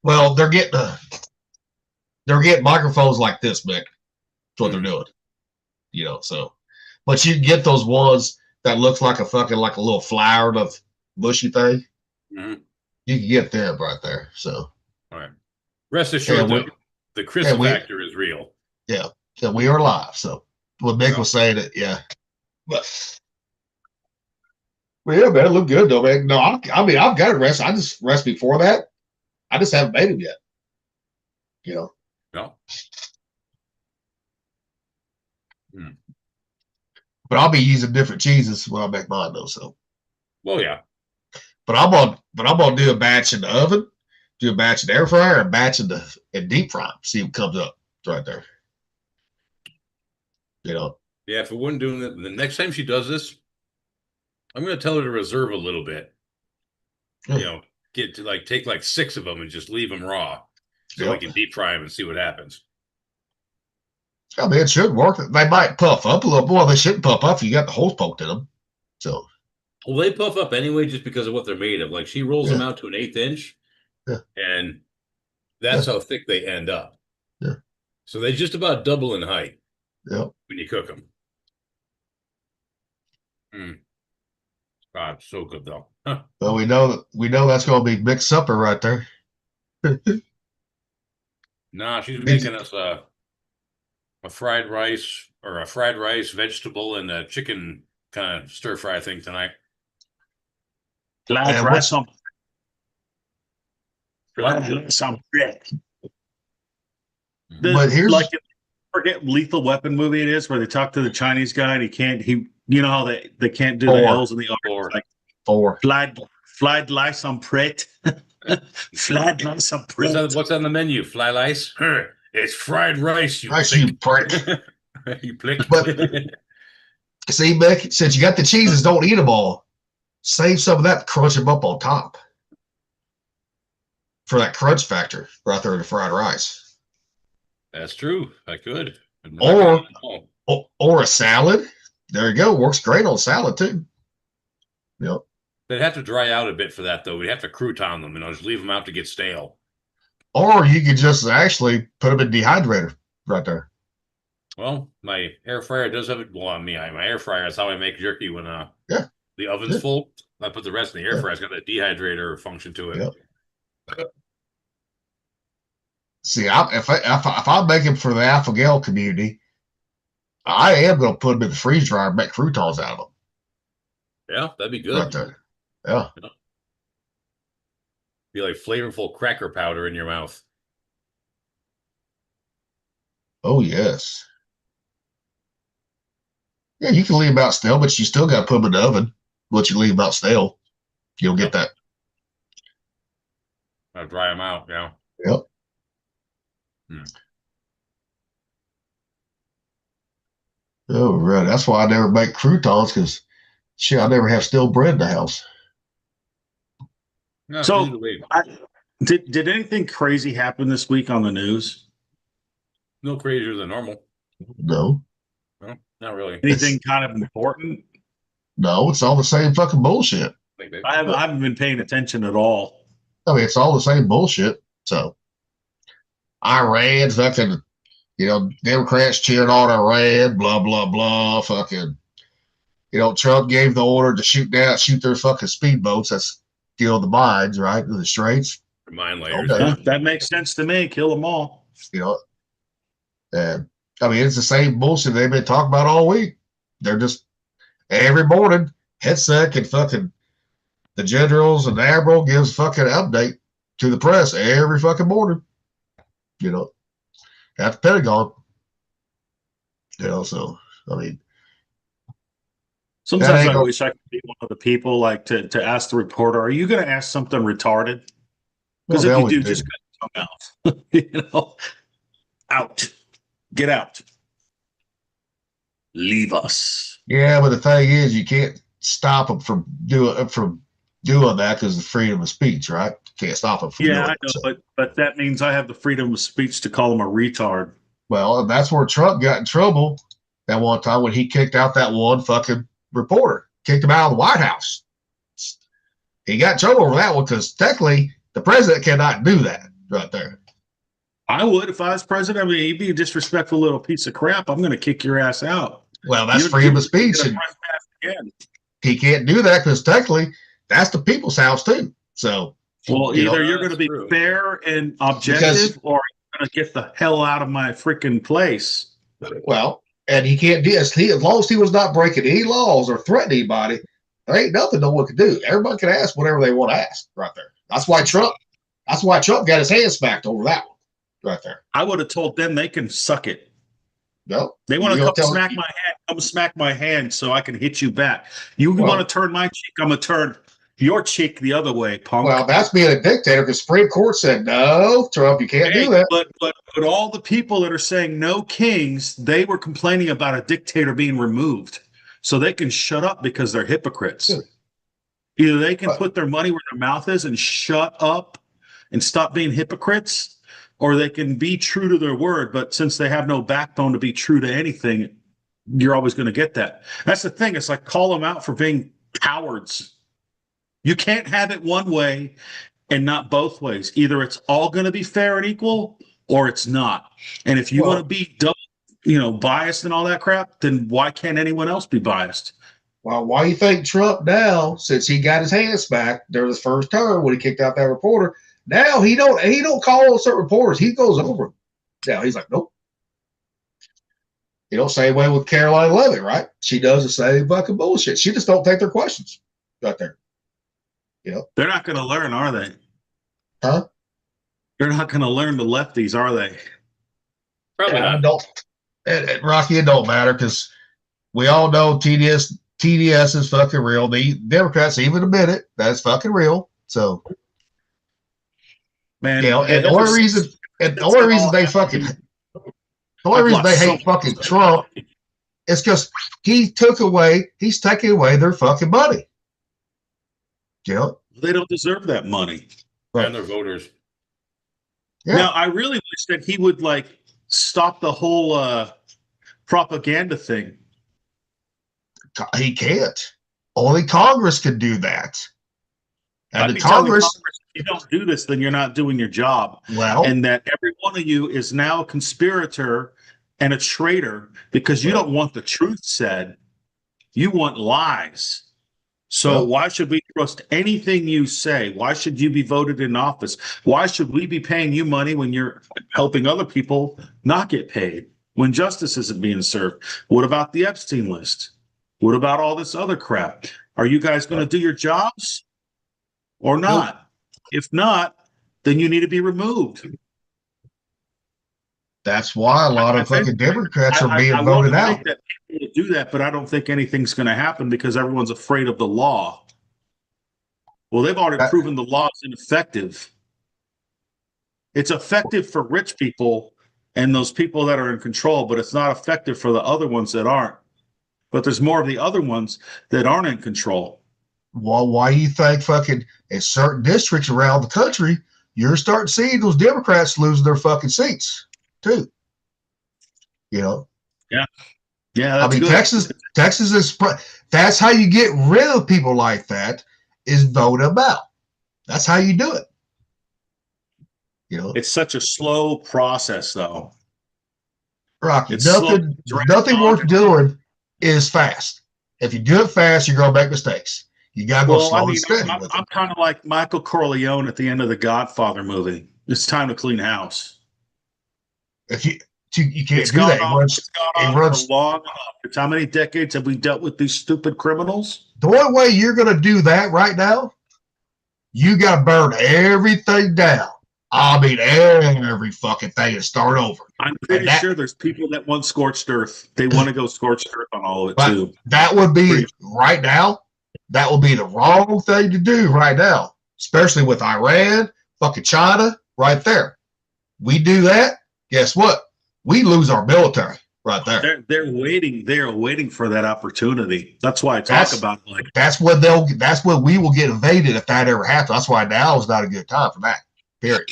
Well, they're getting microphones like this, Mick. That's what they're doing. So, but you can get those ones that looks like a little flowered of bushy thing. Mm-hmm. You can get them right there. So, all right. Rest assured, though, the Chris factor is real. Yeah, we are live. So, what Mick was saying, but yeah, man, it looked good though, man. No, I mean, I've got to rest. I just rest before that. I just haven't made him yet. No. But I'll be using different cheeses when I make mine though. So. Well, yeah. But I'm gonna do a batch in the oven, do a batch in the air fryer, and a batch in deep fry. See what comes up right there. Yeah, if it wasn't doing it, the next time she does this, I'm gonna tell her to reserve a little bit. Get to take 6 of them and just leave them raw, so we can deep fry them and see what happens. I mean, it should work. They might puff up a little more. They shouldn't puff up if you got the holes poked in them. So. Well, they puff up anyway just because of what they're made of. Like, she rolls them out to an 1/8 inch, and that's how thick they end up. Yeah. So they just about double in height. Yeah. When you cook them. God, so good though. Huh. Well, we know that's going to be mixed supper right there. Nah, she's making us a fried rice vegetable and a chicken kind of stir fry thing tonight. Try some bread. But here's forget Lethal Weapon movie it is where they talk to the Chinese guy and you know how they can't do the L's and the R's. Like 4. Fried lice on pret. Fried lice on pret. What's on the menu? Fly lice? It's fried rice. You prick. You plick. But see, Beck, since you got the cheeses, don't eat them all. Save some of that to crunch them up on top for that crunch factor right there in the fried rice. That's true. I could. Or a salad. There you go. Works great on salad too. Yep. They'd have to dry out a bit for that though. We'd have to crouton them and just leave them out to get stale. Or you could just actually put them in dehydrator right there. Well, my air fryer does have it. Well, my air fryer is how I make jerky when the oven's full. I put the rest in the air fryer. It's got that dehydrator function to it. Yep. See, if I'm making for the Alpha Gale community, I am going to put them in the freeze dryer and make croutons out of them. Yeah, that'd be good. Right there. Yeah. Be like flavorful cracker powder in your mouth. Oh, yes. Yeah, you can leave them out stale, but you still got to put them in the oven. Once you leave them out stale, you'll get that. I'll dry them out, yeah. Yep. Oh, right. That's why I never make croutons, because shit, I never have stale bread in the house. No, so, did anything crazy happen this week on the news? No crazier than normal. No. No, not really. Anything kind of important? No, it's all the same fucking bullshit. I haven't been paying attention at all. I mean, it's all the same bullshit. So, Iran, fucking, Democrats cheering on Iran, blah, blah, blah, fucking, Trump gave the order to shoot their fucking speedboats. That's, the mines, right? The straits. Mine layers. Okay. That makes sense to me. Kill them all. And I mean, it's the same bullshit they've been talking about all week. They're just, every morning, Headset and fucking the generals and the admiral gives fucking update to the press every fucking morning. At the Pentagon. So, I mean. Sometimes I wish I could be one of the people to ask the reporter, are you going to ask something retarded? Because if you do, just cut your tongue out. Out. Get out. Leave us. Yeah, but the thing is, you can't stop them from doing that because of freedom of speech, right? You can't stop them from doing it. I know, but that means I have the freedom of speech to call him a retard. Well, that's where Trump got in trouble that one time when he kicked out that one fucking reporter, kicked him out of the White House. He got in trouble over that one because technically the president cannot do that. right there. I would if I was president. I mean, you'd be a disrespectful little piece of crap. I'm going to kick your ass out. Well, that's freedom of speech, and he can't do that because technically that's the people's house too. So, well, either you're going to be fair and objective, or you're going to get the hell out of my freaking place. Well, and he can't do as long as he was not breaking any laws or threatening anybody. There ain't nothing no one can do. Everybody can ask whatever they want to ask right there. That's why Trump got his hands smacked over that one right there. I would have told them they can suck it. No, they want to come smack my hand. Come smack my hand so I can hit you back. You want to turn my cheek? I'm gonna turn your cheek the other way, punk. Well, that's being a dictator because Supreme Court said no, Trump, you can't do that. But all the people that are saying no kings, they were complaining about a dictator being removed, so they can shut up because they're hypocrites. Yeah. Either they can put their money where their mouth is and shut up and stop being hypocrites, or they can be true to their word, but since they have no backbone to be true to anything, you're always going to get that. That's the thing. It's like, call them out for being cowards. You can't have it one way and not both ways. Either it's all going to be fair and equal, or it's not. And if you want to be double, biased and all that crap, then why can't anyone else be biased? Well, why do you think Trump now, since he got his hands back during his first term when he kicked out that reporter, now he don't call certain reporters. He goes over them. Now he's like, nope. Same way with Caroline Levitt, right? She does the same fucking bullshit. She just don't take their questions right there. They're not going to learn, are they? Huh? They're not going to learn the lefties, are they? Probably not. Rocky, it don't matter because we all know TDS is fucking real. The Democrats even admit it. That's fucking real. So. Man, and the only reason they hate fucking Trump is because he's taking away their fucking money. They don't deserve that money. And their voters. Yeah. Now, I really wish that he would stop the whole propaganda thing. He can't. Only Congress can do that. And the Congress, if you don't do this, then you're not doing your job. Well, and that every one of you is now a conspirator and a traitor because you don't want the truth said. You want lies. So why should we trust anything you say? Why should you be voted in office? Why should we be paying you money when you're helping other people not get paid, when justice isn't being served? What about the Epstein list? What about all this other crap? Are you guys going to do your jobs? Or not? Nope. If not, then you need to be removed. That's why a lot of fucking Democrats are being voted out. That people do that, but I don't think anything's going to happen because everyone's afraid of the law. Well, they've already proven the law is ineffective. It's effective for rich people and those people that are in control, but it's not effective for the other ones that aren't. But there's more of the other ones that aren't in control. Well, why do you think fucking in certain districts around the country, you're starting to see those Democrats losing their fucking seats too? Yeah. I mean, good. Texas is. That's how you get rid of people like that. Is vote them out. That's how you do it. It's such a slow process, though. Rocky, nothing worth doing is fast. If you do it fast, you're going to make mistakes. You got to go slow and steady. I'm kind of like Michael Corleone at the end of the Godfather movie. It's time to clean house. If you can't do that. It's gone on for long enough. How many decades have we dealt with these stupid criminals? The only way you're going to do that right now, you got to burn everything down. I mean, every fucking thing and start over. I'm pretty sure there's people that want scorched earth. They want to go scorched earth on all of it, too. That would be, right now, that would be the wrong thing to do right now, especially with Iran, fucking China, right there. We do that, guess what? We lose our military right there. They're waiting. They're waiting for that opportunity. That's why I talk about that's when we will get invaded if that ever happens. That's why now is not a good time for that. Period.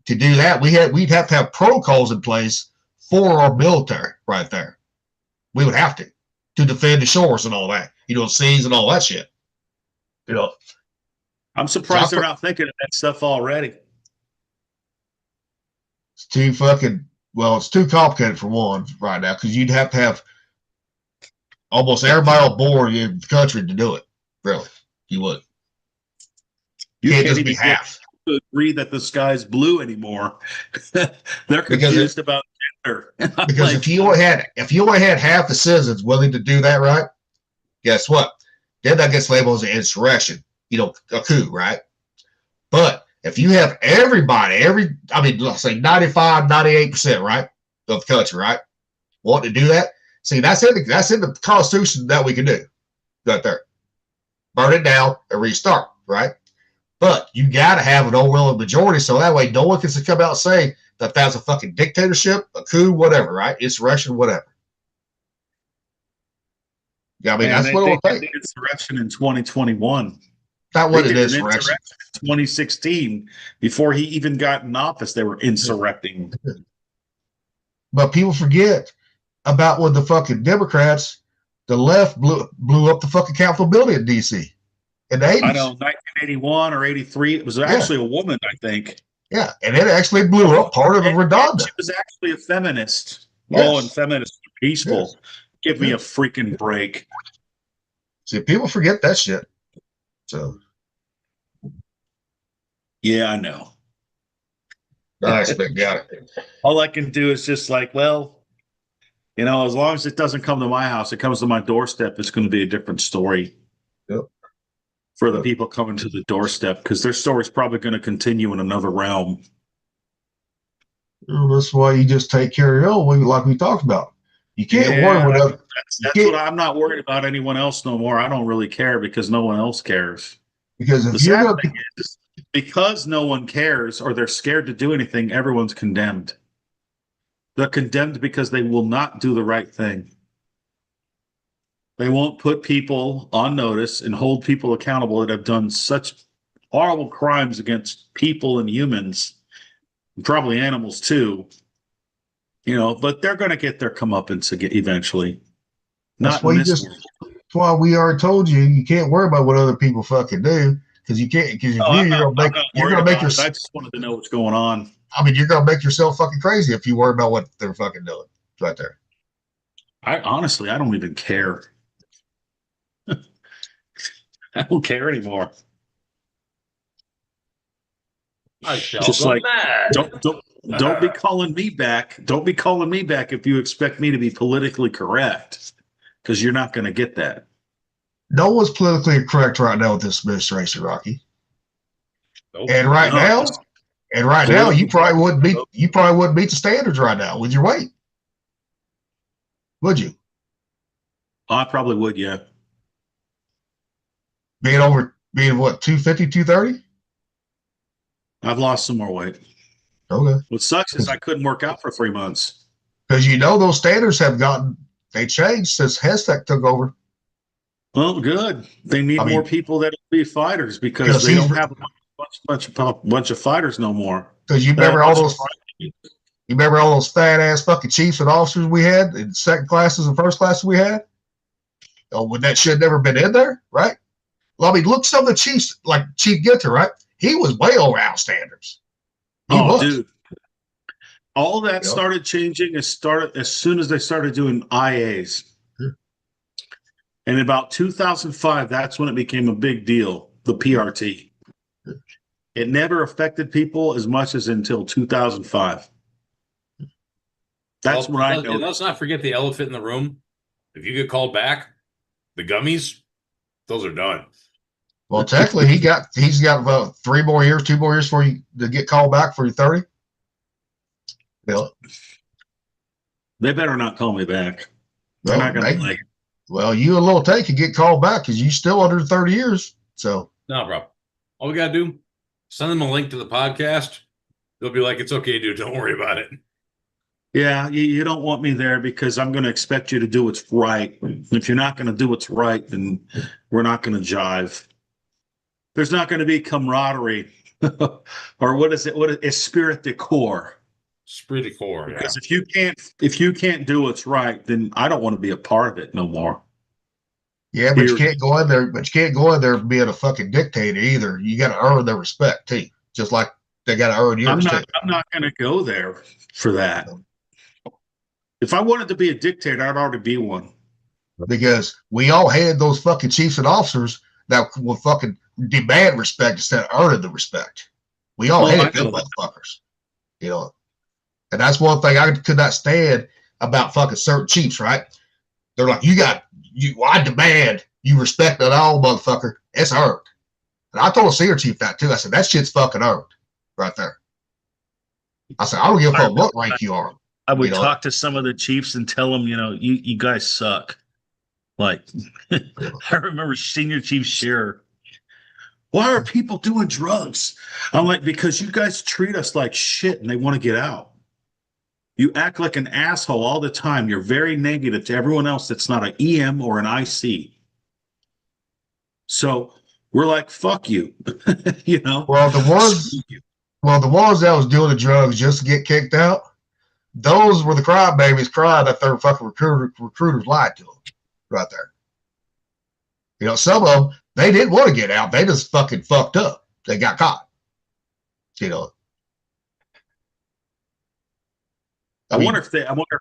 To do that, we'd have to have protocols in place for our military right there. We would have to defend the shores and all that, seas and all that shit. I'm surprised they're not thinking of that stuff already. too fucking it's too complicated for one right now because you'd have to have almost everybody on board in the country to do it. Really, you would. You Can't can't just be even get half. to agree that the sky's blue anymore. They're confused about gender. Because if you only had half the citizens willing to do that, right? Guess what? Then that gets labeled as an insurrection, a coup, right? But if you have everybody, let's say 95, 98%, right, of the country, right, want to do that, see, that's in the Constitution that we can do right there. Burn it down and restart, right? But you got to have an overwhelming majority so that way no one can come out and say that that's a fucking dictatorship, a coup, whatever, right? Insurrection, whatever. Yeah, that's what it will take. Insurrection in 2021. That what it is, insurrection. 2016, before he even got in office, they were insurrecting. But people forget about when the fucking Democrats, the left blew up the fucking Capitol building in D.C. in the 80s. I know, 1981 or 83. It was actually a woman, I think. Yeah, and it actually blew up part of the Redonda. She was actually a feminist. Yes. Oh, and feminists are peaceful. Yes. Give me a freaking break. See, people forget that shit. So. Yeah, I know. Nice, but got it. All I can do is just like, well, as long as it doesn't come to my house, it comes to my doorstep, it's going to be a different story. Yep. For the people coming to the doorstep, because their story's probably going to continue in another realm. Well, that's why you just take care of your own, like we talked about. You can't worry about that's what I'm not worried about anyone else no more. I don't really care because no one else cares. Because if you're because no one cares or they're scared to do anything, everyone's condemned. They're condemned because they will not do the right thing. They won't put people on notice and hold people accountable that have done such horrible crimes against people and humans, and probably animals too. But they're going to get their comeuppance eventually. Not in this world. That's why we already told you can't worry about what other people fucking do because you can't. Because you're gonna make yourself. I just wanted to know what's going on. You're gonna make yourself fucking crazy if you worry about what they're fucking doing. It's right there. I don't even care. I don't care anymore. I shall just go like mad. Don't be calling me back. Don't be calling me back if you expect me to be politically correct, because you're not going to get that. No one's politically correct right now with this administration, Rocky. Nope. And right now, you probably wouldn't meet the standards right now with your weight, would you? I probably would, yeah. Being what, 250, 230? I've lost some more weight. Okay. What sucks is I couldn't work out for 3 months. Because those standards they changed since Hestek took over. Well, good. They need more people that will be fighters because they don't have a bunch of fighters no more. Because you remember all those fat ass fucking chiefs and officers we had in second classes and first classes we had? Oh, when that shit never been in there, right? Well, look, some of the chiefs, like Chief Ginter, right? He was way over our standards. Dude. All that started changing as soon as they started doing IAs. And about 2005, that's when it became a big deal, the PRT. It never affected people as much as until 2005. That's when I know. Let's not forget the elephant in the room. If you get called back, the gummies, those are done. Well, technically, he's got about 2 more years for you to get called back for your 30. They better not call me back. They're not going to like it. Well, you and Lil Tay can get called back because you still under 30 years. So no problem. All we gotta do, send them a link to the podcast. They'll be like, "It's okay, dude. Don't worry about it." Yeah, you don't want me there because I'm going to expect you to do what's right. If you're not going to do what's right, then we're not going to jive. There's not going to be camaraderie, or what is it? What is spirit de corps? Spirit de corps. Because if you can't do what's right, then I don't want to be a part of it no more. Yeah, but you can't go in there. But you can't go in there being a fucking dictator either. You got to earn their respect too. Just like They got to earn yours too. I'm not going to go there for that. If I wanted to be a dictator, I'd already be one. Because we all had those fucking chiefs and officers that will fucking demand respect instead of earning the respect. We all had them motherfuckers, you know. And that's one thing I could not stand about fucking certain chiefs, right? They're like, I demand you respect that all, motherfucker. It's earned. And I told a senior chief that too. I said, that shit's fucking earned right there. I said, I don't give a fuck what rank you are. I would talk to some of the chiefs and tell them, you guys suck. Like, I remember Senior Chief Scherer. Why are people doing drugs? I'm like, because you guys treat us like shit and they want to get out. You act like an asshole all the time. You're very negative to everyone else that's not an EM or an IC. So we're like, fuck you. Well, the ones that was doing the drugs just to get kicked out, those were the crybabies crying that their fucking recruiters lied to them right there. Some of them, they didn't want to get out. They just fucking fucked up. They got caught. I wonder if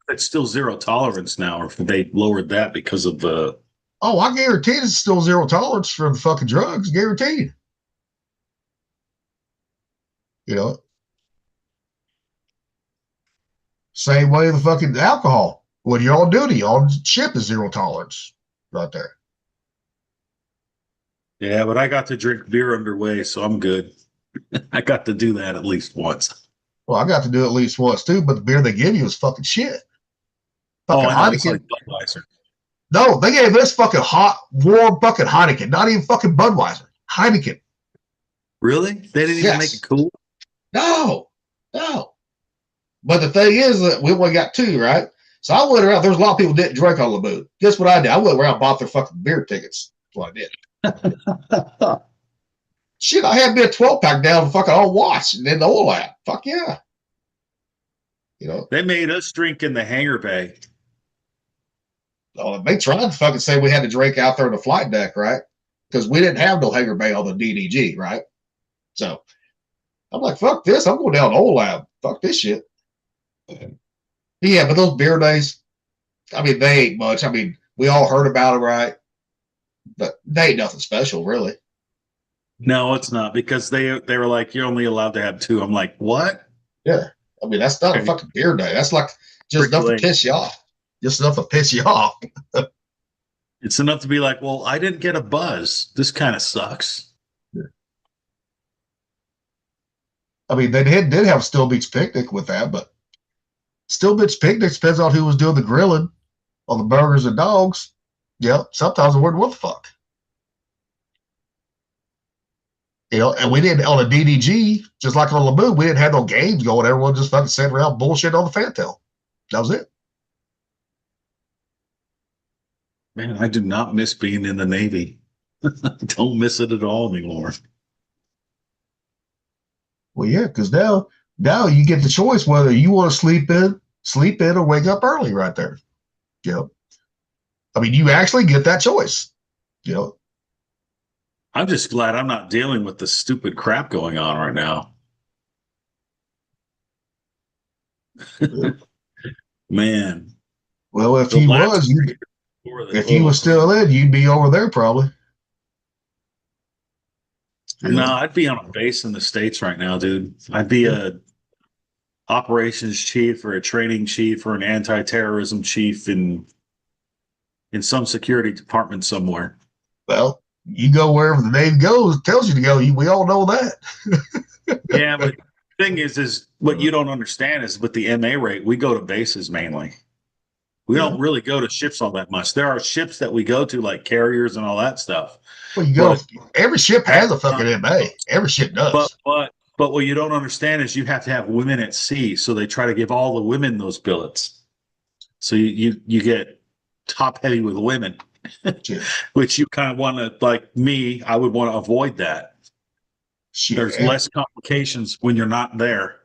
it's still zero tolerance now, or if they lowered that because of the. Oh, I guarantee it's still zero tolerance for the fucking drugs. Guaranteed. Same way the fucking alcohol. When you're on duty, on ship is zero tolerance right there. Yeah, but I got to drink beer underway, so I'm good. I got to do that at least once. Well, I got to do it at least once too, but the beer they give you is fucking shit. Fucking Heineken. Like Budweiser. No, they gave this fucking hot, warm fucking Heineken, not even fucking Budweiser. Heineken. Really? They didn't even make it cool? No. But the thing is that we only got two, right? So I went around. There was a lot of people that didn't drink on the booth. Guess what I did? I went around and bought their fucking beer tickets. That's what I did. Shit, I had me a 12-pack down fucking all watch and then the oil out. Fuck yeah. They made us drink in the hangar bay. Oh, they tried to fucking say we had to drink out there on the flight deck, right? Because we didn't have no hangar bay on the DDG, right? So I'm like, fuck this. I'm going down to oil lab. Fuck this shit. Yeah, but those beer days, I mean, they ain't much. I mean, we all heard about it, right? But they ain't nothing special, really. No, it's not, because they were like, you're only allowed to have two. I'm like, what? Yeah. I mean, that's not a fucking beer day. That's like just enough to piss you off. Just enough to piss you off. It's enough to be like, well, I didn't get a buzz. This kind of sucks. Yeah. I mean, they did have Still Beach Picnic with that, but Still Beach Picnic depends on who was doing the grilling on the burgers and dogs. Yeah, sometimes I wonder what the fuck. And we didn't, on a DDG, just like on Laboon, we didn't have no games going. Everyone just fucking sat around bullshit on the fantail. That was it. Man, I do not miss being in the Navy. I don't miss it at all anymore. Well, yeah, because now you get the choice whether you want to sleep in, or wake up early right there. I mean, you actually get that choice. I'm just glad I'm not dealing with the stupid crap going on right now. Man. Well, if you was still in, you'd be over there probably. No, I'd be on a base in the States right now, dude. I'd be a operations chief or a training chief or an anti-terrorism chief in some security department somewhere. Well, you go wherever the Navy tells you to go. We all know that. Yeah, but the thing is what you don't understand is with the MA rate, we go to bases mainly. We don't really go to ships all that much. There are ships that we go to, like carriers and all that stuff. Well, every ship has a fucking MA. Every ship does. But what you don't understand is you have to have women at sea, so they try to give all the women those billets. So you get top heavy with women, which you kind of want to, like me, I would want to avoid that. There's less complications when you're not there.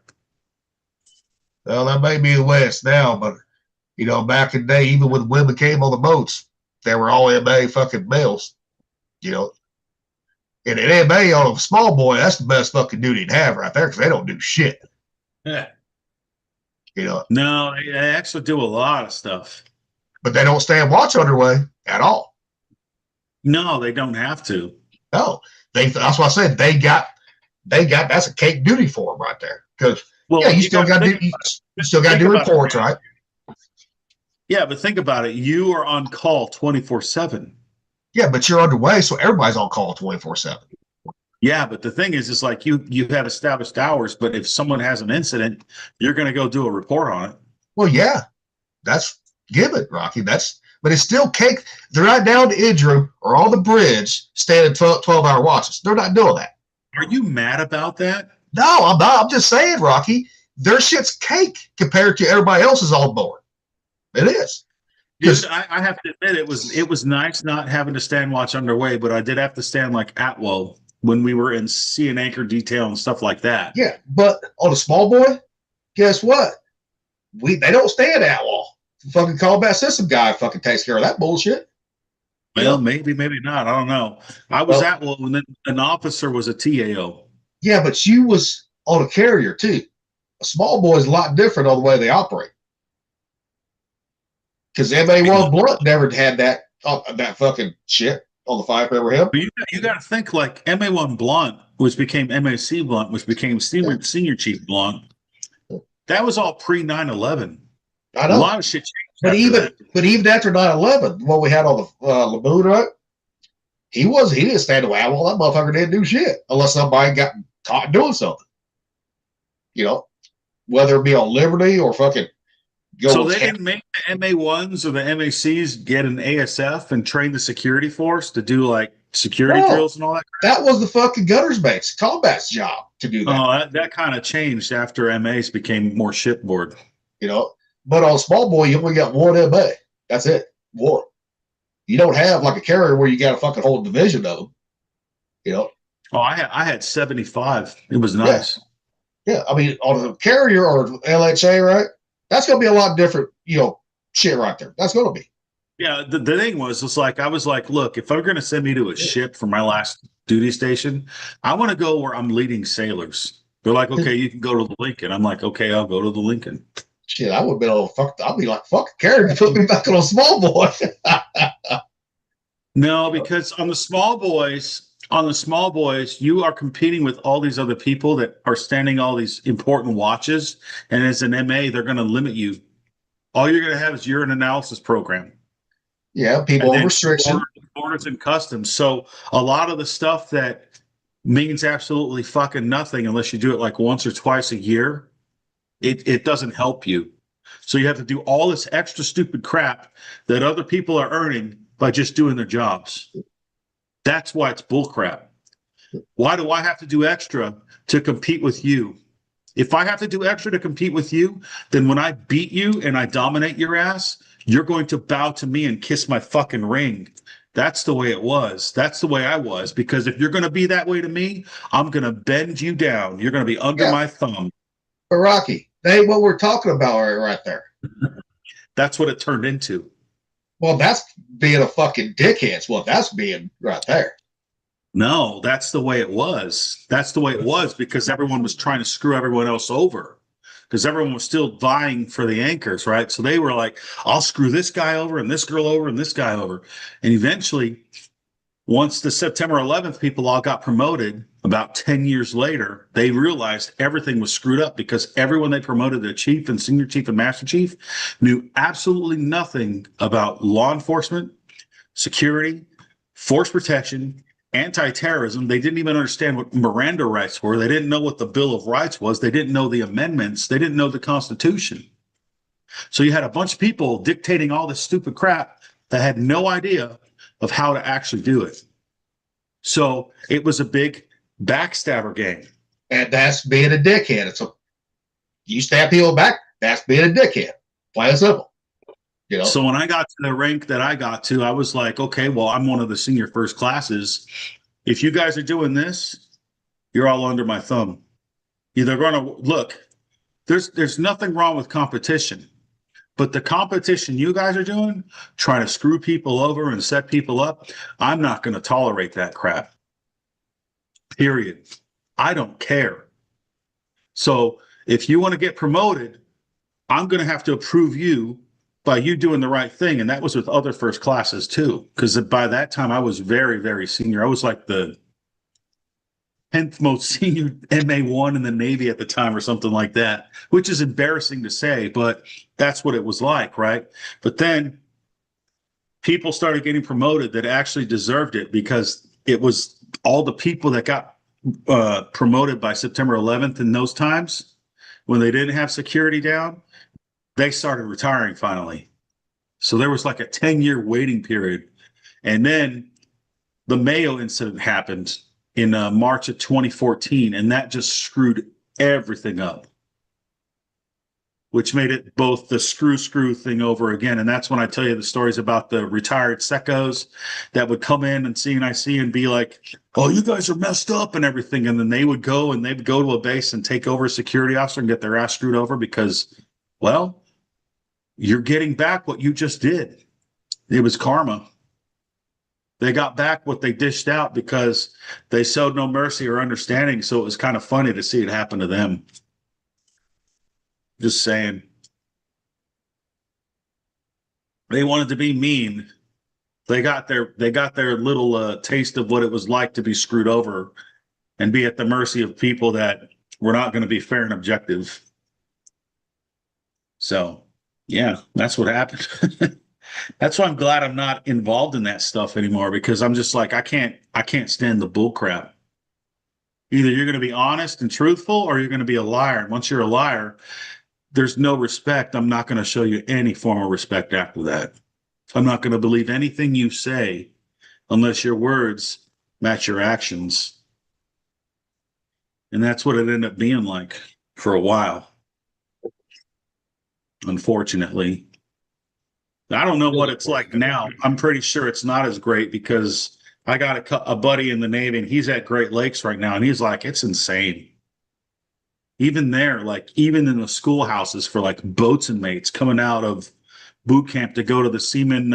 Well, that may be the West now, but back in the day, even when women came on the boats, they were all MA fucking males. And in MMA, on a small boy, that's the best fucking duty to have right there because they don't do shit. Yeah. You know, No, they actually do a lot of stuff. but they don't stand watch underway at all. No, they don't have to. No, that's why I said they got that's a cake duty for them right there. Because yeah, you still got to do you still got to do reports, right? Yeah, but think about it. You are on call 24/7. Yeah, but you're underway, so everybody's on call 24/7. Yeah, but the thing is like you have established hours, but if someone has an incident, you're going to go do a report on it. Well, yeah, that's given, Rocky. But it's still cake. They're not down to injury or on the bridge standing 12-hour watches. They're not doing that. Are you mad about that? No, I'm not. I'm just saying, Rocky, their shit's cake compared to everybody else's on board. It is. Dude, I have to admit it was nice not having to stand watch underway, but I did have to stand like Atwell when we were in sea and anchor detail and stuff like that. Yeah, but on a small boy, guess what? They don't stand Atwell. The fucking combat system guy fucking takes care of that bullshit. Well, maybe not. I don't know. I was Atwell when an officer was a TAO. Yeah, but you was on a carrier too. A small boy is a lot different on the way they operate. Because MA1 Blunt never had that fucking shit on the FIFER over him. But you got to think like MA1 Blunt, which became MAC Blunt, which became Senior Chief Blunt. That was all pre 9/11. I know. A lot of shit changed. But even after 9/11, what we had on the Laboon, right? He didn't stand away. Well, that motherfucker didn't do shit unless somebody got caught doing something. You know, whether it be on Liberty or fucking. So they didn't make the MA1s or the MACs get an ASF and train the security force to do like security drills and all that? That was the fucking gunner's mate's combat's job to do that. Oh, that kind of changed after MAs became more shipboard. You know, but on small boy, you only got one MA. That's it. One. You don't have like a carrier where you got a fucking whole division of them. You know. Oh, I had 75. It was nice. Yeah, I mean, on a carrier or LHA, right? That's going to be a lot different, shit right there. That's going to be. Yeah, the thing was, I was like, look, if I'm going to send me to a ship for my last duty station, I want to go where I'm leading sailors. They're like, okay, you can go to the Lincoln. I'm like, okay, I'll go to the Lincoln. Shit, I would be I'll be like, fuck carrier, put me back on a small boy. No, because on the small boys, you are competing with all these other people that are standing all these important watches. And as an MA, they're going to limit you. All you're going to have is your analysis program. Yeah, people on restriction. Orders and customs. So a lot of the stuff that means absolutely fucking nothing unless you do it like once or twice a year, it doesn't help you. So you have to do all this extra stupid crap that other people are earning by just doing their jobs. That's why it's bullcrap. Why do I have to do extra to compete with you? If I have to do extra to compete with you, then when I beat you and I dominate your ass, you're going to bow to me and kiss my fucking ring. That's the way it was. That's the way I was. Because if you're going to be that way to me, I'm going to bend you down. You're going to be under my thumb. But Rocky, that ain't what we're talking about right there. That's what it turned into. Well, that's being a fucking dickhead. Well, that's being right there. No, that's the way it was. That's the way it was because everyone was trying to screw everyone else over because everyone was still vying for the anchors, right? So they were like, I'll screw this guy over and this girl over and this guy over. And eventually, once the September 11th people all got promoted, about 10 years later, they realized everything was screwed up because everyone they promoted to chief and senior chief and master chief knew absolutely nothing about law enforcement, security, force protection, anti-terrorism. They didn't even understand what Miranda rights were. They didn't know what the Bill of Rights was. They didn't know the amendments. They didn't know the Constitution. So you had a bunch of people dictating all this stupid crap that had no idea of how to actually do it. So it was a big backstabber game. And that's being a dickhead. You stab people back, that's being a dickhead. Plain and simple. So when I got to the rank that I got to, I was like, okay, well, I'm one of the senior first classes. If you guys are doing this, you're all under my thumb. They're going to look, there's nothing wrong with competition, but the competition you guys are doing, trying to screw people over and set people up, I'm not going to tolerate that crap. period. I don't care. So if you want to get promoted, I'm going to have to approve you by you doing the right thing. And that was with other first classes too. Because by that time I was very, very senior. I was like the 10th most senior MA1 in the Navy at the time or something like that, which is embarrassing to say, but that's what it was like, right? But then people started getting promoted that actually deserved it because it was all the people that got promoted by September 11th in those times when they didn't have security down, they started retiring finally. So there was like a 10-year waiting period. And then the Mayo incident happened in March of 2014, and that just screwed everything up, which made it both the screw thing over again. And that's when I tell you the stories about the retired secos that would come in and CNIC and be like, oh, you guys are messed up and everything. And then they would go to a base and take over a security officer and get their ass screwed over because, well, you're getting back what you just did. It was karma. They got back what they dished out because they showed no mercy or understanding. So it was kind of funny to see it happen to them. Just saying. They wanted to be mean. They got their little taste of what it was like to be screwed over and be at the mercy of people that were not going to be fair and objective. So, yeah, that's what happened. That's why I'm glad I'm not involved in that stuff anymore because I'm just like I can't stand the bull crap. Either you're going to be honest and truthful or you're going to be a liar. And once you're a liar, there's no respect. I'm not going to show you any form of respect after that. I'm not going to believe anything you say unless your words match your actions. And that's what it ended up being like for a while. Unfortunately. I don't know what it's like now. I'm pretty sure it's not as great because I got a buddy in the Navy and he's at Great Lakes right now. And he's like, it's insane. Even there, like even in the schoolhouses for like boats and mates coming out of boot camp to go to the seaman,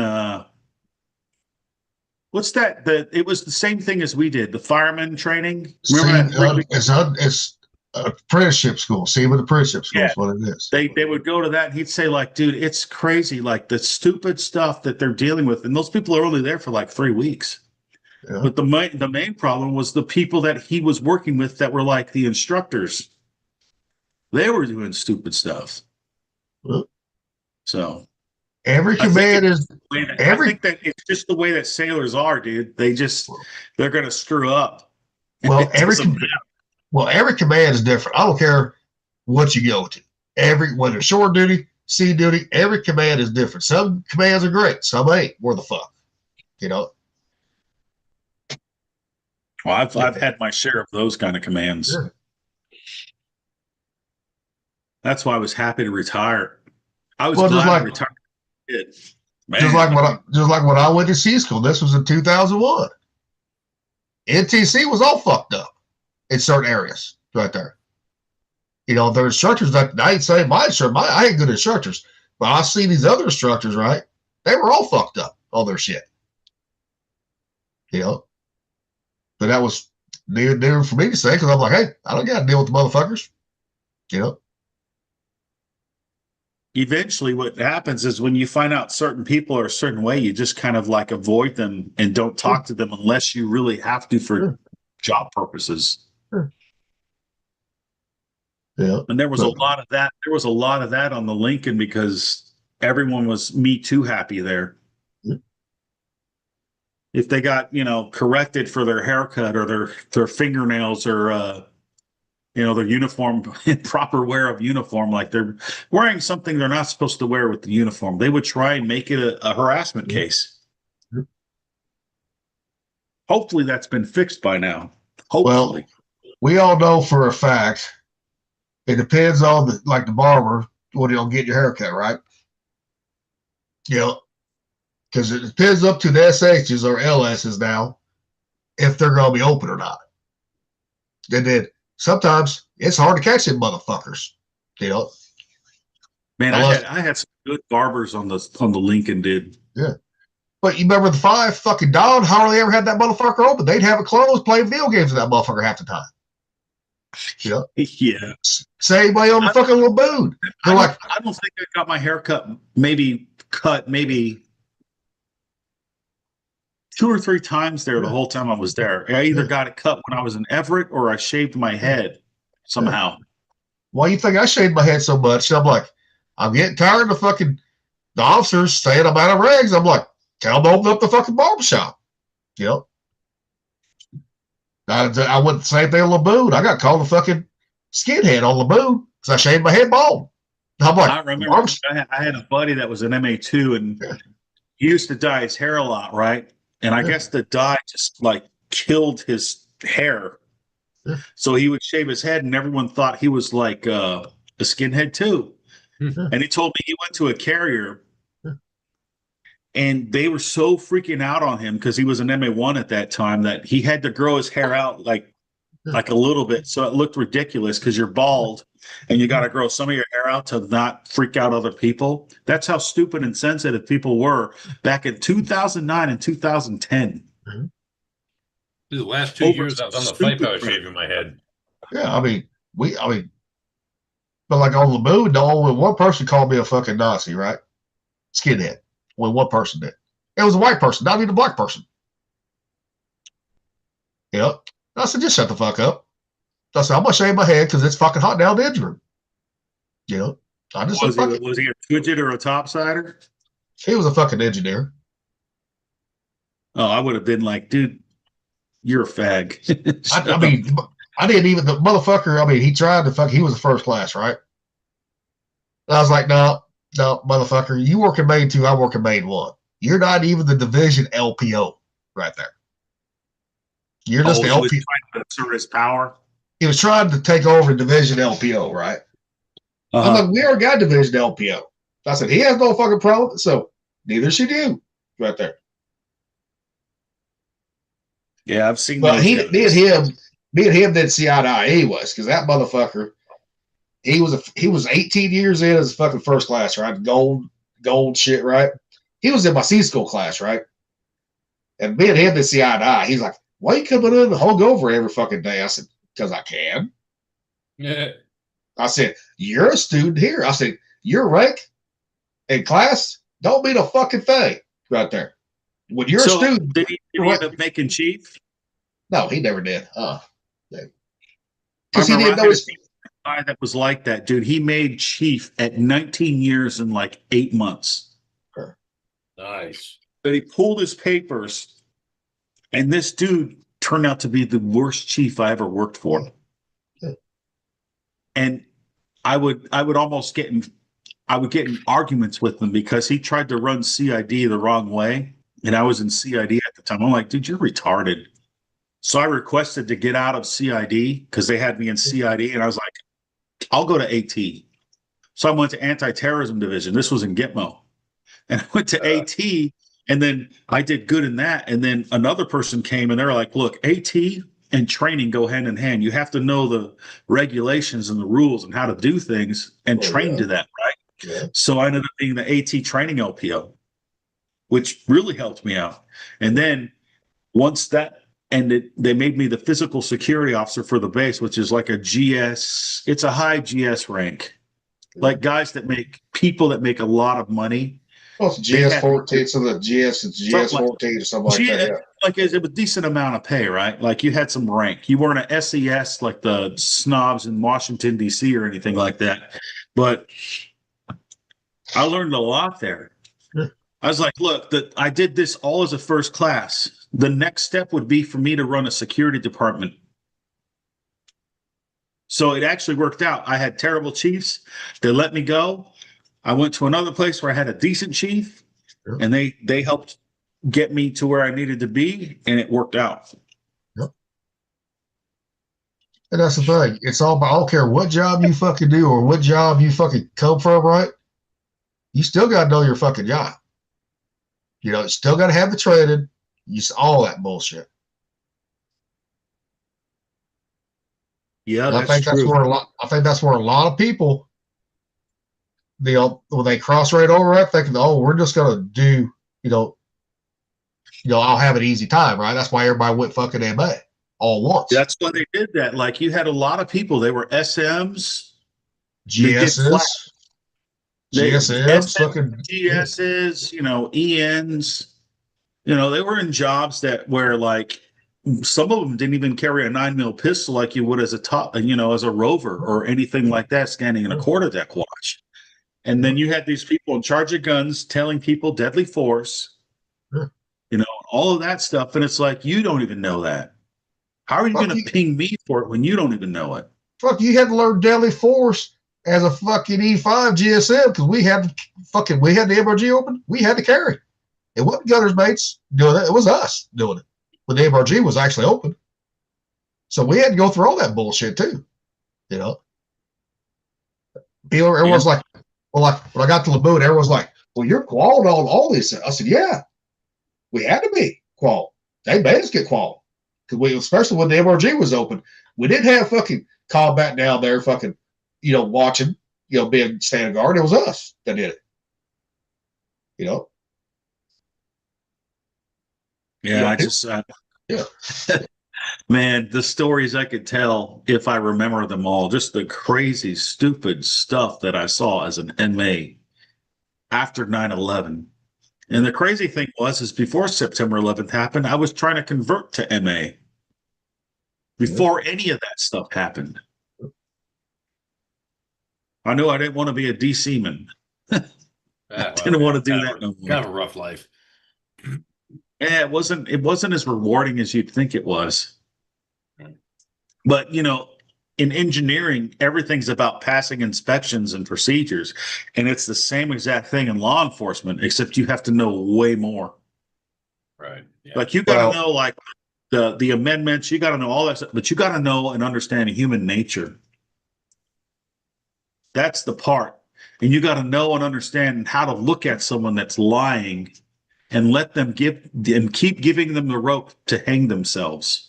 what's that? It was the same thing as we did, the fireman training. Remember that? It's apprenticeship school. Seaman apprenticeship school is what it is. They would go to that and he'd say like, dude, it's crazy. Like the stupid stuff that they're dealing with. And those people are only there for like 3 weeks. Yeah. But the main problem was the people that he was working with that were like the instructors. They were doing stupid stuff. So every command is I think that it's just the way that sailors are, dude. They're going to screw up. Well, every command is different. I don't care what you go to. Whether shore duty, sea duty, every command is different. Some commands are great. Some ain't. Where the fuck, you know? Well, I've had my share of those kind of commands. Sure. That's why I was happy to retire. I was glad to retire. Just like when I went to sea school. This was in 2001. NTC was all fucked up in certain areas right there. You know, their instructors, I ain't saying I ain't good instructors, but I see these other instructors, right? They were all fucked up, all their shit. You know? But that was near for me to say because I'm like, hey, I don't got to deal with the motherfuckers. You know? Eventually what happens is when you find out certain people are a certain way, you just kind of like avoid them and don't talk to them unless you really have to for job purposes. Sure. Yeah. And there was a lot of that. There was a lot of that on the Lincoln because everyone was Me Too happy there. If they got, corrected for their haircut or their fingernails or their uniform, proper wear of uniform, like they're wearing something they're not supposed to wear with the uniform. They would try and make it a harassment case. Hopefully that's been fixed by now. Hopefully. Well, we all know for a fact, it depends on the barber when you'll get your haircut, right? Because it depends up to the SHs or LSs now if they're going to be open or not. And then sometimes it's hard to catch them motherfuckers, Man, I had some good barbers on the Lincoln, dude. Yeah. But you remember the Five fucking Dawn, hardly ever had that motherfucker open. They'd have it closed, playing video games with that motherfucker half the time. You know? Yeah. Same way on the fucking Laboon. They're like, I don't think I got my hair cut maybe 2 or 3 times there the whole time I was there. I either got it cut when I was in Everett or I shaved my head somehow. why you think I shaved my head so much? I'm like, I'm getting tired of the officers saying I'm out of rags. I'm like, tell them to open up the fucking barbershop. You know? I went the same thing on Laboon. I got called a fucking skinhead on Laboon because I shaved my head bald. I'm like, I remember I had a buddy that was an MA2 and he used to dye his hair a lot, right? And I guess the dye just like killed his hair. So he would shave his head and everyone thought he was like a skinhead too. And he told me he went to a carrier and they were so freaking out on him because he was an MA1 at that time that he had to grow his hair out like a little bit. So it looked ridiculous because you're bald and you got to grow some of your hair out to not freak out other people. That's how stupid and sensitive people were back in 2009 and 2010. The last 2 years I was on the FIFER, I was shaving my head. Yeah, but like on Laboon, only one person called me a fucking Nazi, right? Skinhead. When one person did. It was a white person, not even a black person. Yep. I said, just shut the fuck up. I said, I'm going to shave my head because it's fucking hot down the engine room. You know? I just was he a Twidget or a topsider? He was a fucking engineer. Oh, I would have been like, dude, you're a fag. I mean, I didn't even, the motherfucker, he tried to he was the first class, right? And I was like, no, motherfucker, you work in Main 2, I work in Main 1. You're not even the division LPO right there. You're just the LPO. He was trying to assert his power. He was trying to take over division LPO, right? I'm like, we already got division LPO. I said, he has no fucking problem, so neither should you, right there. Yeah, I've seen But me and him didn't see eye to eye anyways, because that motherfucker, he was 18 years in as fucking first class, right? Gold shit, right? He was in my C school class, right? And me and him didn't see eye to eye. He's like, why are you coming in and hung over every fucking day? I said, because I can. Yeah. I said, you're a student here. I said, your rank in class don't mean a fucking thing right there. When you're a student. Did he end up making chief? No, he never did. Because he didn't know his guy that was like that, dude. He made chief at 19 years and like 8 months. Sure. Nice. But he pulled his papers, and this dude turned out to be the worst chief I ever worked for. Yeah. And I would almost get in arguments with him because he tried to run CID the wrong way. And I was in CID at the time. I'm like, dude, you're retarded. So I requested to get out of CID because they had me in CID. And I was like, I'll go to AT. So I went to anti-terrorism division. This was in Gitmo. And I went to AT and then I did good in that. And then another person came and they're like, look, AT and training go hand in hand. You have to know the regulations and the rules and how to do things and train to that, right? Yeah. So I ended up being the AT training LPO, which really helped me out. And then once that ended, they made me the physical security officer for the base, which is like a GS. It's a high GS rank. Like guys that make a lot of money. Well, it's GS14, so the GS is GS14 or something like that. Yeah. Like it was a decent amount of pay, right? Like you had some rank. You weren't an SES like the snobs in Washington, D.C. or anything like that. But I learned a lot there. I was like, look, I did this all as a first class. The next step would be for me to run a security department. So it actually worked out. I had terrible chiefs. They let me go. I went to another place where I had a decent chief, and they helped get me to where I needed to be, and it worked out. Yep. And that's the thing. It's all about, I don't care what job you fucking do or what job you fucking come from, right? You still got to know your fucking job. You know, you still got to have the training. All that bullshit. Yeah, I think that's where a lot of people, when they cross right over, right, thinking, oh, we're just gonna do, I'll have an easy time, right? That's why everybody went fucking MA all once. That's why they did that. Like you had a lot of people, they were SMs, they did flat. GSs, They GSMs, SM, fucking yeah. GSs, ENs, they were in jobs that where like some of them didn't even carry a 9 mil pistol like you would as a top, as a rover or anything like that, standing in a quarterdeck watch. And then you had these people in charge of guns telling people deadly force, all of that stuff. And it's like, you don't even know that. How are you going Fuck to you, ping me for it when you don't even know it? fuck you had to learn deadly force as a fucking E5 GSM because we had the MRG open. We had to carry. It wasn't Gunner's mates doing it. It was us doing it when the MRG was actually open. So we had to go through all that bullshit too. You know, everyone's like, well, like when I got to Laboon, everyone's like, well, you're qualled on all these. I said, yeah, we had to be qualled. They made us get qualled because especially when the MRG was open, we didn't have fucking combat down there, fucking, watching, being standing guard. It was us that did it. You know. Yeah, yeah. Man, the stories I could tell if I remember them all, just the crazy, stupid stuff that I saw as an MA after 9/11. And the crazy thing is before September 11th happened, I was trying to convert to MA before any of that stuff happened. I knew I didn't want to be a DC man. I didn't want to do that no more. Kind of a rough life. Yeah, it wasn't as rewarding as you'd think it was. But in engineering, everything's about passing inspections and procedures. And it's the same exact thing in law enforcement, except you have to know way more. Right. Yeah. Like you gotta know like the amendments, you gotta know all that stuff, but you gotta know and understand human nature. That's the part. And you gotta know and understand how to look at someone that's lying and let them keep giving them the rope to hang themselves.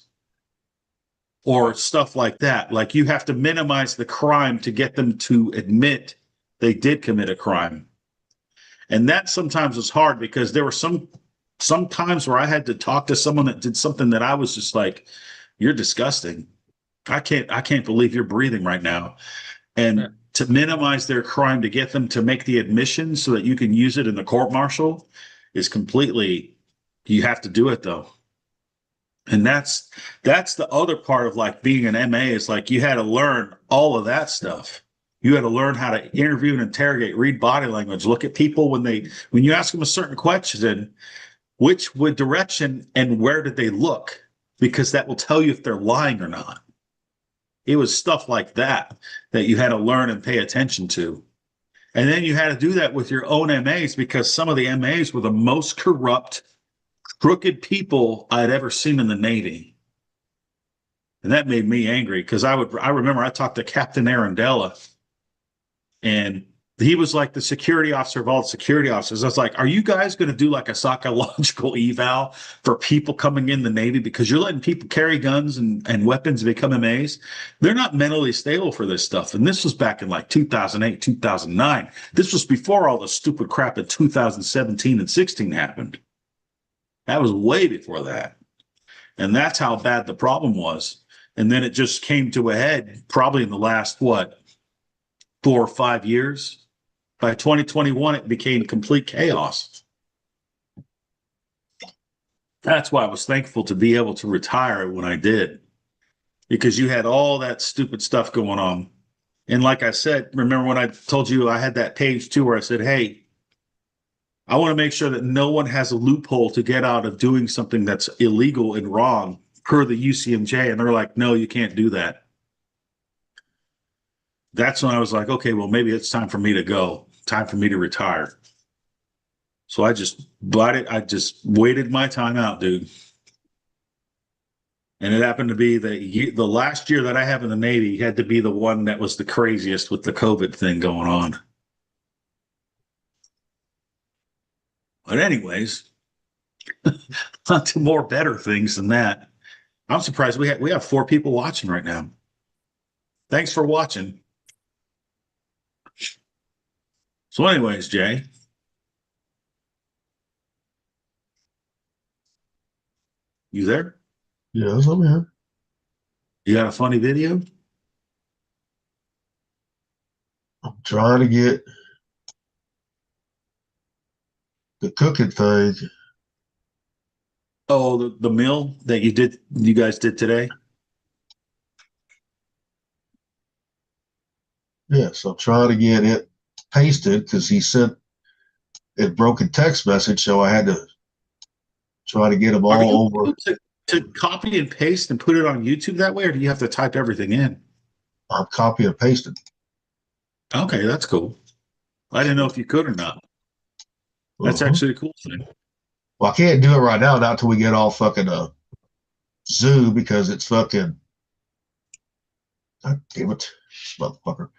Or stuff like that. Like you have to minimize the crime to get them to admit they did commit a crime. And that sometimes was hard because there were some times where I had to talk to someone that did something that I was just like, you're disgusting. I can't believe you're breathing right now. And to minimize their crime to get them to make the admission so that you can use it in the court martial is completely, you have to do it though. And that's the other part of like being an MA is like you had to learn all of that stuff. You had to learn how to interview and interrogate, read body language, look at people when you ask them a certain question, which direction and where did they look? Because that will tell you if they're lying or not. It was stuff like that you had to learn and pay attention to. And then you had to do that with your own MAs because some of the MAs were the most corrupt, crooked people I'd ever seen in the Navy. And that made me angry because I remember I talked to Captain Arundella and he was like the security officer of all the security officers. I was like, are you guys going to do like a psychological eval for people coming in the Navy because you're letting people carry guns and weapons and become MAs? They're not mentally stable for this stuff. And this was back in like 2008, 2009. This was before all the stupid crap in 2017 and 16 happened. That was way before that. And that's how bad the problem was. And then it just came to a head probably in the last, 4 or 5 years. By 2021, it became complete chaos. That's why I was thankful to be able to retire when I did, because you had all that stupid stuff going on. And like I said, remember when I told you I had that page too where I said, hey, I want to make sure that no one has a loophole to get out of doing something that's illegal and wrong per the UCMJ. And they're like, no, you can't do that. That's when I was like, okay, well, maybe it's time for me to go, time for me to retire. So I just waited my time out, dude. And it happened to be the last year that I have in the Navy had to be the one that was the craziest with the COVID thing going on. But anyways, on to more better things than that. I'm surprised we have 4 people watching right now. Thanks for watching. So anyways, Jay, You there? Yes, I'm here. You got a funny video? I'm trying to get the cooking thing. Oh, the meal that you guys did today? Yes, I'm trying to get it pasted because he sent a broken text message, so I had to try to get them Are you all over. able to copy and paste and put it on YouTube that way, or do you have to type everything in? I'm copy and pasting. Okay, that's cool. I didn't know if you could or not. That's Uh-huh. actually a cool thing. Well, I can't do it right now, not until we get all fucking Zoom because it's fucking. God damn it, motherfucker.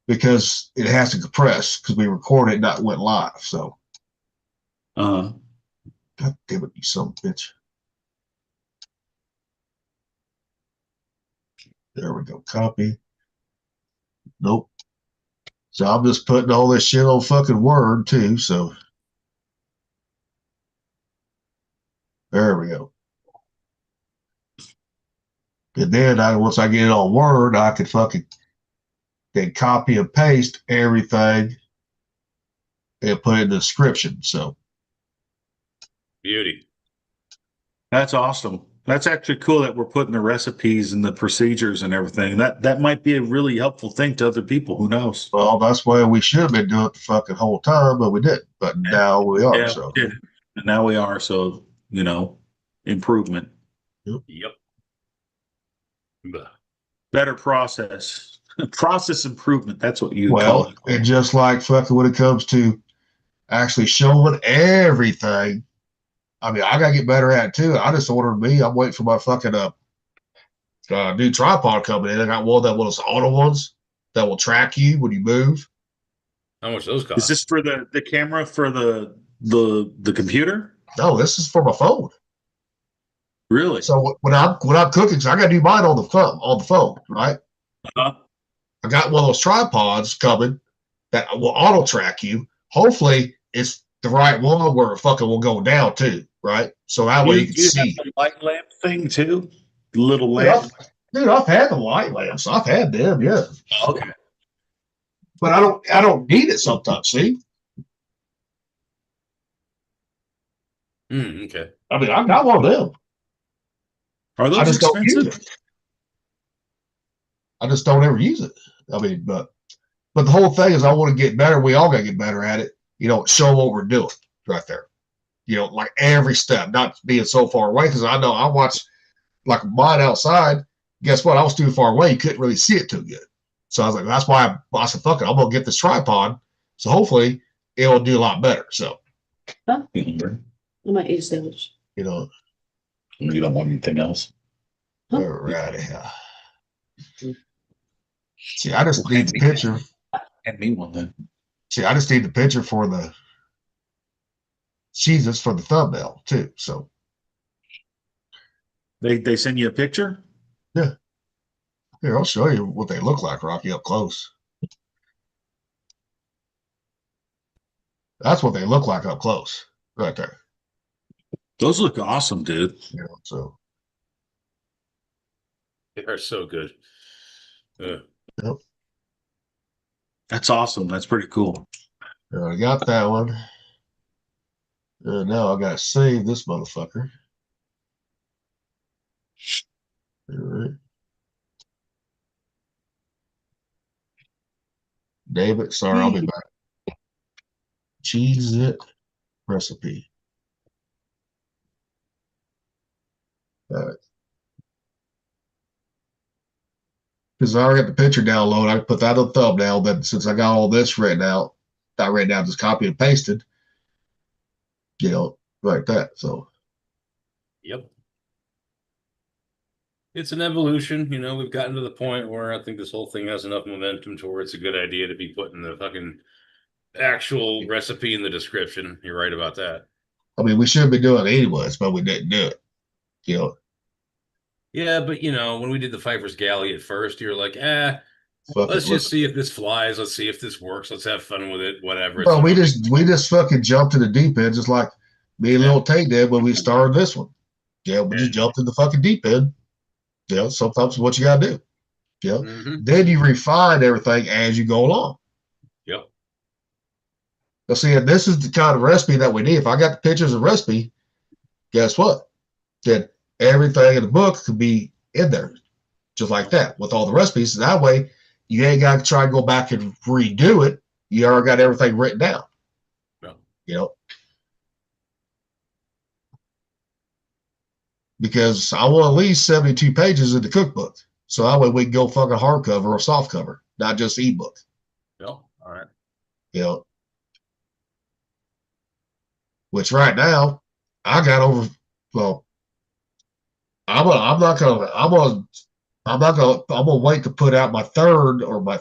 Because it has to compress because we recorded it, not went live. So, Uh, God damn it, you son of a bitch. There we go. Copy. Nope. So I'm just putting all this shit on fucking Word too. So there we go. And then once I get it on Word, I can fucking then copy and paste everything and put it in the description. So Beauty. that's awesome. That's actually cool that we're putting the recipes and the procedures and everything. That might be a really helpful thing to other people. Who knows? well, that's why we should have been doing it the fucking whole time, but we didn't. But now we are. Yeah, So we did. And now we are. So, improvement, yep. Yep. Blah. better process, process improvement. That's what you call Well, it. and just like fucking when it comes to actually showing everything, I mean, I gotta get better at it too. I just ordered me. I'm waiting for my fucking new tripod coming in. I got one of those auto ones that will track you when you move. How much those Is cost? this for the camera for the computer? No, this is for my phone. Really? So when I'm cooking, so I gotta do mine on the phone, right? Uh, I got one of those tripods coming that will auto track you. Hopefully, it's the right one where it fucking will go down too, right? So that way you can you have see. the light lamp thing too? The little Dude, lamp? I've had the light lamps. I've had them, yeah. Okay. But I don't need it sometimes. See, Okay. I mean, I got one of them. Are I those just don't use expensive? it. I just don't ever use it. I mean, but the whole thing is, I want to get better. We all got to get better at it. Show what we're doing right there. Like every step, not being so far away. Because I know I watch like mine outside. Guess what? I was too far away. You couldn't really see it too good. So I was like, that's why I said, fuck it. I'm gonna get this tripod. So hopefully it will do a lot better. So Huh? I might eat a sandwich. you know, You don't want anything else? Huh? all right. See, I just need the picture. And me one then. See, I just need the picture for the Jesus for the thumbnail too. So They send you a picture? yeah, here I'll show you what they look like, Rocky, up close. That's what they look like up close, right there. Those look awesome, dude. So They are so good. yep, That's awesome. That's pretty cool. I got that one. Now I gotta save this motherfucker. All right. David, sorry, I'll be back. Cheese it recipe. All right. Because I already got the picture downloaded, I can put that on the thumbnail. But since I got all this written out, not written out, just copy and pasted, like that. So Yep. It's an evolution. We've gotten to the point where I think this whole thing has enough momentum to where it's a good idea to be putting the fucking actual recipe in the description. You're right about that. I mean, we should be doing it anyways, but we didn't do it. Yeah, but when we did the FIFER's Galley at first, you're like, Fuck it. let's just see if this flies. Let's see if this works. Let's have fun with it. Whatever. Well, we just fucking jumped to the deep end, just like me and Lil Tay did when we started this one. Yeah, we just jumped in the fucking deep end. You know, sometimes what you gotta do. You know, then you refine everything as you go along. Yep. Now, see, and this is the kind of recipe that we need. If I got the pictures of recipe, guess what? Then everything in the book could be in there, just like that, with all the recipes. That way, you ain't got to try and go back and redo it. You already got everything written down. Yep. You know, because I want at least 72 pages in the cookbook. So that way we can go fucking hardcover or softcover, not just ebook. Yep. All right. You know, which right now I got over. Well, I'm gonna wait to put out my third or my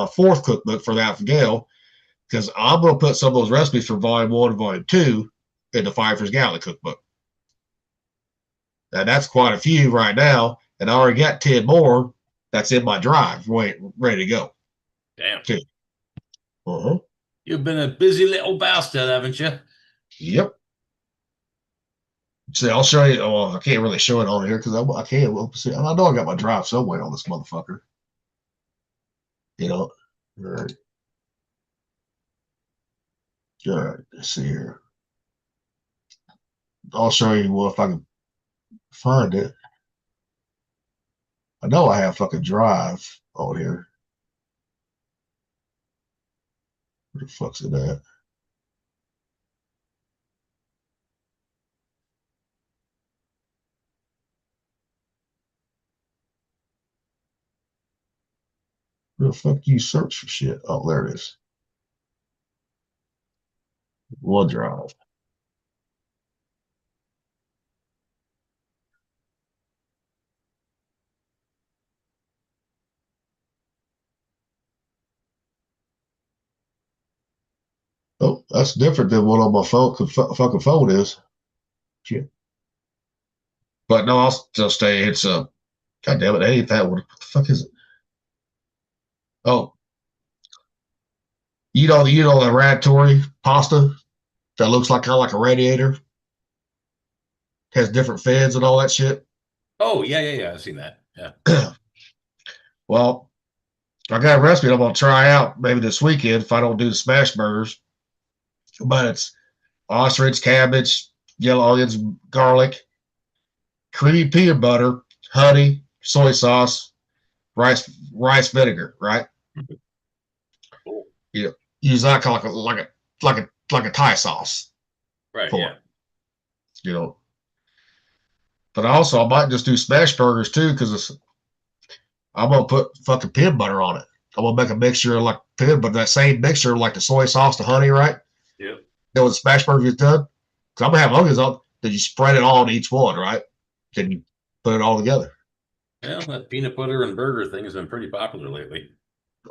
fourth cookbook for that Gale, because I'm gonna put some of those recipes from volume 1 and volume 2 in the FIFER's Galley cookbook. And that's quite a few right now, and I already got 10 more that's in my drive, ready to go. Damn. Too. Uh-huh. You've been a busy little bastard, haven't you? Yep. See, I'll show you. Oh, I can't really show it on here because I can't. Well, see, I know I got my drive somewhere on this motherfucker. You know. All right. All right. Let's see here. I'll show you. Well, if I can find it. I know I have fucking drive on here. Where the fuck's it at? Where the fuck do you search for shit? Oh, there it is. OneDrive. Oh, that's different than what on my phone. Fucking phone is. Shit. But no, I'll just say it's a. God damn it! It ain't that one. What the fuck is it? Oh, you know the ratatouille pasta that looks like kind of like a radiator, has different fins and all that shit. Oh, yeah. I've seen that. Yeah. Well, I got a recipe I'm gonna try out maybe this weekend if I don't do the smash burgers. But it's ostrich, cabbage, yellow onions, garlic, creamy peanut butter, honey, soy sauce, rice vinegar. Right? Cool. You use that kind of like a Thai sauce. Right. For Yeah. it, you know. But also, I might just do smash burgers too, because I'm gonna put fucking peanut butter on it. I'm gonna make a mixture of like peanut butter, that same mixture like the soy sauce, the honey, right? Yep. Then when the smash burger is done, because I'm gonna have onions on, then you spread it all on each one, right? Then you put it all together. Well, that peanut butter and burger thing has been pretty popular lately.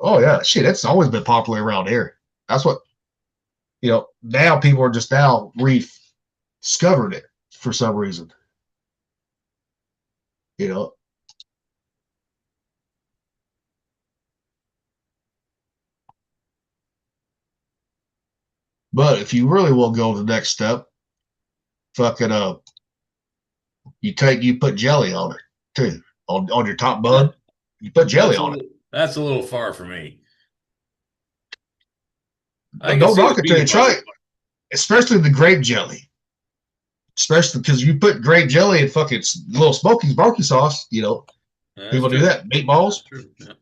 Oh yeah, shit, it's always been popular around here. That's what now people are just now rediscovering it for some reason. You know. But if you really want to go to the next step, fucking you put jelly on it too. On your top bun. You put jelly on it. That's a little far for me. I But can don't see knock the it till you peanut try butter. it. Especially the grape jelly. Especially because you put grape jelly in fucking little smoky barbecue sauce, That's people true. do that. Meatballs. That's true. Yeah.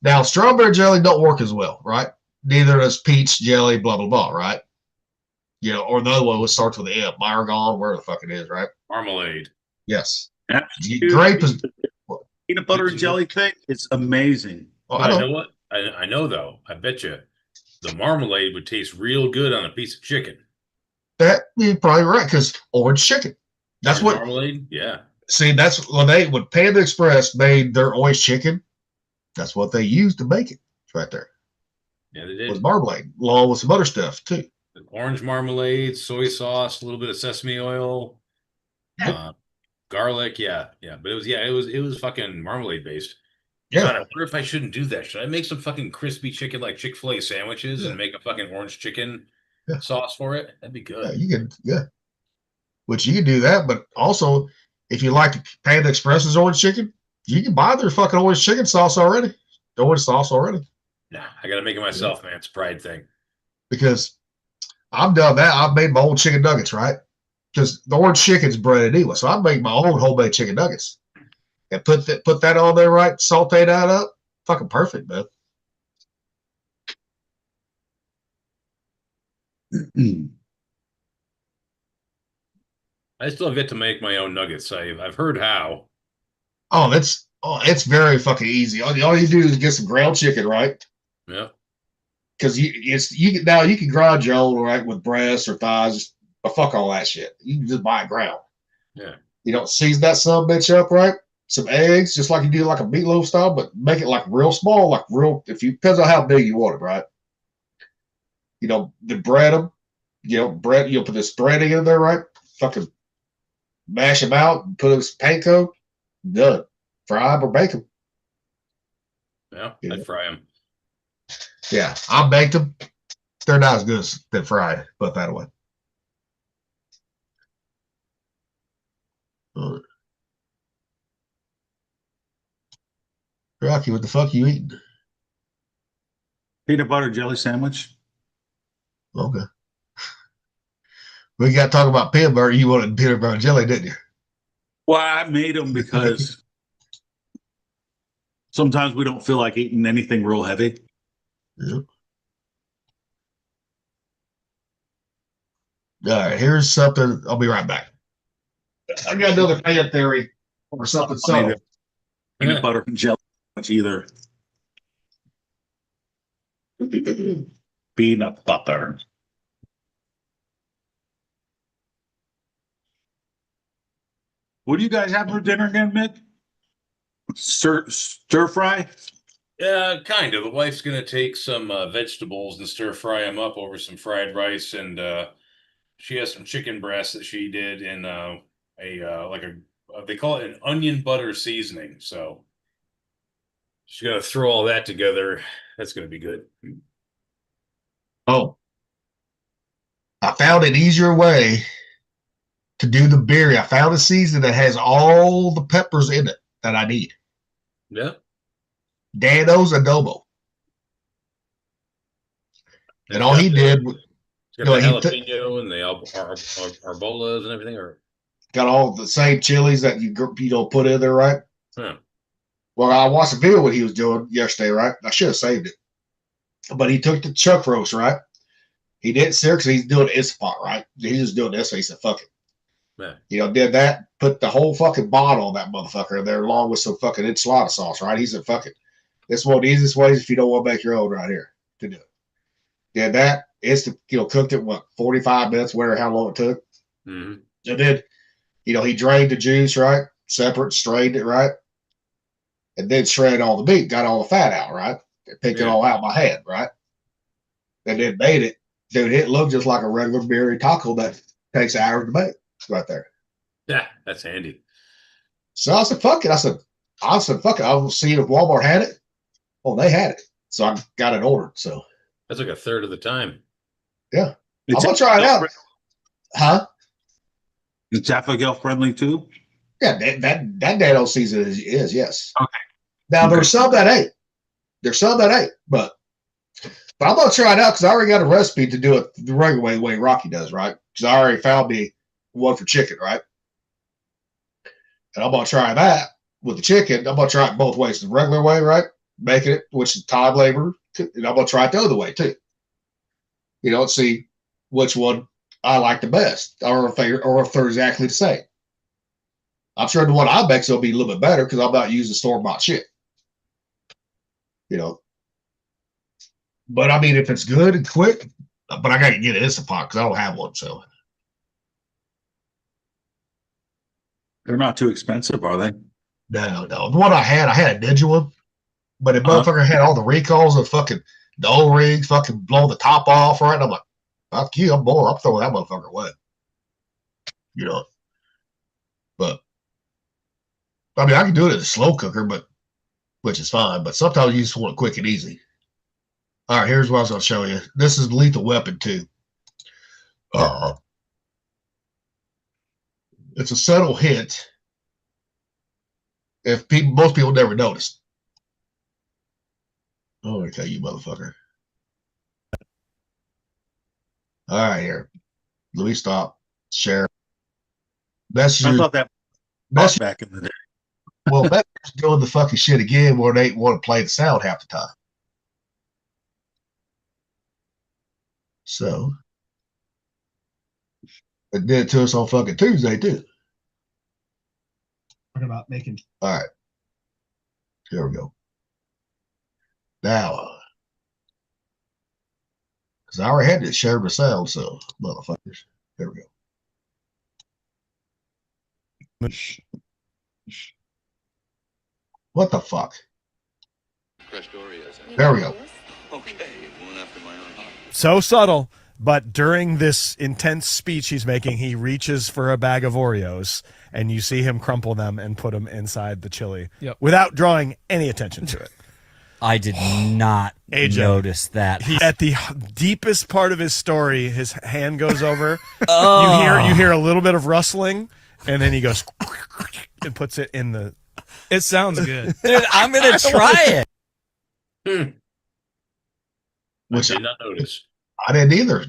Now, strawberry jelly don't work as well, right? Neither does peach jelly, blah, blah, blah, right? Or the other one which starts with an M, Myragon, where the fuck it is, right? Marmalade. Yes. Absolutely. Grape is. Peanut butter and jelly thing, it's amazing. Oh, But I I know. know what? I know though. I bet you the marmalade would taste real good on a piece of chicken. That you're probably right, because orange chicken. That's Orange what. marmalade. Yeah. See, that's when Panda Express made their orange chicken. That's what they used to make it. It's right there. Yeah, they Was did. marmalade, along with some other stuff too. Orange marmalade, soy sauce, a little bit of sesame oil, garlic. Yeah. But it was fucking marmalade based. Yeah. God, I wonder if I shouldn't do that. Should I make some fucking crispy chicken like Chick-fil-A sandwiches and make a fucking orange chicken sauce for it? That'd be Yeah, good. you can. Yeah. which you can do that. But also, if you like Panda Express's orange chicken, you can buy their fucking orange chicken sauce already. The orange sauce already. Nah, I got to make it myself, man. It's a pride thing. Because I've done that. I've made my own chicken nuggets, right? Because the orange chicken's breaded anyway. So I make my own homemade chicken nuggets and put that on there, right? Saute that up. Fucking perfect, man. I still have yet to make my own nuggets. I've heard how. Oh, it's very fucking easy. All you do is get some ground chicken, right? Yeah. Because you can grind your own, right, with breasts or thighs, but fuck all that shit. You can just buy it ground. Yeah. You don't season that son of a bitch up, right? Some eggs, just like you do like a meatloaf style, but make it like real small, like real. Depends on how big you want it, right? The bread them. Bread. You'll put this breading in there, right? Fucking mash them out and put them in panko. Done. Fry them or bake them. Yeah, I'd fry them. Yeah, I baked them. They're not as good as they're fried, put that away. Rocky, what the fuck you eating? Peanut butter jelly sandwich. Okay. We got to talk about peanut butter. You wanted peanut butter jelly, didn't you? Well, I made them because sometimes we don't feel like eating anything real heavy. Yep. All right, here's something. I'll be right back. I got another fan theory or something subtle. Peanut butter and jelly sandwich either. Peanut butter. What do you guys have for dinner again, Mick? Stir fry? Yeah, kind of. The wife's gonna take some vegetables and stir fry them up over some fried rice, and she has some chicken breasts that she did in they call it an onion butter seasoning. So she's gonna throw all that together. That's gonna be good. Oh, I found an easier way to do the berry. I found a season that has all the peppers in it that I need. Yeah. Dano's adobo. And all he did, got the jalapeno and the arbolas and everything, or got all the same chilies that you put in there, right? Yeah. Well, I watched a video what he was doing yesterday, right? I should have saved it, but he took the chuck roast, right? He didn't sear because he's doing Instant Pot, right? He's just doing this, so he said, "Fuck it." Yeah. Did that, put the whole fucking bottle of that motherfucker in there along with some fucking enchilada sauce, right? He said, "Fuck it." This is one of the easiest ways if you don't want to make your own right here to do it. Did that, cooked it, 45 minutes, whatever, how long it took. Mm-hmm. And then, he drained the juice, right? Separate, strained it, right? And then shredded all the meat, got all the fat out, right? And picked it all out by hand, right? And then made it. Dude, it looked just like a regular berry taco that takes hours to make right there. Yeah, that's handy. So I said, fuck it. I said, fuck it. I'll see if Walmart had it. Oh, they had it. So I got it ordered. So that's like a third of the time. Yeah. I'm going to try it out. Huh? Is Jaffa friendly too? Yeah, that Dano season is, yes. Okay. Now, there's some that ain't. But I'm going to try it out because I already got a recipe to do it the regular way Rocky does, right? Because I already found me one for chicken, right? And I'm going to try that with the chicken. I'm going to try it both ways. The regular way, right? Making it, which is time labor. And I'm going to try it the other way, too. See which one I like the best or if they're exactly the same. I'm sure the one I make will be a little bit better because I'm not using store-bought shit. But I mean, if it's good and quick, but I got to get an Instant Pot because I don't have one. So they're not too expensive, are they? No. The one I had a Ninja one, but it motherfucker had all the recalls of fucking the O-rings, fucking blow the top off, right? And I'm like, fuck you, I'm bored. I'm throwing that motherfucker away. But I mean, I can do it in a slow cooker, which is fine. But sometimes you just want it quick and easy. All right, here's what I was going to show you. This is Lethal Weapon 2. It's a subtle hint. If most people never noticed. Oh, I tell you, motherfucker. All right, here. Let me stop. Share. I thought that was back in the day. Well, Becker's doing the fucking shit again where they want to play the sound half the time. So, it did it to us on fucking Tuesday, too. Talking about making. All right. Here we go. Now, because I already had it shared the sound, so, motherfuckers. There we go. What the fuck? There we go. Okay, one after my own heart. So subtle, but during this intense speech he's making, he reaches for a bag of Oreos, and you see him crumple them and put them inside the chili without drawing any attention to it. I did not notice that. At the deepest part of his story, his hand goes over. You hear a little bit of rustling, and then he goes and puts it in the. It sounds good. Dude, I'm going to try it. Which I did not notice. I didn't either.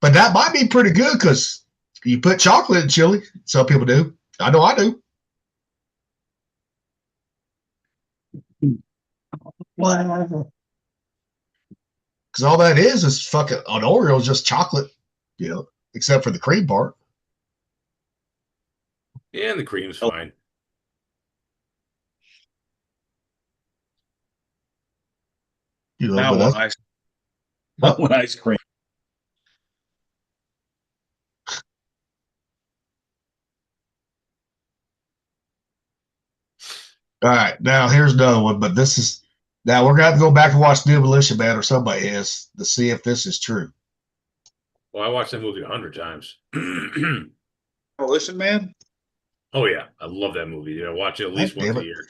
But that might be pretty good because you put chocolate in chili. Some people do. I know I do. Because all that is fucking an Oreo is just chocolate, except for the cream part. Yeah, and the cream's fine. Now one ice cream. All right, now here's another one, but now we're going to have to go back and watch Demolition Man, or somebody is, to see if this is true. Well, I watched that movie 100 times. Demolition Man? Oh, yeah. I love that movie. I watch it at least once a year.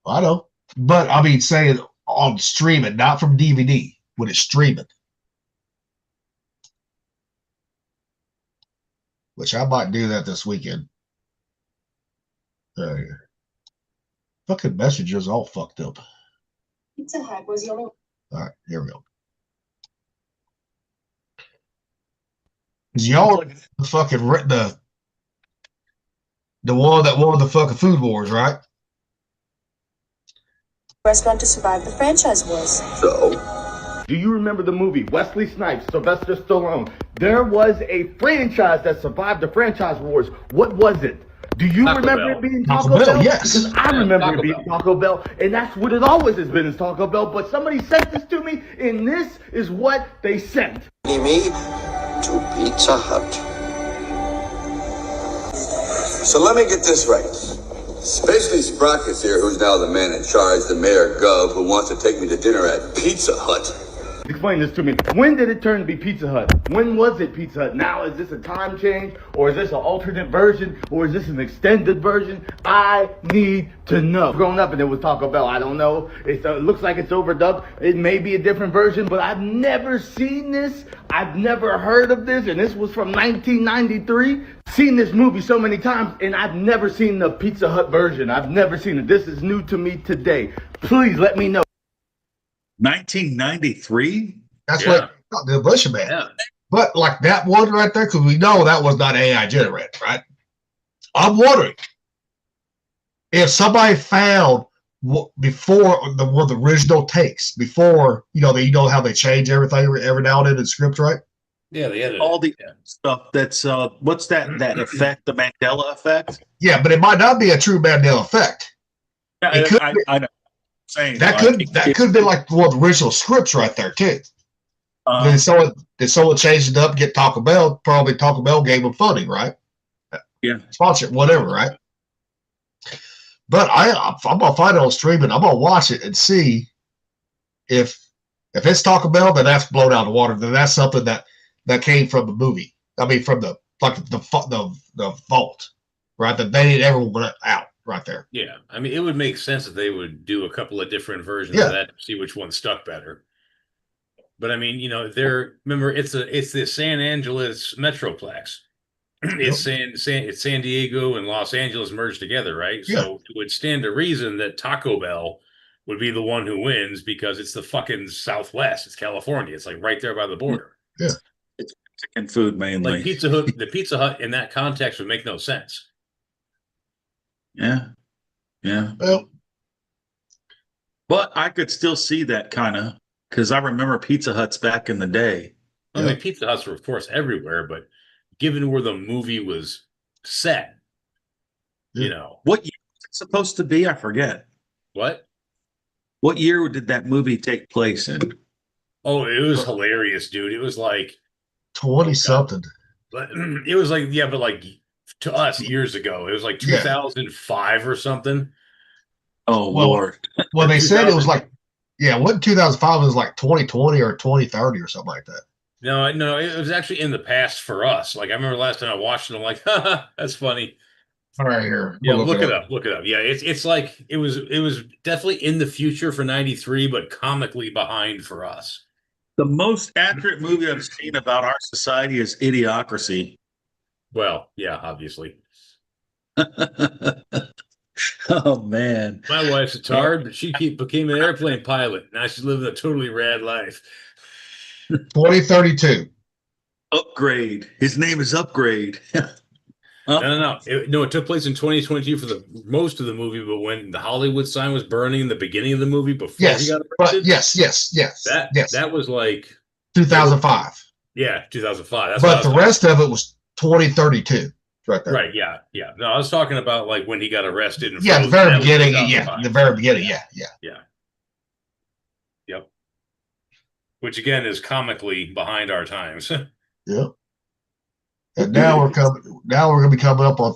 I know. But, I mean, saying on streaming, not from DVD, when it's streaming. Which I might do that this weekend. Fucking messages all fucked up. Pizza Hut was the only. All right, here we go. Because y'all the fucking the one that won the fucking food wars, right? Restaurant to survive the franchise wars. So? Do you remember the movie Wesley Snipes, Sylvester Stallone? There was a franchise that survived the franchise wars. What was it? Do you remember it being Taco Bell? Yes. Because I remember it being Taco Bell, and that's what it always has been, is Taco Bell. But somebody sent this to me, and this is what they sent. Me to Pizza Hut. So let me get this right. Basically, Sprocket's here, who's now the man in charge, the mayor Gov, who wants to take me to dinner at Pizza Hut. Explain this to me. When did it turn to be Pizza Hut? When was it Pizza Hut? Now, is this a time change? Or is this an alternate version? Or is this an extended version? I need to know. Growing up and it was Taco Bell, I don't know. It looks like it's overdubbed. It may be a different version, but I've never seen this. I've never heard of this. And this was from 1993. Seen this movie so many times, and I've never seen the Pizza Hut version. I've never seen it. This is new to me today. Please let me know. 1993? That's what the Demolition Man. Yeah. But like that one right there, because we know that was not AI generated, right? I'm wondering if somebody found before one of the original takes, before how they change everything every now and then in script, right? Yeah, they edited all the stuff that's what's that effect, the Mandela effect? Yeah, but it might not be a true Mandela effect. Yeah, it could I know. Saying that could be like one of the original scripts right there too. Then someone changed it up, get Taco Bell. Probably Taco Bell gave them funding, right? Yeah, sponsor, whatever, right? But I'm gonna find it on streaming. I'm gonna watch it and see if it's Taco Bell, then that's blown out of the water. Then that's something that came from the movie. I mean, from the vault, right? That they didn't ever went out. Right there. Yeah, I mean, it would make sense that they would do a couple of different versions of that to see which one stuck better. But I mean, remember it's the San Angeles Metroplex. it's San Diego and Los Angeles merged together, right? Yeah. So it would stand to reason that Taco Bell would be the one who wins because it's the fucking Southwest. It's California. It's like right there by the border. Yeah. It's Mexican food mainly. Like Pizza Hut, the Pizza Hut in that context would make no sense. Yeah. Yeah. Well, But I could still see that kind of, because I remember Pizza Huts back in the day. I mean, Pizza Huts were, of course, everywhere, but given where the movie was set, you know. What year was it supposed to be? I forget. What? What year did that movie take place in? Oh, it was hilarious, dude. It was like 20 something. But it was like, yeah, but like to us years ago, it was like 2005 or something. Oh, Lord. Well, they said it was like, yeah, it wasn't 2005, it was like 2020 or 2030 or something like that. No, it was actually in the past for us. Like I remember last time I watched it, I'm like, haha, that's funny. All right, here. Yeah, look it up. Look it up. Yeah, it's like it was definitely in the future for 93, but comically behind for us. The most accurate movie I've seen about our society is Idiocracy. Well, yeah, obviously. Oh, man. My wife's a tard, but she became an airplane pilot. Now she's living a totally rad life. 2032. Upgrade. His name is Upgrade. No. It took place in 2022 for the most of the movie, but when the Hollywood sign was burning in the beginning of the movie before he got arrested. That was like 2005. Yeah, 2005. But the rest of it was 2032. Right there. Right, yeah. No, I was talking about like when he got arrested. And the very beginning. The very beginning. Yeah. Yep. Which again is comically behind our times. Yep. And now we're going to be coming up on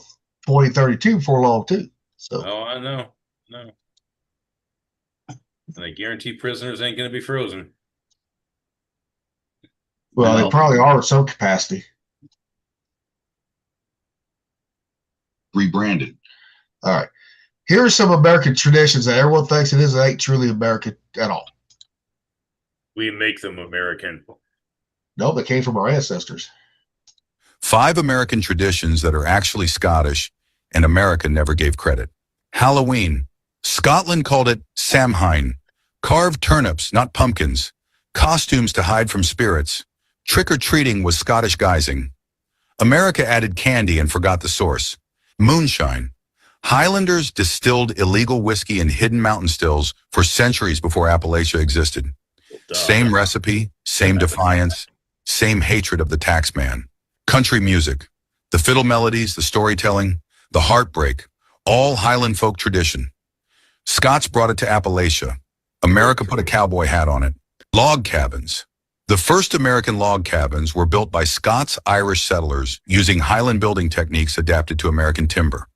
2032 before long too. So. Oh, I know. No. And I guarantee prisoners ain't going to be frozen. Well, they probably are at some capacity. Rebranded. All right. Here are some American traditions that everyone thinks it is. It ain't truly American at all. We make them American. No, they came from our ancestors. 5 American traditions that are actually Scottish and America never gave credit. Halloween. Scotland called it Samhain. Carved turnips, not pumpkins. Costumes to hide from spirits. Trick-or-treating was Scottish guising. America added candy and forgot the source. Moonshine. Highlanders distilled illegal whiskey in hidden mountain stills for centuries before Appalachia existed. Same recipe, same defiance, same hatred of the tax man. Country music, the fiddle melodies, the storytelling, the heartbreak, all Highland folk tradition. Scots brought it to Appalachia. America put a cowboy hat on it. Log cabins. The first American log cabins were built by Scots-Irish settlers using Highland building techniques adapted to American timber.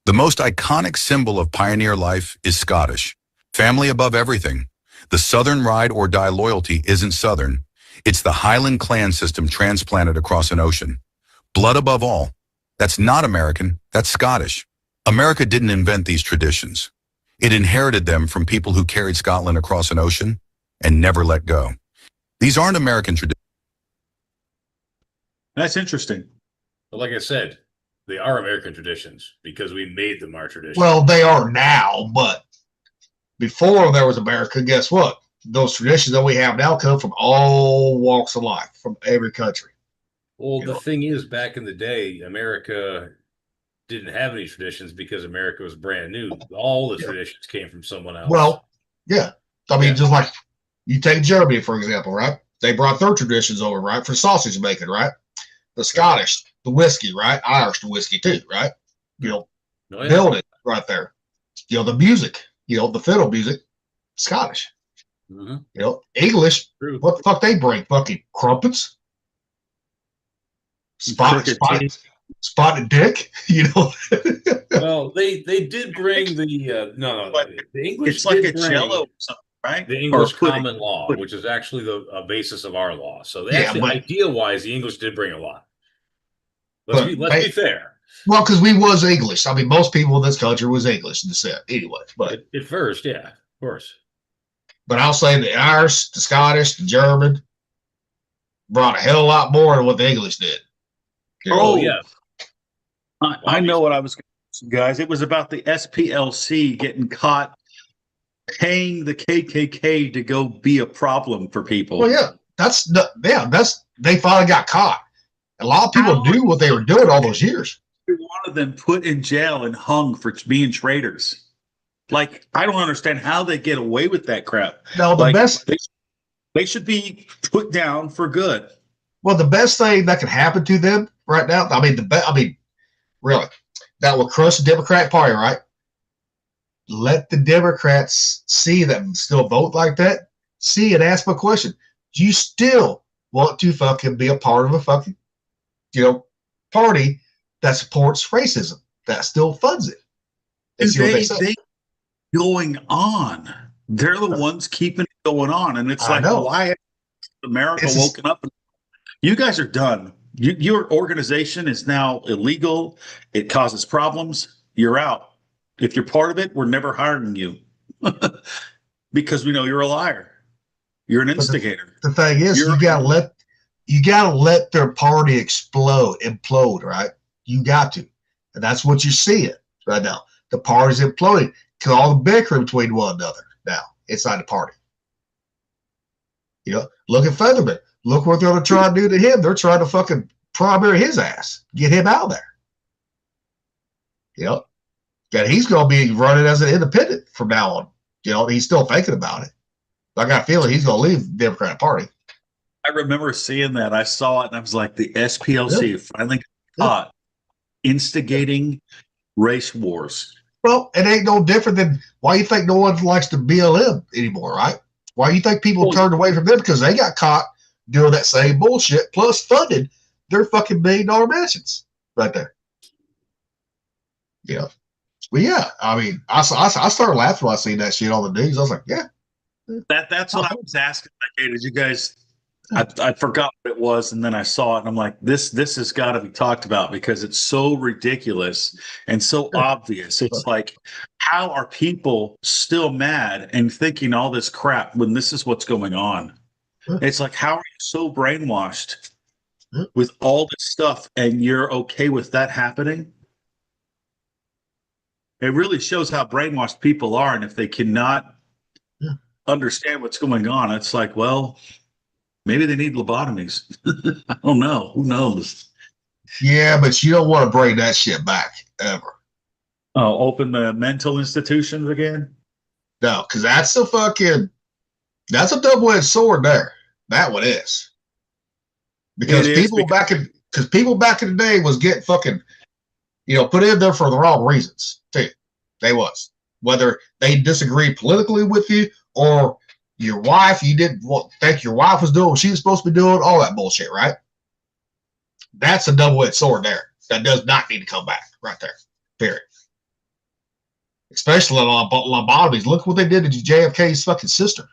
The most iconic symbol of pioneer life is Scottish. Family above everything. The Southern ride or die loyalty isn't Southern. It's the Highland clan system transplanted across an ocean. Blood above all. That's not American, that's Scottish. America didn't invent these traditions. It inherited them from people who carried Scotland across an ocean and never let go. These aren't American traditions. That's interesting. But like I said, they are American traditions because we made them our traditions. Well, they are now, but before there was America, guess what? Those traditions that we have now come from all walks of life, from every country. Well, the thing is, back in the day, America didn't have any traditions because America was brand new. All the traditions came from someone else. Well, yeah. I mean, just like you take Germany, for example, right? They brought their traditions over, right? For sausage making, right? The Scottish, the whiskey, right? Irish, the whiskey too, right? Build it right there. The music, the fiddle music, Scottish. Mm-hmm. English, what the fuck they bring? Fucking crumpets? Spotted dick, Well, they did bring the the English. It's like a Jello or something, right? The English common law, which is actually the basis of our law. So idea-wise, the English did bring a lot. Let's be fair. Well, because we was English. I mean, most people in this country was English in descent, anyway. But at first, yeah, of course. But I'll say the Irish, the Scottish, the German brought a hell of a lot more than what the English did. Oh, yeah. I know what I was going to say, guys. It was about the SPLC getting caught paying the KKK to go be a problem for people. Well, yeah, they finally got caught. A lot of people knew what they were doing all those years. One of them put in jail and hung for being traitors. Like, I don't understand how they get away with that crap. No, the best they should be put down for good. Well, the best thing that can happen to them right now, really, that will crush the Democratic Party, right? Let the Democrats see them still vote like that. See and ask them a question. Do you still want to fucking be a part of a fucking, party that supports racism, that still funds it? And see what they say. Going on. They're the ones keeping it going on. And it's like, why has America woken up? You guys are done. Your organization is now illegal. It causes problems. You're out. If you're part of it, we're never hiring you because we know you're a liar. You're an instigator. The thing is, you gotta let their party implode, right? You got to, and that's what you're seeing right now. The party's imploding because all the bickering between one another now inside the party. Look at Featherman. Look what they're going to try to do to him. They're trying to fucking primary his ass, get him out of there. And he's going to be running as an independent from now on. He's still thinking about it. I got a feeling he's going to leave the Democratic Party. I remember seeing that. I saw it, and I was like, the SPLC finally got caught instigating race wars. Well, it ain't no different than why you think no one likes the BLM anymore, right? Why you think people turned away from them? Because they got caught doing that same bullshit, plus funded their fucking $1 million mansions right there. But yeah, I started laughing when I seen that shit on the news. I was like, yeah. That's what I was asking. Like, hey, did you guys? I forgot what it was, and then I saw it, and I'm like, this has got to be talked about because it's so ridiculous and so obvious. It's like, how are people still mad and thinking all this crap when this is what's going on? It's like, how are you so brainwashed with all this stuff and you're okay with that happening? It really shows how brainwashed people are, and if they cannot understand what's going on, it's like, well, maybe they need lobotomies. I don't know. Who knows? Yeah, but you don't want to bring that shit back ever. Oh, open the mental institutions again? No, because that's a double-edged sword there. That one is. Because people back in the day was getting fucking, put in there for the wrong reasons too. They was. Whether they disagreed politically with you or your wife, you didn't think your wife was doing what she was supposed to be doing, all that bullshit, right? That's a double-edged sword there. That does not need to come back right there. Period. Especially on lobotomies. Look what they did to JFK's fucking sister.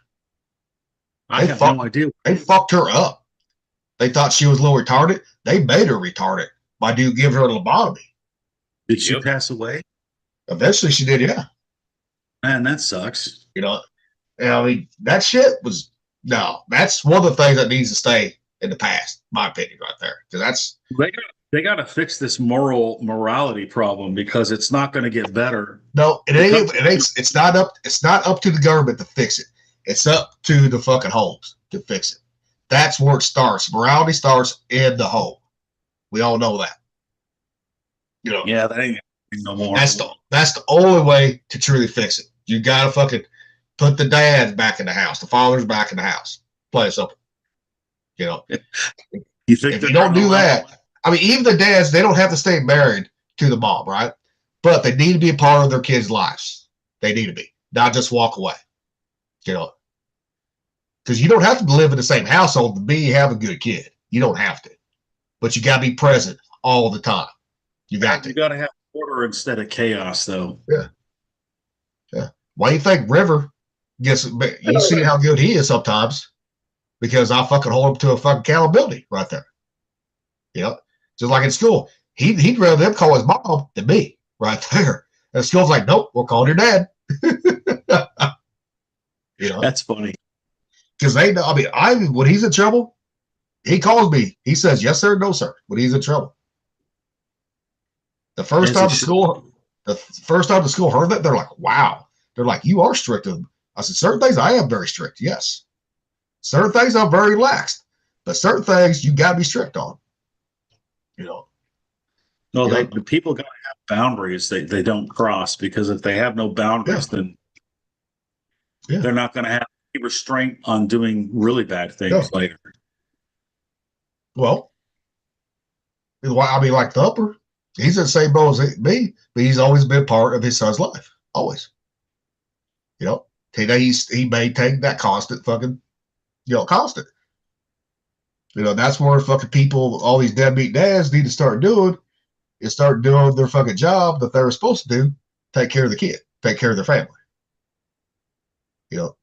I have no idea. They fucked her up. They thought she was a little retarded. They made her retarded by giving her a lobotomy. Did she pass away? Eventually she did, yeah. Man, that sucks. That shit was that's one of the things that needs to stay in the past, my opinion, right there. Because they got to fix this morality problem because it's not going to get better. No, it ain't. It's not up to the government to fix it. It's up to the fucking homes to fix it. That's where it starts. Morality starts in the home. We all know that. Yeah, that ain't no more. That's the only way to truly fix it. You gotta fucking put the dads back in the house, the fathers back in the house. Play it simple. You think if you don't do that, even the dads, they don't have to stay married to the mom, right? But they need to be a part of their kids' lives. They need to be, not just walk away. Because you don't have to live in the same household to have a good kid. You don't have to, but you got to be present all the time. You got to have order instead of chaos, though. Yeah. Why do you think River gets? You see how good he is sometimes, because I fucking hold him to a fucking accountability right there. Just like in school, he'd rather them call his mom than me right there. And school's like, nope, we're calling your dad. That's funny. Because they know. When he's in trouble, he calls me. He says, yes, sir, no, sir, when he's in trouble. The first time the school heard that, they're like, wow. They're like, you are strict. I said, certain things I am very strict, yes. Certain things I'm very lax. But certain things you gotta be strict on. You know. No, the people gotta have boundaries they don't cross, because if they have no boundaries, then they're not gonna have any restraint on doing really bad things later. Well, I mean, like Thumper, he's in the same boat as me, but he's always been part of his son's life. Always. You know, he maintained that constant fucking, constant. You know, that's where fucking people, all these deadbeat dads need to start doing their fucking job that they were supposed to do, take care of the kid, take care of their family. You know.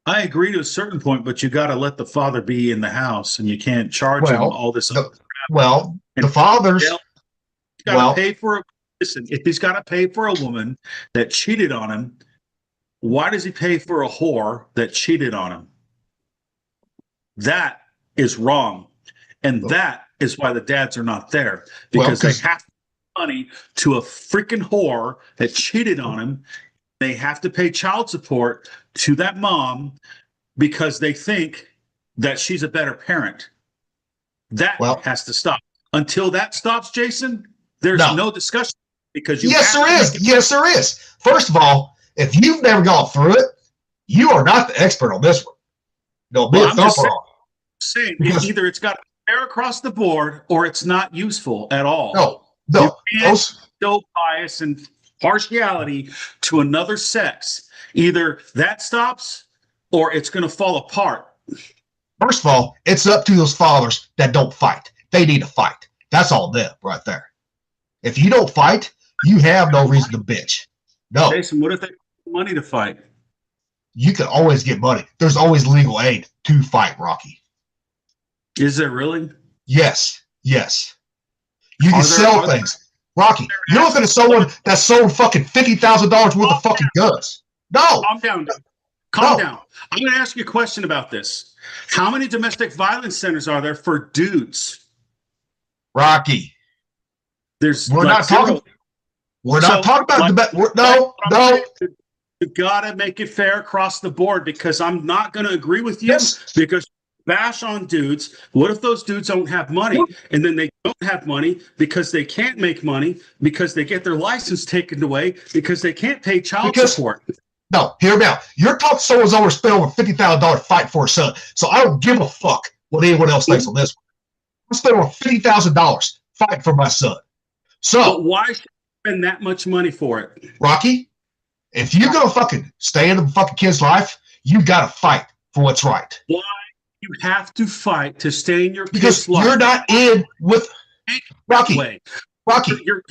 I agree to a certain point, but you got to let the father be in the house, and you can't charge him all this. The fathers. Got to pay for. Listen, if he's got to pay for a woman that cheated on him, why does he pay for a whore that cheated on him? That is wrong, and that is why the dads are not there, because they have to pay money to a freaking whore that cheated on him. They have to pay child support to that mom because they think that she's a better parent. That has to stop. Until that stops, Jason, there's no discussion, because Yes, there is. First of all, if you've never gone through it, you are not the expert on this one. I'm saying either it's got to fair across the board or it's not useful at all. No. No bias and partiality to another sex. Either that stops or it's going to fall apart. First of all, it's up to those fathers that don't fight. They need to fight. That's all them right there. If you don't fight, you have no reason to bitch. No. Jason, what if they have money to fight? You can always get money. There's always legal aid to fight, Rocky. Is there really? Yes. You can sell things. Rocky, you're looking at someone that sold fucking $50,000 worth of fucking guns. No. Calm down. Calm down. I'm going to ask you a question about this. How many domestic violence centers are there for dudes? Rocky. We're not talking about no. You gotta make it fair across the board, because I'm not going to agree with you. Because bash on dudes. What if those dudes don't have money, and then they don't have money because they can't make money, because they get their license taken away, because they can't pay child support? No, hear me out. You're talking someone's over spending over $50,000 fight for a son. So I don't give a fuck what anyone else thinks on this one. I'm spending over $50,000 fighting for my son. So why should you spend that much money for it? Rocky, if you're gonna fucking stay in the fucking kid's life, you gotta fight for what's right. Why you have to fight to stay in your kid's life? Because you're not in with Rocky. Rocky, you're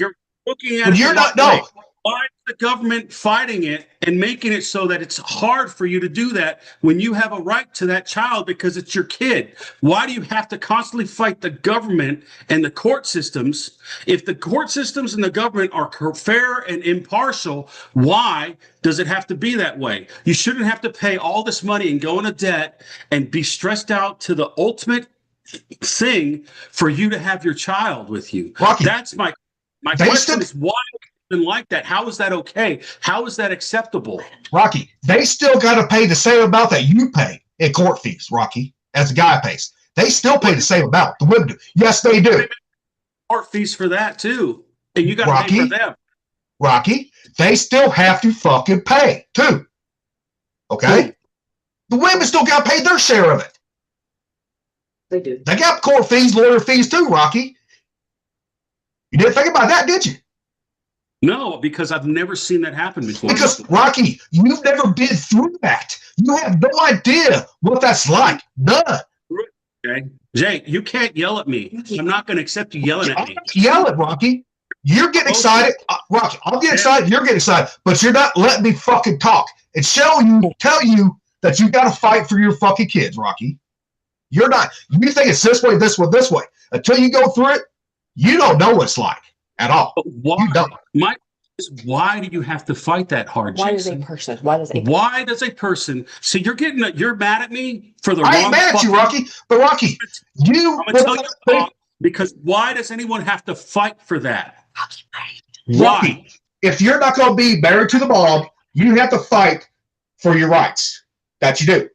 looking at it. Why is the government fighting it and making it so that it's hard for you to do that when you have a right to that child because it's your kid? Why do you have to constantly fight the government and the court systems? If the court systems and the government are fair and impartial, why does it have to be that way? You shouldn't have to pay all this money and go into debt and be stressed out to the ultimate thing for you to have your child with you. Rocky, that's my question is why like that? How is that okay? How is that acceptable? Rocky, they still got to pay the same amount that you pay in court fees, Rocky, as a guy pays. They still pay the same amount. The women do. Yes, they do. Court fees for that too. And you got to pay for them. Rocky, they still have to fucking pay too. Okay? The women still got to pay their share of it. They do. They got court fees, lawyer fees too, Rocky. You didn't think about that, did you? No, because I've never seen that happen before. Because, Rocky, you've never been through that. You have no idea what that's like. None. Okay. Jake, you can't yell at me. I'm not going to accept you yelling at me. Yell at Rocky. You're getting excited. Rocky, I'll get excited. You're getting excited. But you're not letting me fucking talk and tell you that you got to fight for your fucking kids, Rocky. You're not. You think it's this way, this way, this way. Until you go through it, you don't know what it's like at all. But why? You don't. Why do you have to fight that hard, Jason? Why does a person? So you're mad at me for the wrong. I ain't mad at you, Rocky. But Rocky, I'm gonna tell you because why does anyone have to fight for that? Rocky, if you're not going to be married to the mob, you have to fight for your rights. That you do.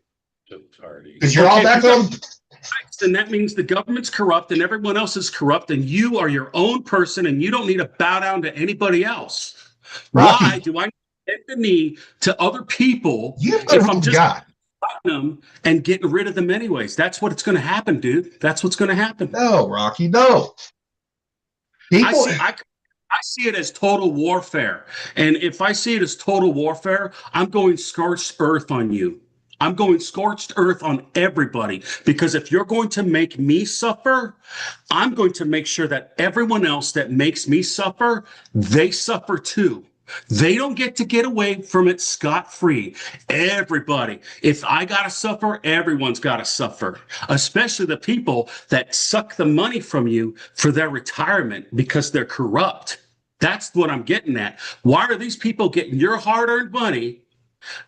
Because you're all that going. Then that means the government's corrupt and everyone else is corrupt, and you are your own person, and you don't need to bow down to anybody else. Rocky, why do I bend the knee to other people if I'm just fighting them and getting rid of them anyways? That's what it's going to happen, dude. That's what's going to happen. No, Rocky, no. People, I see it as total warfare. And if I see it as total warfare, I'm going scorched earth on you. I'm going scorched earth on everybody, because if you're going to make me suffer, I'm going to make sure that everyone else that makes me suffer, they suffer too. They don't get to get away from it scot-free. Everybody. If I got to suffer, everyone's got to suffer, especially the people that suck the money from you for their retirement because they're corrupt. That's what I'm getting at. Why are these people getting your hard-earned money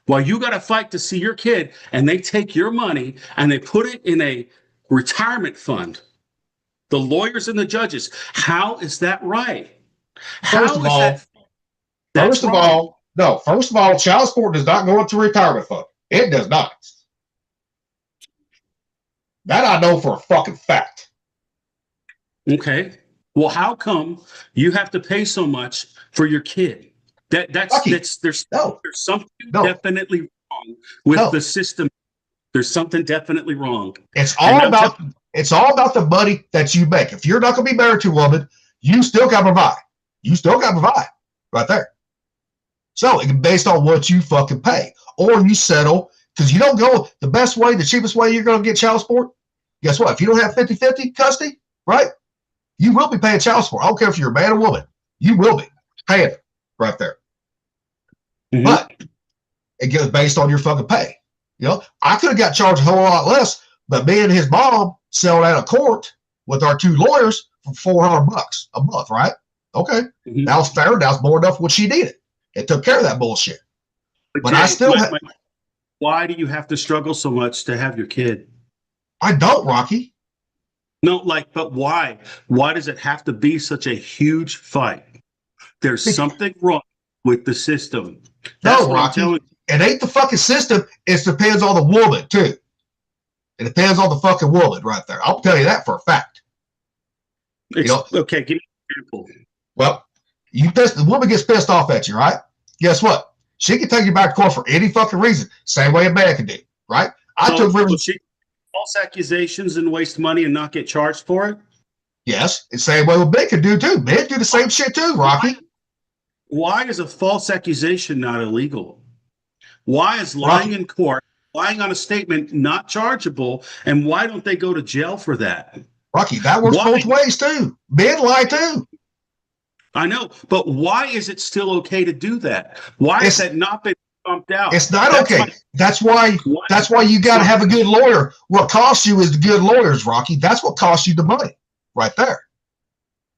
while you got to fight to see your kid, and they take your money and they put it in a retirement fund? The lawyers and the judges. How is that right? First of all, child support does not go into retirement fund. It does not. That I know for a fucking fact. Okay. Well, how come you have to pay so much for your kid? There's something definitely wrong with the system. There's something definitely wrong. It's all about the money that you make. If you're not going to be married to a woman, you still got to provide. You still got to provide right there. So it's based on what you fucking pay, or you settle, because you don't go the best way, the cheapest way you're going to get child support. Guess what? If you don't have 50-50 custody, right? You will be paying child support. I don't care if you're a man or woman. You will be paying right there. Mm-hmm. But it goes based on your fucking pay. You know, I could have got charged a whole lot less, but me and his mom settled out of court with our two lawyers for $400 a month, right? Okay. Mm-hmm. That was fair. That was more enough what she needed. It took care of that bullshit. But Jay, I still why do you have to struggle so much to have your kid? I don't, Rocky. No, but why? Why does it have to be such a huge fight? There's something wrong with the system. That's no, Rocky. It ain't the fucking system. It depends on the woman, too. It depends on the fucking woman right there. I'll tell you that for a fact. Okay, give me an example. Well, the woman gets pissed off at you, right? Guess what? She can take you back to court for any fucking reason. Same way a man can do, right? False accusations and waste money and not get charged for it? Yes. The same way men can do, too. Men do the same shit, too, Rocky. Why is a false accusation not illegal? Why is lying in court, lying on a statement, not chargeable, and why don't they go to jail for that? Rocky, that works both ways, too. Men lie, too. I know, but why is it still okay to do that? Why has that not been bumped out? It's not okay. That's why you got to have a good lawyer. What costs you is the good lawyers, Rocky. That's what costs you the money right there.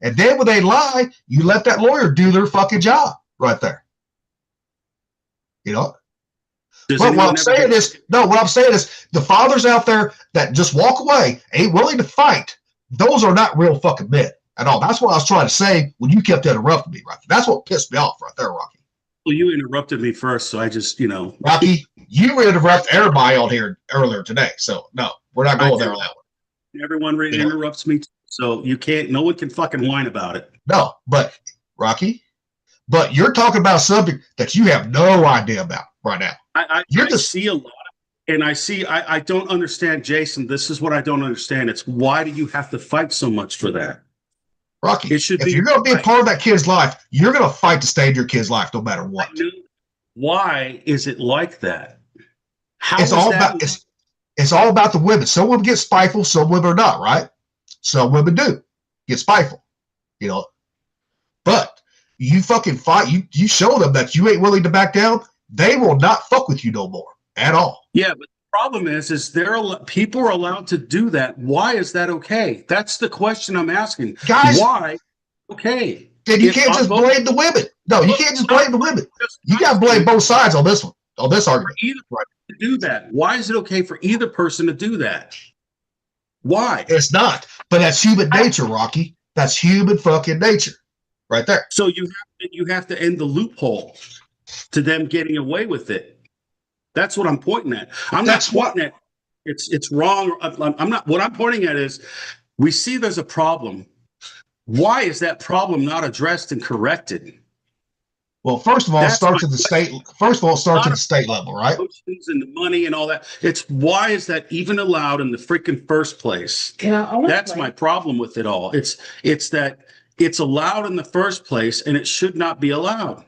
And then when they lie, you let that lawyer do their fucking job right there. You know? But what I'm saying is the fathers out there that just walk away, ain't willing to fight, those are not real fucking men at all. That's what I was trying to say when you kept interrupting me, Rocky. That's what pissed me off right there, Rocky. Well, you interrupted me first, so I just, Rocky, you interrupted everybody on here earlier today, so no, we're not going there on that one. Everyone interrupts me, so no one can fucking whine about it. No, but, Rocky, you're talking about a subject that you have no idea about right now. I see a lot, and I don't understand, Jason. This is what I don't understand. It's why do you have to fight so much for that? Rocky, if you're going to be a part of that kid's life, you're going to fight to stay in your kid's life no matter what. Why is it like that? It's all about the women. Some women get spiteful, some women are not, right? Some women do get spiteful, But you fucking fight. You show them that you ain't willing to back down. They will not fuck with you no more at all. Yeah, but the problem is people are allowed to do that. Why is that okay? That's the question I'm asking. Guys, why? Okay. Then you can't just blame the women. No, you can't just blame the women. You got to blame both sides on this one, on this argument. To do that. Why is it okay for either person to do that? Why? It's not. But that's human nature, Rocky. That's human fucking nature. right there. So you have to end the loophole to them getting away with it. That's what I'm pointing at. I'm not pointing at it's wrong. I'm not. What I'm pointing at is we see there's a problem. Why is that problem not addressed and corrected? Well, first of all, it starts at the state. First of all, it starts at the state level, right? And the money and all that. It's why is that even allowed in the freaking first place? That's my problem with it all. It's that it's allowed in the first place and it should not be allowed.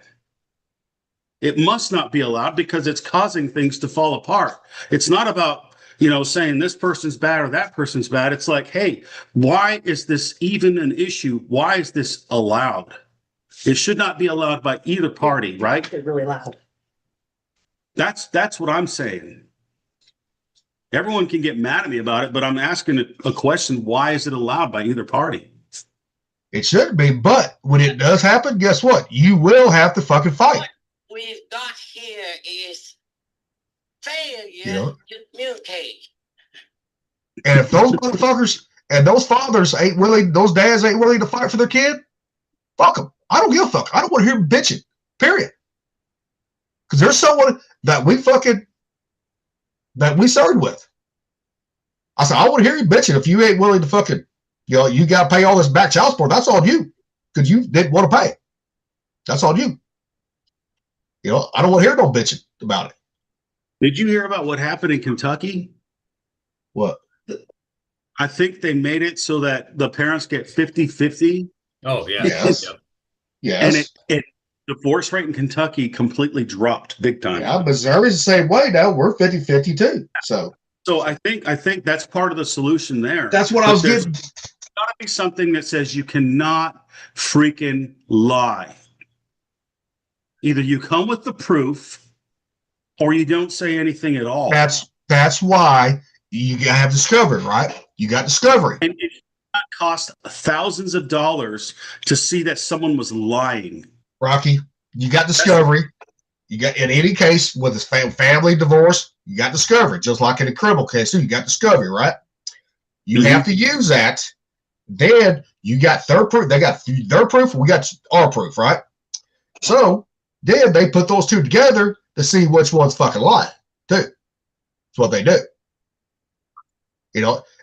It must not be allowed because it's causing things to fall apart. It's not about, saying this person's bad or that person's bad. It's like, hey, why is this even an issue? Why is this allowed? It should not be allowed by either party, right? It's really loud. That's what I'm saying. Everyone can get mad at me about it, but I'm asking a question. Why is it allowed by either party? It shouldn't be, but when it does happen, guess what? You will have to fucking fight. What we've got here is failure to communicate. And if those motherfuckers and those fathers ain't willing, those dads ain't willing to fight for their kid, fuck them. I don't give a fuck. I don't want to hear them bitching, period. Because there's someone that we served with. I said, I want to hear you bitching if you ain't willing to fucking, you got to pay all this back child support. That's on you because you didn't want to pay it. That's on you. I don't want to hear no bitching about it. Did you hear about what happened in Kentucky? What? I think they made it so that the parents get 50-50. Oh, yeah. Yes. Yes. And divorce rate in Kentucky completely dropped big time. Yeah, Missouri's the same way now. We're 50-50 too. So I think that's part of the solution there. That's what I was getting. There's got to be something that says you cannot freaking lie. Either you come with the proof or you don't say anything at all. That's why you have discovery, right? You got discovery. And it should not cost thousands of dollars to see that someone was lying. Rocky, you got discovery. You got, in any case with a family divorce, you got discovery. Just like in a criminal case, too, you got discovery, right? You have to use that. Then you got third proof. They got their proof. We got our proof, right? So then they put those two together to see which one's fucking lying, too. That's what they do.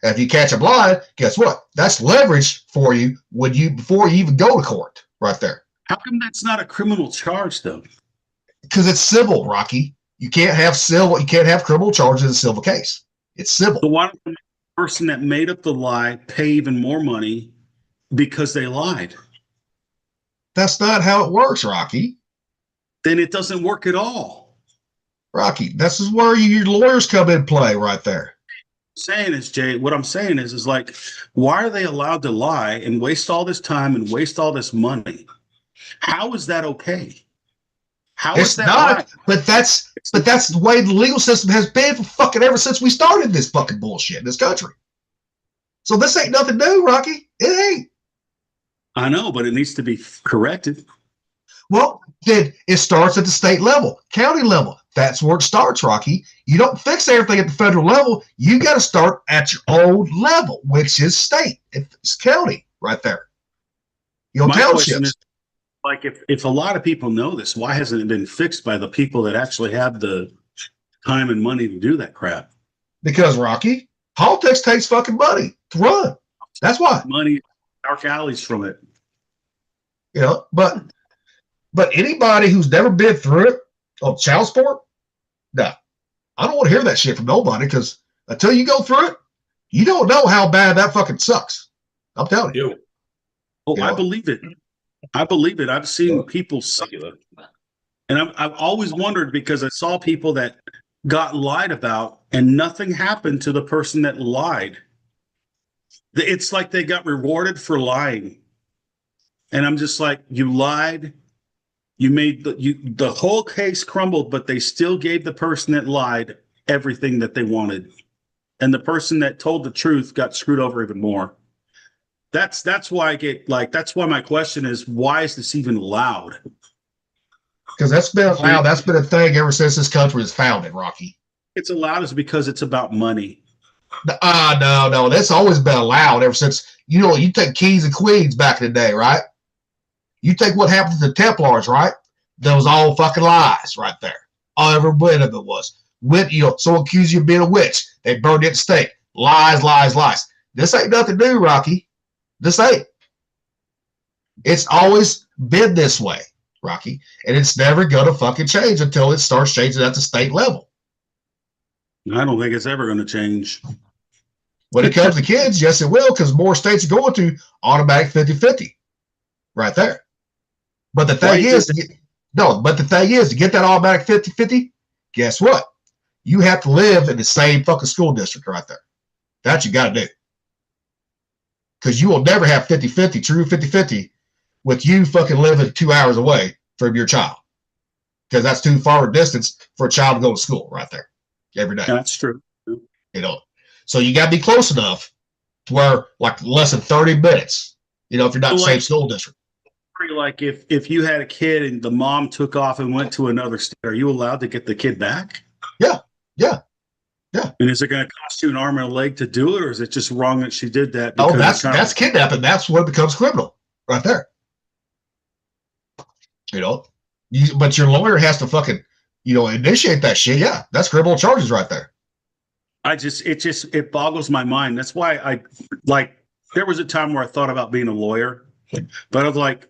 If you catch them lying, guess what? That's leverage for you before you even go to court, right there. How come that's not a criminal charge, though? Because it's civil, Rocky. You can't have criminal charges in a civil case. It's civil. So why don't the person that made up the lie pay even more money because they lied? That's not how it works, Rocky. Then it doesn't work at all. Rocky, this is where your lawyers come in play right there. What I'm saying is like, why are they allowed to lie and waste all this time and waste all this money? How is that okay? How is that not? Right? But that's the way the legal system has been for fucking ever since we started this fucking bullshit in this country. So this ain't nothing new, Rocky. It ain't. I know, but it needs to be corrected. Well, then it starts at the state level, county level. That's where it starts, Rocky. You don't fix everything at the federal level. You got to start at your own level, which is state. It's county right there. Townships. Like, if a lot of people know this, why hasn't it been fixed by the people that actually have the time and money to do that crap? Because, Rocky, politics takes fucking money to run. That's why. Money, dark alleys from it. But anybody who's never been through it on child support, no. I don't want to hear that shit from nobody because until you go through it, you don't know how bad that fucking sucks. I'm telling you. Oh, I believe it. I believe it. I've seen people suck. And I've always wondered because I saw people that got lied about and nothing happened to the person that lied. It's like they got rewarded for lying. And I'm just like, you lied. You made the whole case crumbled, but they still gave the person that lied everything that they wanted. And the person that told the truth got screwed over even more. That's why that's why my question is, why is this even allowed? Because that's been allowed. That's been a thing ever since this country was founded, Rocky. It's allowed is because it's about money. No. That's always been allowed ever since, you take kings and queens back in the day, right? You think what happened to the Templars, right? That was all fucking lies right there. Every bit of it was. Someone accused you of being a witch. They burned it at the stake. Lies, lies, lies. This ain't nothing new, Rocky. This ain't. It's always been this way, Rocky. And it's never going to fucking change until it starts changing at the state level. I don't think it's ever going to change. When it comes to kids, yes, it will, because more states are going to automatic 50-50 right there. But the thing is, to get that automatic 50-50, guess what? You have to live in the same fucking school district right there. That you got to do. Because you will never have 50-50, true 50-50, with you fucking living 2 hours away from your child. Because that's too far a distance for a child to go to school right there every day. That's true. So you got to be close enough to where, like, less than 30 minutes, if you're not in the same school district. Like if you had a kid and the mom took off and went to another state, are you allowed to get the kid back? Yeah. And is it going to cost you an arm and a leg to do it, or is it just wrong that she did that? Oh, that's kidnapping. That's what becomes criminal right there. But your lawyer has to fucking, initiate that shit. Yeah, that's criminal charges right there. It boggles my mind. That's why there was a time where I thought about being a lawyer, but I was like,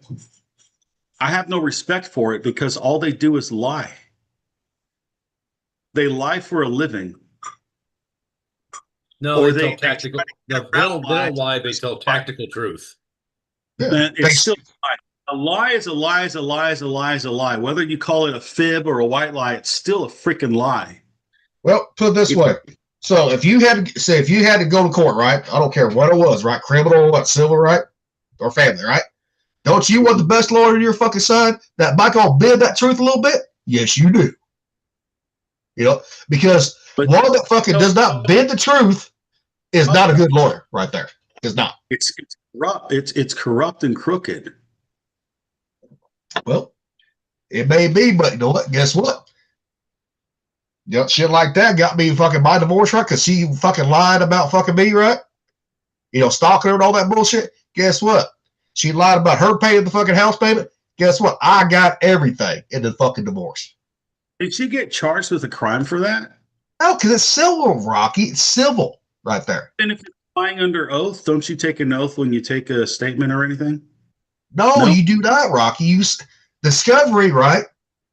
I have no respect for it because all they do is lie. They lie for a living. No, they tell tactical. They don't lie. They tell tactical truth. Yeah. It's still a lie. A lie is a lie is a lie is a lie. Whether you call it a fib or a white lie, it's still a freaking lie. Well, put it this way. So if you had to go to court, right? I don't care what it was, right? Criminal or what, civil, right? Or family, right? Don't you want the best lawyer on your fucking side that might go bend that truth a little bit? Yes, you do. Because one that fucking does not bend the truth is not a good lawyer right there. It's not. It's corrupt. It's corrupt and crooked. Well, it may be, but you know what? Guess what? Shit like that got me fucking my divorce, right? Because she fucking lied about fucking me, right? Stalking her and all that bullshit. Guess what? She lied about her paying the fucking house payment. Guess what? I got everything in the fucking divorce. Did she get charged with a crime for that? No, because it's civil, Rocky. It's civil right there. And if you're lying under oath, don't you take an oath when you take a statement or anything? No, you do not, Rocky. Discovery, right,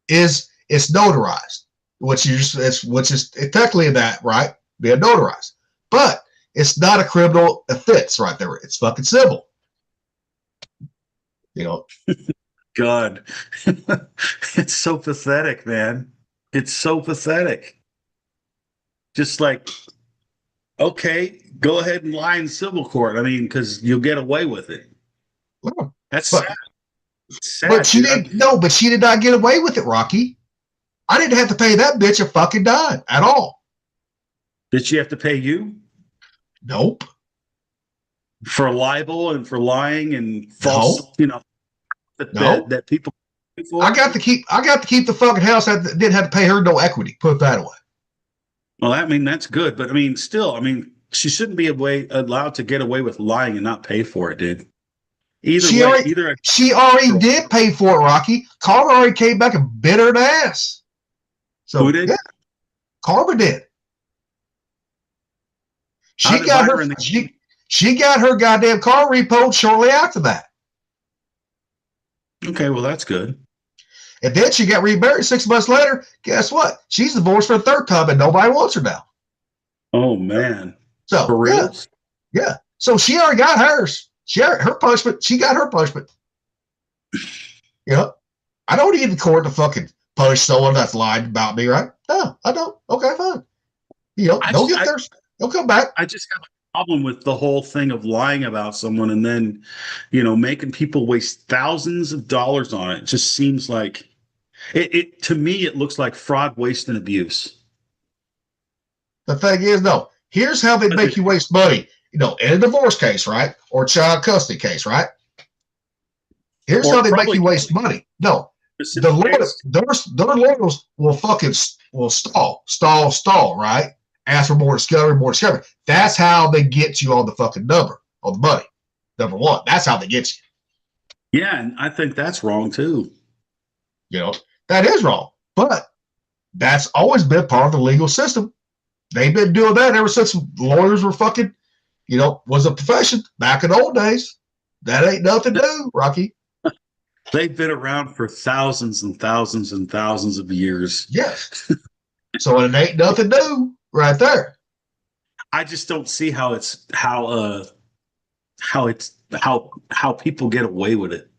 it's notarized, which is technically that, right, being notarized. But it's not a criminal offense right there. It's fucking civil. God, it's so pathetic, man. It's so pathetic. Just like, okay, go ahead and lie in civil court. I mean, because you'll get away with it. That's sad. Sad. But she did not get away with it, Rocky. I didn't have to pay that bitch a fucking dime at all. Did she have to pay you? Nope. For libel and for lying and false, that people. I got to keep the fucking house. I didn't have to pay her no equity. Put it that way. Well, that's good, but still, she shouldn't be allowed to get away with lying and not pay for it, dude. She already did pay for it, Rocky. Karma already came back and bit her in the ass. So who did? Yeah, Karma did. She got her goddamn car repoed shortly after that. Okay, well that's good. And then she got remarried 6 months later. Guess what? She's divorced for the third time, and nobody wants her now. Oh man! So for real? Yeah. So she already got hers. She got her punishment. She got her punishment. I don't need the court to fucking punish someone that's lied about me, right? No, I don't. Okay, fine. They'll get theirs. They'll come back. I just have a problem with the whole thing of lying about someone and then, making people waste thousands of dollars on it. It just seems like it to me, it looks like fraud, waste, and abuse. The thing is, no, here's how they make you waste money. In a divorce case, right? Or child custody case, right? Here's how they make you waste money. No, their lawyers will stall, right? Ask for more discovery. That's how they get you on the fucking number, on the money. Number one, that's how they get you. Yeah, and I think that's wrong too. You know, that is wrong. But that's always been part of the legal system. They've been doing that ever since lawyers were fucking, was a profession back in the old days. That ain't nothing new, Rocky. They've been around for thousands and thousands and thousands of years. Yes. So it ain't nothing new right there. I just don't see how people get away with it.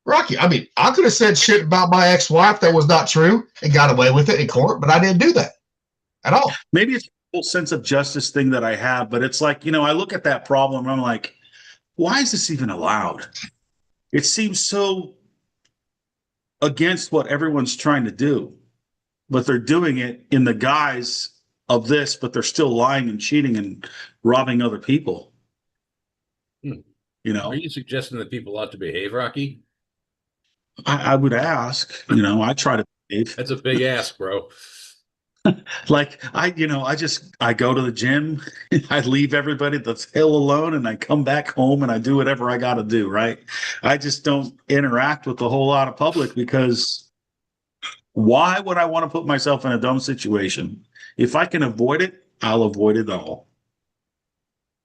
Rocky, I mean, I could have said shit about my ex-wife that was not true and got away with it in court, but I didn't do that at all. Maybe it's a whole sense of justice thing that I have, but it's like, I look at that problem and I'm like, why is this even allowed? It seems so against what everyone's trying to do, but they're doing it in the guise of this, but they're still lying and cheating and robbing other people. Are you suggesting that people ought to behave, Rocky? I would ask, I try to behave. That's a big ask, bro. Like I go to the gym, I leave everybody at the hill alone, and I come back home and I do whatever I got to do. Right? I just don't interact with a whole lot of public because why would I want to put myself in a dumb situation? If I can avoid it, I'll avoid it all.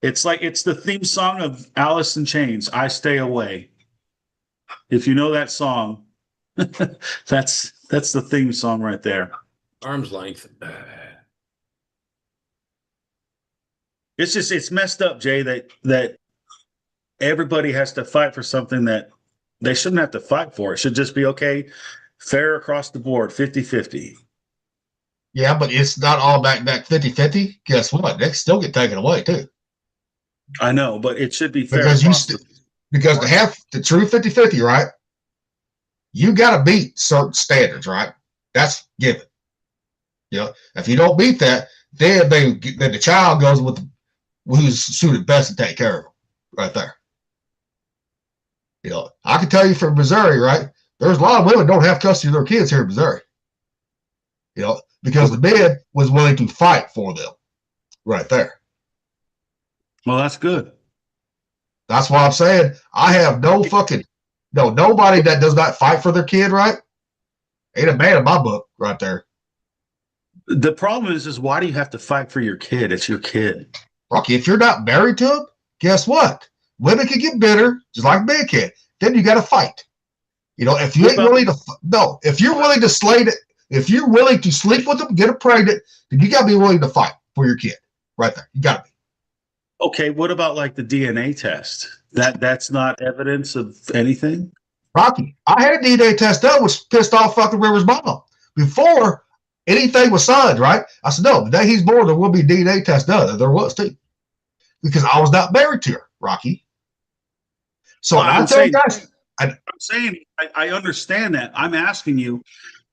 It's like it's the theme song of Alice in Chains. I Stay Away. If you know that song, that's the theme song right there. Arm's length. It's messed up, Jay, that everybody has to fight for something that they shouldn't have to fight for. It should just be okay, fair across the board, 50-50. Yeah, but it's not all back 50-50. Guess what? They still get taken away too. I know, but it should be fair. Because to have the true 50-50, right? You got to beat certain standards, right? That's given. If you don't beat that, then the child goes with who's suited best to take care of them, right there. I can tell you from Missouri, right? There's a lot of women don't have custody of their kids here in Missouri. Because the man was willing to fight for them, right there. Well, that's good. That's why I'm saying I have nobody that does not fight for their kid, right? Ain't a man in my book, right there. The problem is why do you have to fight for your kid? It's your kid. Rocky, if you're not married to him, guess what? Women can get bitter, just like men can. Then you got to fight. If you ain't willing to, if you're willing to if you're willing to sleep with them, get them pregnant, then you got to be willing to fight for your kid, right there. You got to be. Okay, what about like the DNA test? That's not evidence of anything? Rocky, I had a DNA test done, which pissed off fucking River's mom. Before anything was signed, right? I said, no, the day he's born, there will be a DNA test done. And there was too. Because I was not married to her, Rocky. So I understand that. I'm asking you,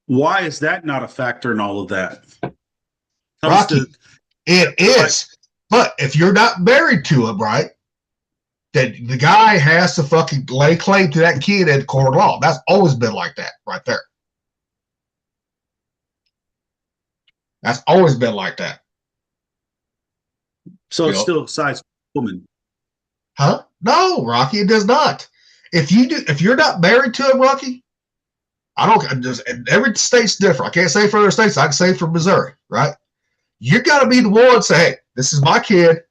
why is that not a factor in all of that? Rocky, it is. But if you're not married to him, right, then the guy has to fucking lay claim to that kid in court of law. That's always been like that, right there. That's always been like that. So it still decides woman. Huh? No, Rocky, it does not. If you're not married to him, Rocky, every state's different. I can't say for other states, I can say for Missouri, right? You got to be the one to say, hey, this is my kid.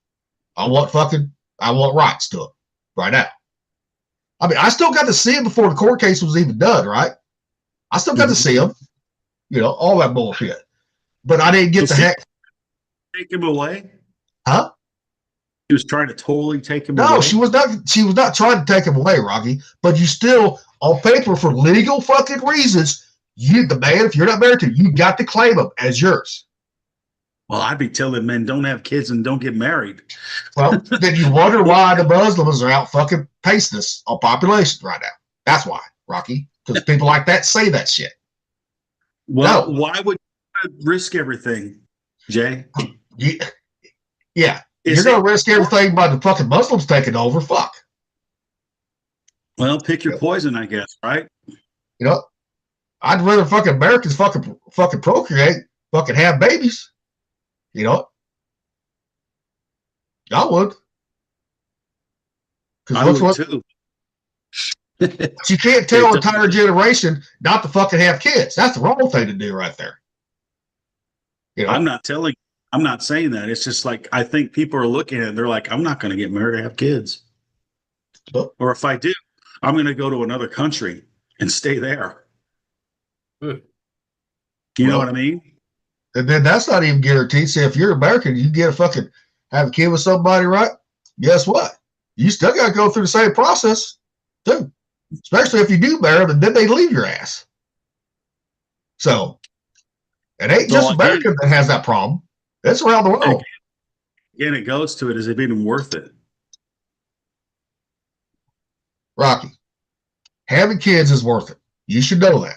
I want rights to him right now. I mean, I still got to see him before the court case was even done, right? I still got to see him, all that bullshit. But I didn't get take him away. Huh? He was trying to totally take him away. No, she was not trying to take him away, Rocky. But you still, on paper, for legal fucking reasons, the man, if you're not married to, you got to claim him as yours. Well, I'd be telling men don't have kids and don't get married. Well, then you wonder why the Muslims are out fucking pasting us on population right now. That's why, Rocky. Because people like that say that shit. Well, why would you risk everything, Jay? Yeah. You're going to risk everything by the fucking Muslims taking over. Fuck. Well, pick your poison, I guess, right? I'd rather fucking Americans fucking procreate, fucking have babies. I would. I would too. But you can't tell an entire generation not to fucking have kids. That's the wrong thing to do right there. You know? I'm not saying that. It's just like, I think people are looking at it. They're like, I'm not going to get married or have kids. Or if I do, I'm going to go to another country and stay there. You know what I mean? And then that's not even guaranteed. See, if you're American, you get a fucking have a kid with somebody, right? Guess what? You still got to go through the same process, too. Especially if you do marry them, then they leave your ass. So it ain't just America that has that problem. It's around the world. Again, it goes to it. Is it even worth it? Rocky, having kids is worth it. You should know that.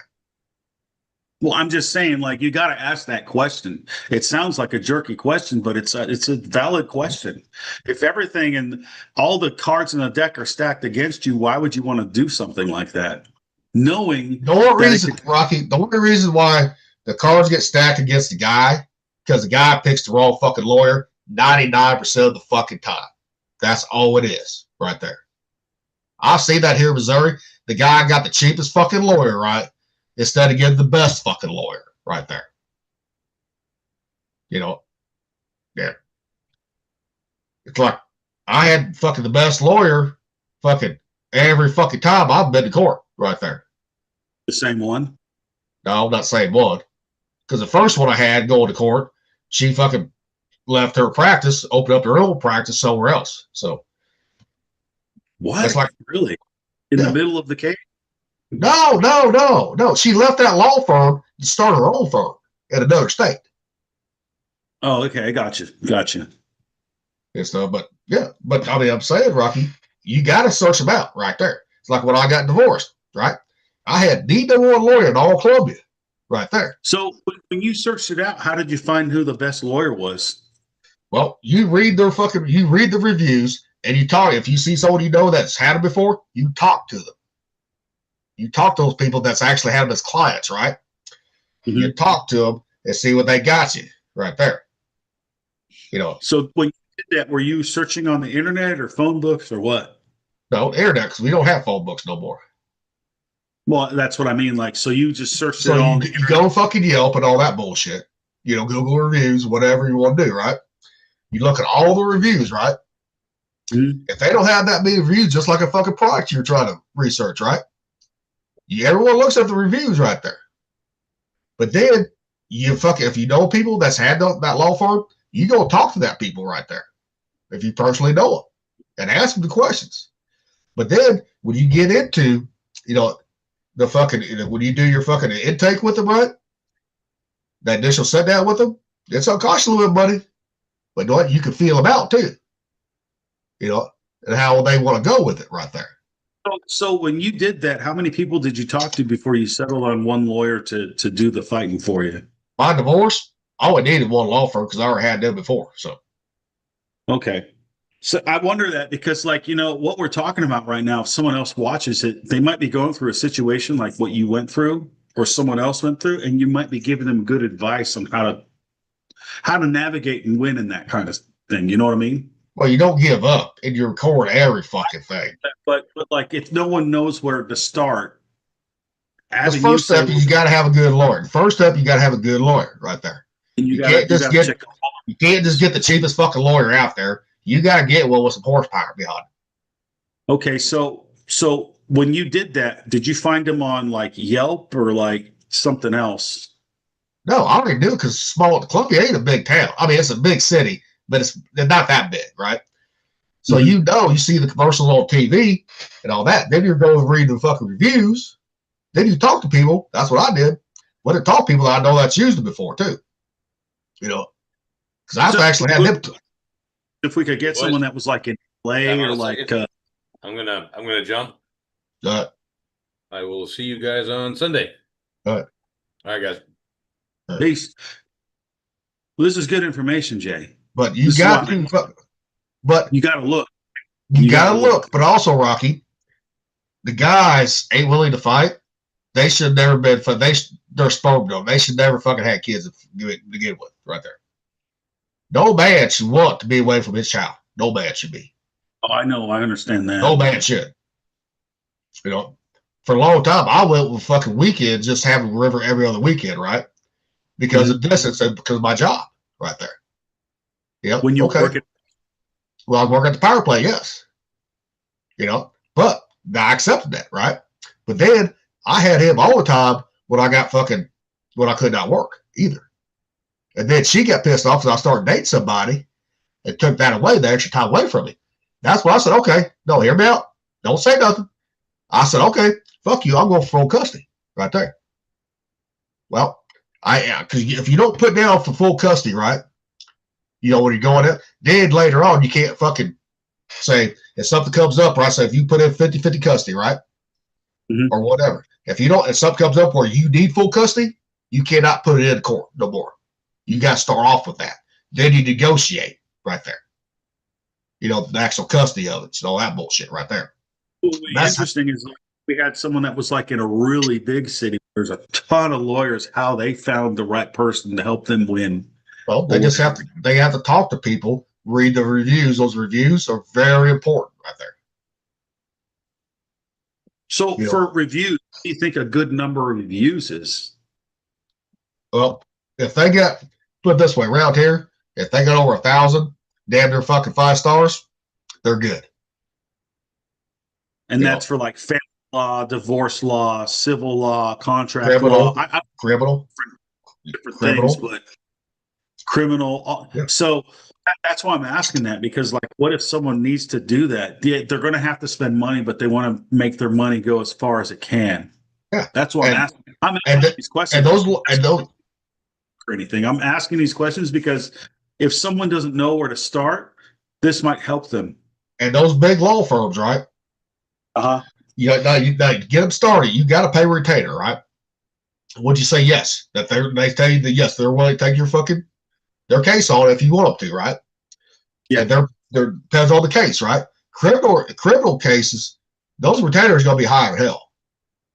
Well, I'm just saying, like, you got to ask that question. It sounds like a jerky question, but it's a valid question. If everything and all the cards in the deck are stacked against you, why would you want to do something like that? Knowing the only reason, Rocky, the only reason why the cards get stacked against the guy, because the guy picks the wrong fucking lawyer 99% of the fucking time. That's all it is right there. I've seen that here in Missouri. The guy got the cheapest fucking lawyer, right? Instead of getting the best fucking lawyer right there. You know, yeah. It's like I had fucking the best lawyer fucking every fucking time I've been to court right there. The same one? No, not the same one. Because the first one I had going to court, she fucking left her practice, opened up her own practice somewhere else. So what? It's like really in the middle of the case? No. She left that law firm to start her own firm in another state. Oh, okay. I got you. And stuff, but I mean, I'm saying, Rocky, you got to search them out right there. It's like when I got divorced, right? I had the number one lawyer in all Columbia right there. So when you searched it out, how did you find who the best lawyer was? Well, you read the reviews and you talk. If you see someone you know that's had it before, you talk to them. You talk to those people that's actually had them as clients, right? Mm-hmm. You talk to them and see what they got you right there. You know. So when you did that, were you searching on the internet or phone books or what? No, internet, because we don't have phone books no more. Well, that's what I mean. Like, so you just searched it on the internet. You go fucking Yelp and all that bullshit. You know, Google reviews, whatever you want to do, right? You look at all the reviews, right? Mm-hmm. If they don't have that many reviews, just like a fucking product you're trying to research, right? Everyone looks at the reviews right there. But then if you know people that's had that law firm, you go talk to that people right there. If you personally know them and ask them the questions. But then when you get into, you know, the fucking, you know, when you do your fucking intake with them, right? That initial sit down with them, it's gonna cost you a little bit, buddy. But you know what? You can feel them out too. You know, and how they want to go with it right there. So when you did that, how many people did you talk to before you settled on one lawyer to do the fighting for you? My divorce, I only needed one law firm because I already had them before. So, okay. So I wonder that because, like, you know, what we're talking about right now, if someone else watches it, they might be going through a situation like what you went through or someone else went through, and you might be giving them good advice on how to navigate and win in that kind of thing. You know what I mean? Well, you don't give up and you record every fucking thing. But like, if no one knows where to start, the first step is you got to have a good lawyer. The first step, you got to have a good lawyer right there. You can't just get the cheapest fucking lawyer out there. You got to get one with some horsepower behind it. Okay, so when you did that, did you find them on like Yelp or like something else? No, I already knew because Columbia ain't a big town. I mean, it's a big city, but it's not that big, right? So you know, you see the commercials on TV and all that. Then you go and read the fucking reviews. Then you talk to people. That's what I did. When I talk to people, I know that's used them before too. You know, because I've actually had them. If we could get someone that was like in LA or like, I'm gonna jump. I will see you guys on Sunday. All right, guys. Peace. Well, this is good information, Jay. But you got to look. You got to look. But also, Rocky, the guys ain't willing to fight. They should never been. They're sperm donor. They should never fucking have kids to begin with, right there. No man should want to be away from his child. No man should be. Oh, I know. I understand that. No man should. You know, for a long time, I went with fucking weekends, just having river every other weekend, right? Because of distance and because of my job right there. Yep. When you okay. work at Well, I work at the power plant, yes. You know, but I accepted that, right? But then I had him all the time when I got fucking when I could not work either. And then she got pissed off because I started dating somebody and took that away, the extra time away from me. That's when I said, okay, no, hear me out. Don't say nothing. I said, okay, fuck you. I'm going for full custody right there. Well, because if you don't put down for full custody, right, you know, when you're going in, then later on, you can't fucking say, if something comes up, right, say if you put in 50-50 custody, right, or whatever. If you don't, if something comes up where you need full custody, you cannot put it in court no more. You got to start off with that. Then you negotiate right there. You know, the actual custody of it. So all that bullshit right there. What's interesting is we had someone that was like in a really big city. There's a ton of lawyers, how they found the right person to help them win. Well, they just have to talk to people, read the reviews. Those reviews are very important right there. So for reviews, what do you think a good number of reviews is? Well, if they got, put it this way, around here, if they got over 1,000, damn near fucking 5 stars, they're good. And that's for like family law, divorce law, civil law, contract criminal, law. Criminal. Different things, but criminal. Yeah. So that's why I'm asking that, because like, what if someone needs to do that? They're going to have to spend money, but they want to make their money go as far as it can. Yeah, that's why I'm asking. I'm asking these questions. And those or anything. I'm asking these questions because if someone doesn't know where to start, this might help them. And those big law firms, right? You get them started. You got to pay retainer, right? Would you say yes? That they tell you that yes, they're willing to take their case on if you want them to, right? Yeah, and they're depends on the case, right? Criminal cases, those retainers are going to be higher than hell.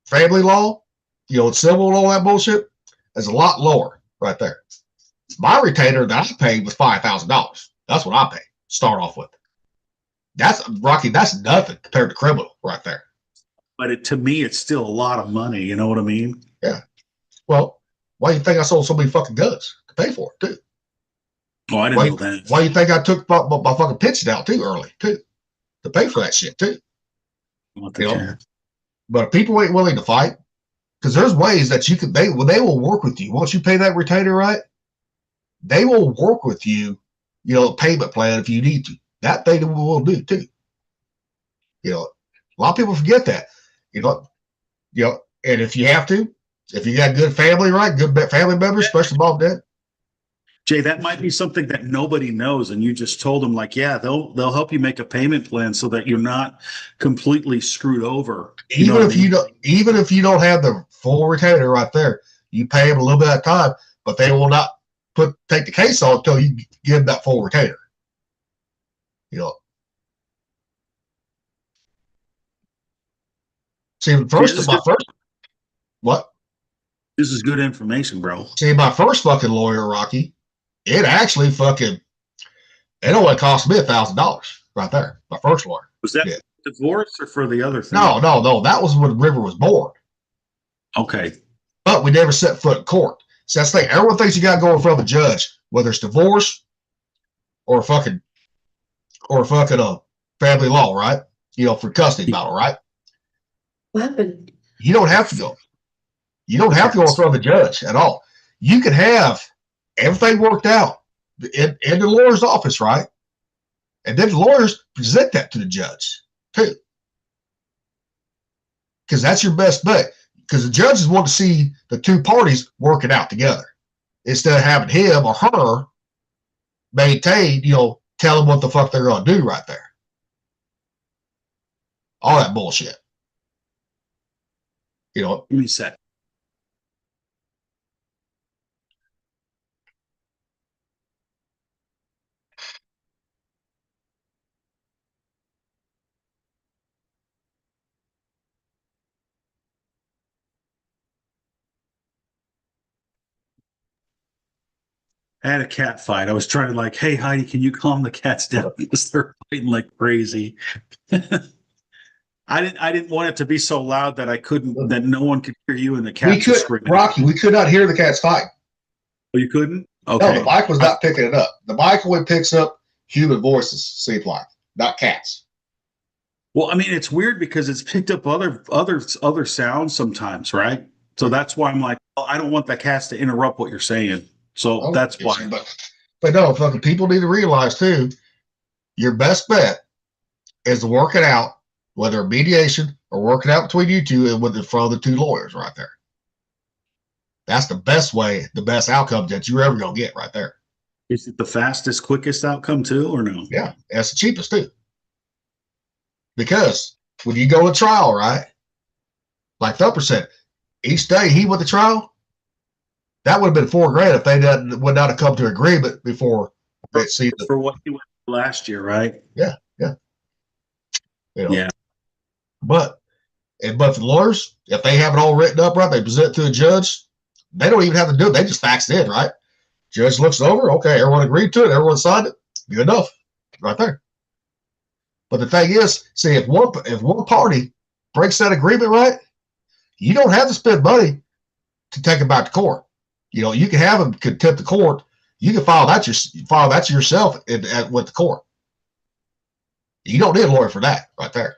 Family law, you know, civil law, that bullshit is a lot lower right there. My retainer that I paid was $5,000. That's what I paid. Start off with. That's Rocky. That's nothing compared to criminal right there. But to me, it's still a lot of money. You know what I mean? Yeah. Well, why do you think I sold so many fucking guns to pay for it too? Oh, I didn't know that. Why do you think I took my fucking pitch out too early too to pay for that shit too? You know? But people ain't willing to fight because there's ways that you could. They will work with you once you pay that retainer, right? They will work with you. You know, payment plan if you need to. That they will do too. You know, a lot of people forget that. You know, and if you have to, if you got good family, right, good family members, especially mom and dad. Jay, that might be something that nobody knows, and you just told them, like, yeah, they'll help you make a payment plan so that you're not completely screwed over. Even if you don't have the full retainer right there, you pay them a little bit at a time, but they will not take the case on until you give that full retainer. You know. See, what? This is good information, bro. See, my first fucking lawyer, Rocky, it actually it only cost me $1,000 right there. My first lawyer. Was that divorce or for the other thing? No. That was when River was born. Okay. But we never set foot in court. So that's the thing. Everyone thinks you got to go in front of a judge, whether it's divorce or fucking family law, right? You know, for custody battle, right? What happened? You don't have to go. You don't have to go in front of a judge at all. You can have everything worked out in the lawyer's office, right? And then the lawyers present that to the judge too. Because that's your best bet. Because the judges want to see the two parties working out together instead of having him or her maintain, tell them what the fuck they're going to do right there. All that bullshit. Give me a sec. I had a cat fight. I was trying to hey, Heidi, can you calm the cats down? Because they're fighting like crazy. I didn't want it to be so loud that that no one could hear you and the We cats are could, screaming. Rocky, we could not hear the cats fight. Oh, you couldn't? No, Okay. the mic was not picking it up. The mic only picks up human voices, seems like, not cats. Well, I mean, it's weird because it's picked up other sounds sometimes, right? So that's why I'm like, well, I don't want the cats to interrupt what you're saying. So that's why. But no, fucking people need to realize too, your best bet is to work it out, whether mediation or work it out between you two and with in front of the two lawyers right there. That's the best way, the best outcome that you're ever gonna get right there. Is it the fastest, quickest outcome too, or no? Yeah, that's the cheapest too. Because when you go to trial, right? Like Thumper said, each day he went to trial, that would have been $4,000 if they would not have come to agreement before they see for what he went last year, right? Yeah, yeah. You know, yeah. But for the lawyers, if they have it all written up right, they present it to a judge, they don't even have to do it. They just fax it in, right? Judge looks over, okay, everyone agreed to it, everyone signed it, good enough, right there. But the thing is, see, if one party breaks that agreement, right, you don't have to spend money to take them back to court. You know, you can have them contempt the court. You can file that yourself with the court. You don't need a lawyer for that, right there.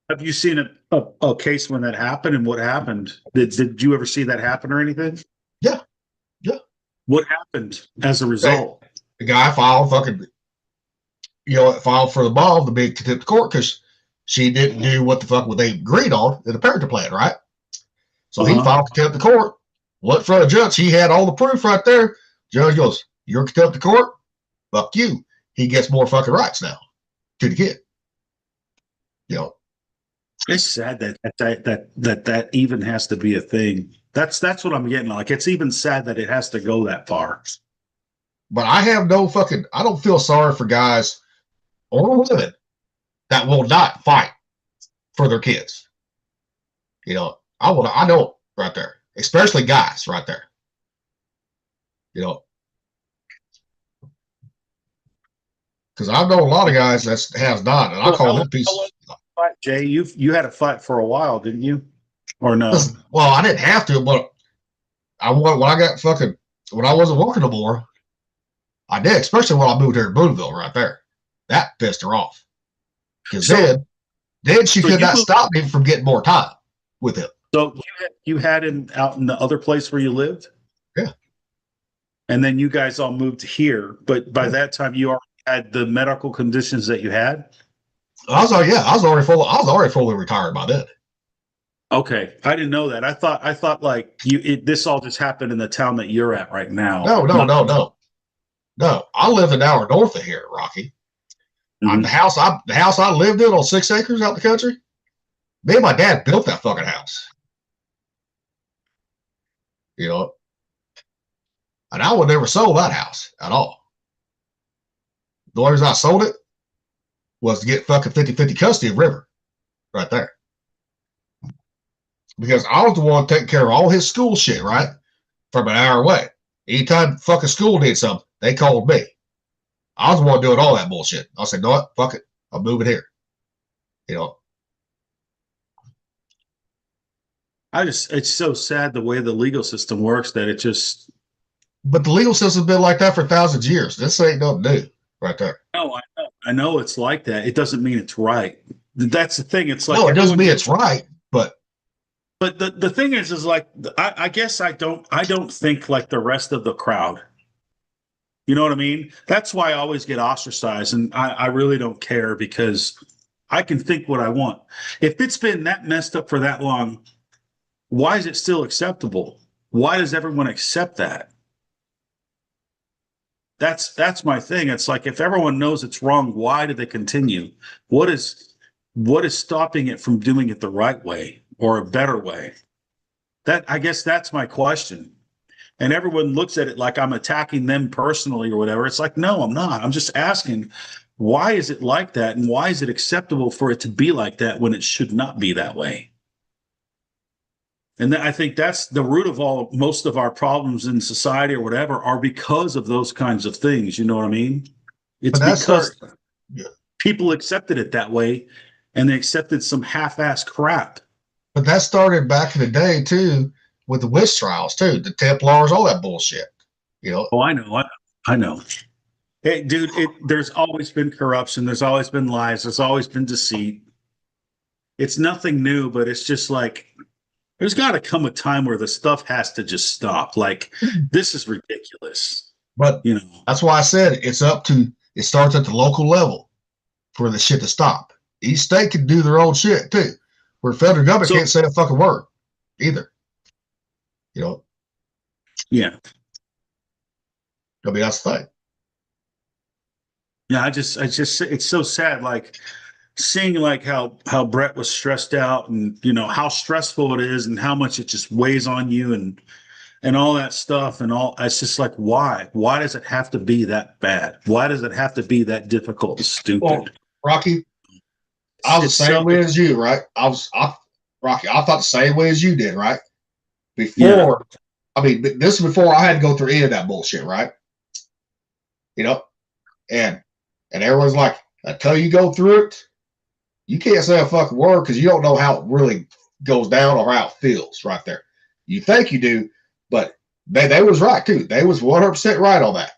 Have you seen a case when that happened, and what happened? Did you ever see that happen or anything? Yeah, yeah. What happened as a result? The guy filed filed for the mom to be contempt of court because she didn't do what the fuck they agreed on in the parenting plan, right? So he filed contempt of court. Went in front of the judge. He had all the proof right there. Judge goes, "You're contempt of court. Fuck you." He gets more fucking rights now to the kid. You know, it's sad that even has to be a thing. That's what I'm getting. Like, it's even sad that it has to go that far. But I don't feel sorry for guys or women that will not fight for their kids. You know, I know right there, especially guys right there. You know, because I know a lot of guys that has not, and I call them pieces. Jay, you had a fight for a while, didn't you? Or no? Well, I didn't have to, but when I wasn't working no more, I did, especially when I moved here to Boonville right there. That pissed her off. Because then she could not stop me from getting more time with him. So you had him out in the other place where you lived? Yeah. And then you guys all moved here, but by that time you already had the medical conditions that you had? I was already fully retired by then. Okay, I didn't know that. I thought like this all just happened in the town that you're at right now. No. I live an hour north of here, Rocky. Mm-hmm. The house I lived in on 6 acres out in the country. Me and my dad built that fucking house. You know, and I would never sold that house at all. The only reason I sold it was to get fucking 50-50 custody of River right there. Because I was the one taking care of all his school shit, right? From an hour away. Anytime fucking school did something, they called me. I was the one doing all that bullshit. I said, "No, what? Fuck it. I'm moving here." You know. It's so sad the way the legal system works that it just. But the legal system's been like that for thousands of years. This ain't nothing new, right there. No, I know it's like that. It doesn't mean it's right. That's the thing. It's like no, it doesn't mean it's right, but. But the thing is like I guess I don't think like the rest of the crowd. You know what I mean? That's why I always get ostracized, and I really don't care because I can think what I want. If it's been that messed up for that long, why is it still acceptable? Why does everyone accept that? That's my thing. It's like if everyone knows it's wrong, why do they continue? What is stopping it from doing it the right way or a better way? I guess that's my question. And everyone looks at it like I'm attacking them personally or whatever. It's like, no, I'm not. I'm just asking, why is it like that? And why is it acceptable for it to be like that when it should not be that way? And I think that's the root of most of our problems in society or whatever are because of those kinds of things. You know what I mean? It's because people accepted it that way. and they accepted some half-ass crap. But that started back in the day too, with the witch trials too, the Templars, all that bullshit. Oh, I know. Hey, dude, there's always been corruption. There's always been lies. There's always been deceit. It's nothing new, but it's just like there's got to come a time where the stuff has to just stop. Like, this is ridiculous. But that's why I said it starts at the local level for the shit to stop. Each state can do their own shit too, where federal government can't say a fucking word either. Yeah. I mean, that's the thing. Yeah, I just, it's so sad. Like seeing like how Brett was stressed out, and how stressful it is, and how much it just weighs on you, and all that stuff, and all. It's just like, why does it have to be that bad? Why does it have to be that difficult and stupid? Well, Rocky, I was the same way as you, right? Rocky, I thought the same way as you did, right? Before, I mean, this is before I had to go through any of that bullshit, right? And everyone's like, until you go through it, you can't say a fucking word because you don't know how it really goes down or how it feels right there. You think you do, but they was right too. They was 100% right on that.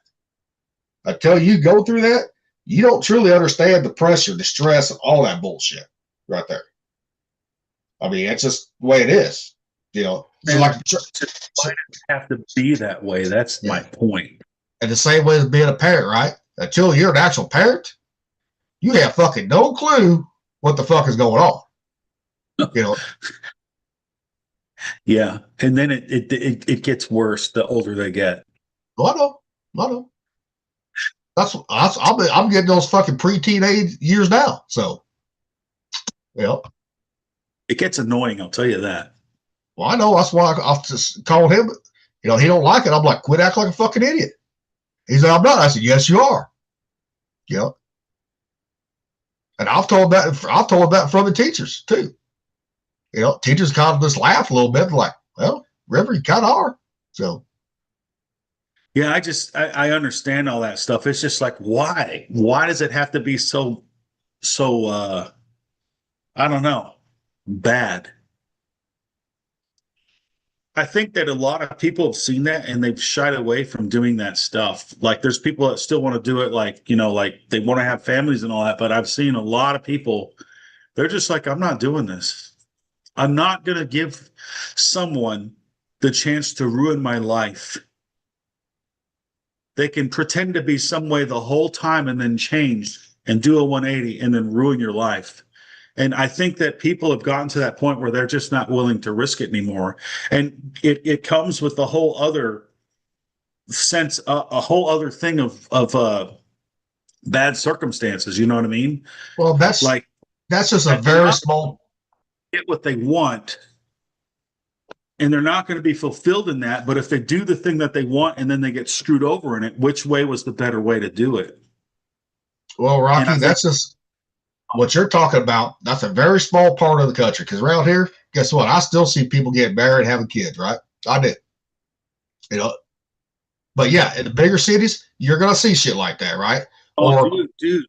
Until you go through that, you don't truly understand the pressure, the stress, and all that bullshit right there. I mean, it's just the way it is. So like, why does it have to be that way? That's my point. And the same way as being a parent, right? Until you're an actual parent, you have fucking no clue what the fuck is going on. Yeah, and then it gets worse the older they get. Oh, I know. I'm getting those fucking pre-teenage years now. So, it gets annoying. I'll tell you that. Well, I know. That's why I just called him. He don't like it. I'm like, quit acting like a fucking idiot. He's like, I'm not. I said, yes, you are. And I've told that from the teachers too. Teachers kind of just laugh a little bit, like, well, River, you kind of are. So. Yeah, I understand all that stuff. It's just like, why? Why does it have to be so I don't know, bad? I think that a lot of people have seen that and they've shied away from doing that stuff. Like there's people that still want to do it, like, like they want to have families and all that. But I've seen a lot of people, they're just like, I'm not doing this. I'm not going to give someone the chance to ruin my life. They can pretend to be some way the whole time and then change and do a 180 and then ruin your life. And I think that people have gotten to that point where they're just not willing to risk it anymore. And it comes with a whole other sense, a whole other thing of bad circumstances. You know what I mean? Well, that's just a very small. Get what they want, and they're not going to be fulfilled in that. But if they do the thing that they want and then they get screwed over in it, which way was the better way to do it? Well, Rocky, that's just. What you're talking about, that's a very small part of the country. Because around here, guess what? I still see people getting married, having kids, right? I did. But yeah, in the bigger cities, you're going to see shit like that, right? Dude.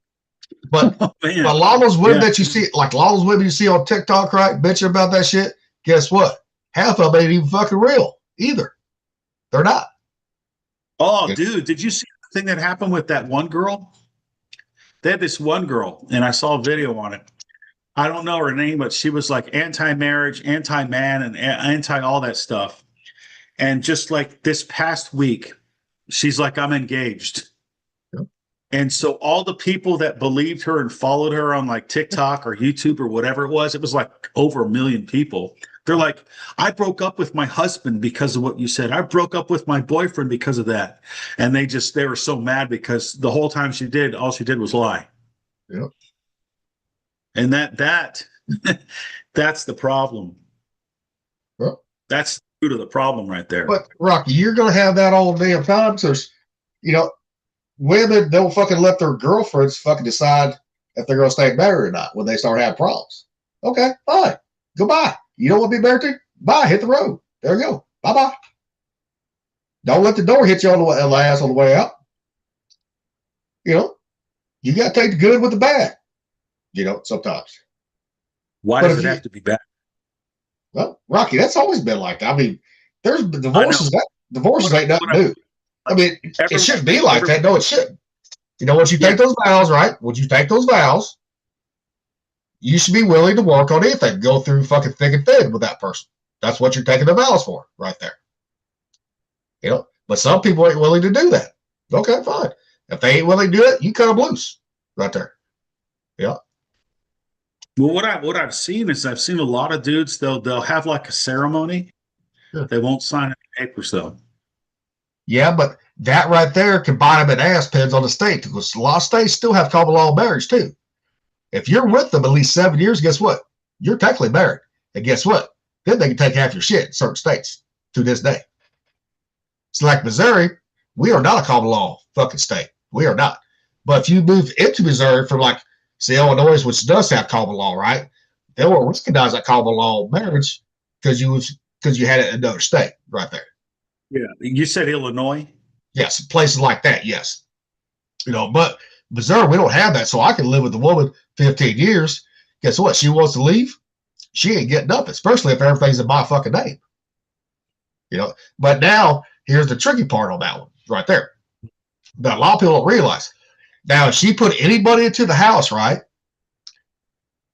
But a lot of those women that you see, like a lot of those women you see on TikTok, right, bitching about that shit, guess what? Half of them ain't even fucking real either. They're not. Oh, dude, did you see the thing that happened with that one girl? They had this one girl, and I saw a video on it. I don't know her name, but she was like anti-marriage, anti-man, and anti all that stuff. And just like this past week, she's like, I'm engaged. Yep. And so all the people that believed her and followed her on like TikTok or YouTube or whatever it was like over 1 million people. They're like, I broke up with my husband because of what you said. I broke up with my boyfriend because of that. And they were so mad because the whole time all she did was lie. Yep. And that's the problem. Yep. That's the root of the problem right there. But Rocky, you're going to have that all the damn time. So, women don't fucking let their girlfriends fucking decide if they're going to stay married or not when they start having problems. Okay, fine. Goodbye. You don't want to be married to? Bye. Hit the road. There you go. Bye-bye. Don't let the door hit you on the ass on the way out. You got to take the good with the bad, sometimes. Why does it have to be bad? Well, Rocky, that's always been like that. I mean, there's divorces. Divorces ain't nothing new. I mean, it shouldn't be like that. No, it shouldn't. You know, once you take those vows, right? Once you take those vows, you should be willing to work on anything. Go through fucking thick and thin with that person. That's what you're taking the vows for, right there. You know, but some people ain't willing to do that. Okay, fine. If they ain't willing to do it, you cut them loose, right there. Yeah. Well, what I've seen is I've seen a lot of dudes. They'll have like a ceremony. Yeah. They won't sign any papers though. Yeah, but that right there can bite them in the ass. Depends on the state, because a lot of states still have common law marriage too. If you're with them at least 7 years, guess what? You're technically married. And guess what? Then they can take half your shit in certain states to this day. It's like Missouri, we are not a common law fucking state. We are not. But if you move into Missouri from like, say, Illinois, which does have common law, right? They won't recognize that common law marriage because you had it in another state right there. Yeah. You said Illinois? Yes, places like that, yes. You know, but Missouri, we don't have that. So I can live with a woman 15 years. Guess what? She wants to leave. She ain't getting nothing, especially if everything's in my fucking name. You know, but now here's the tricky part on that one right there. That a lot of people don't realize. Now, if she put anybody into the house, right,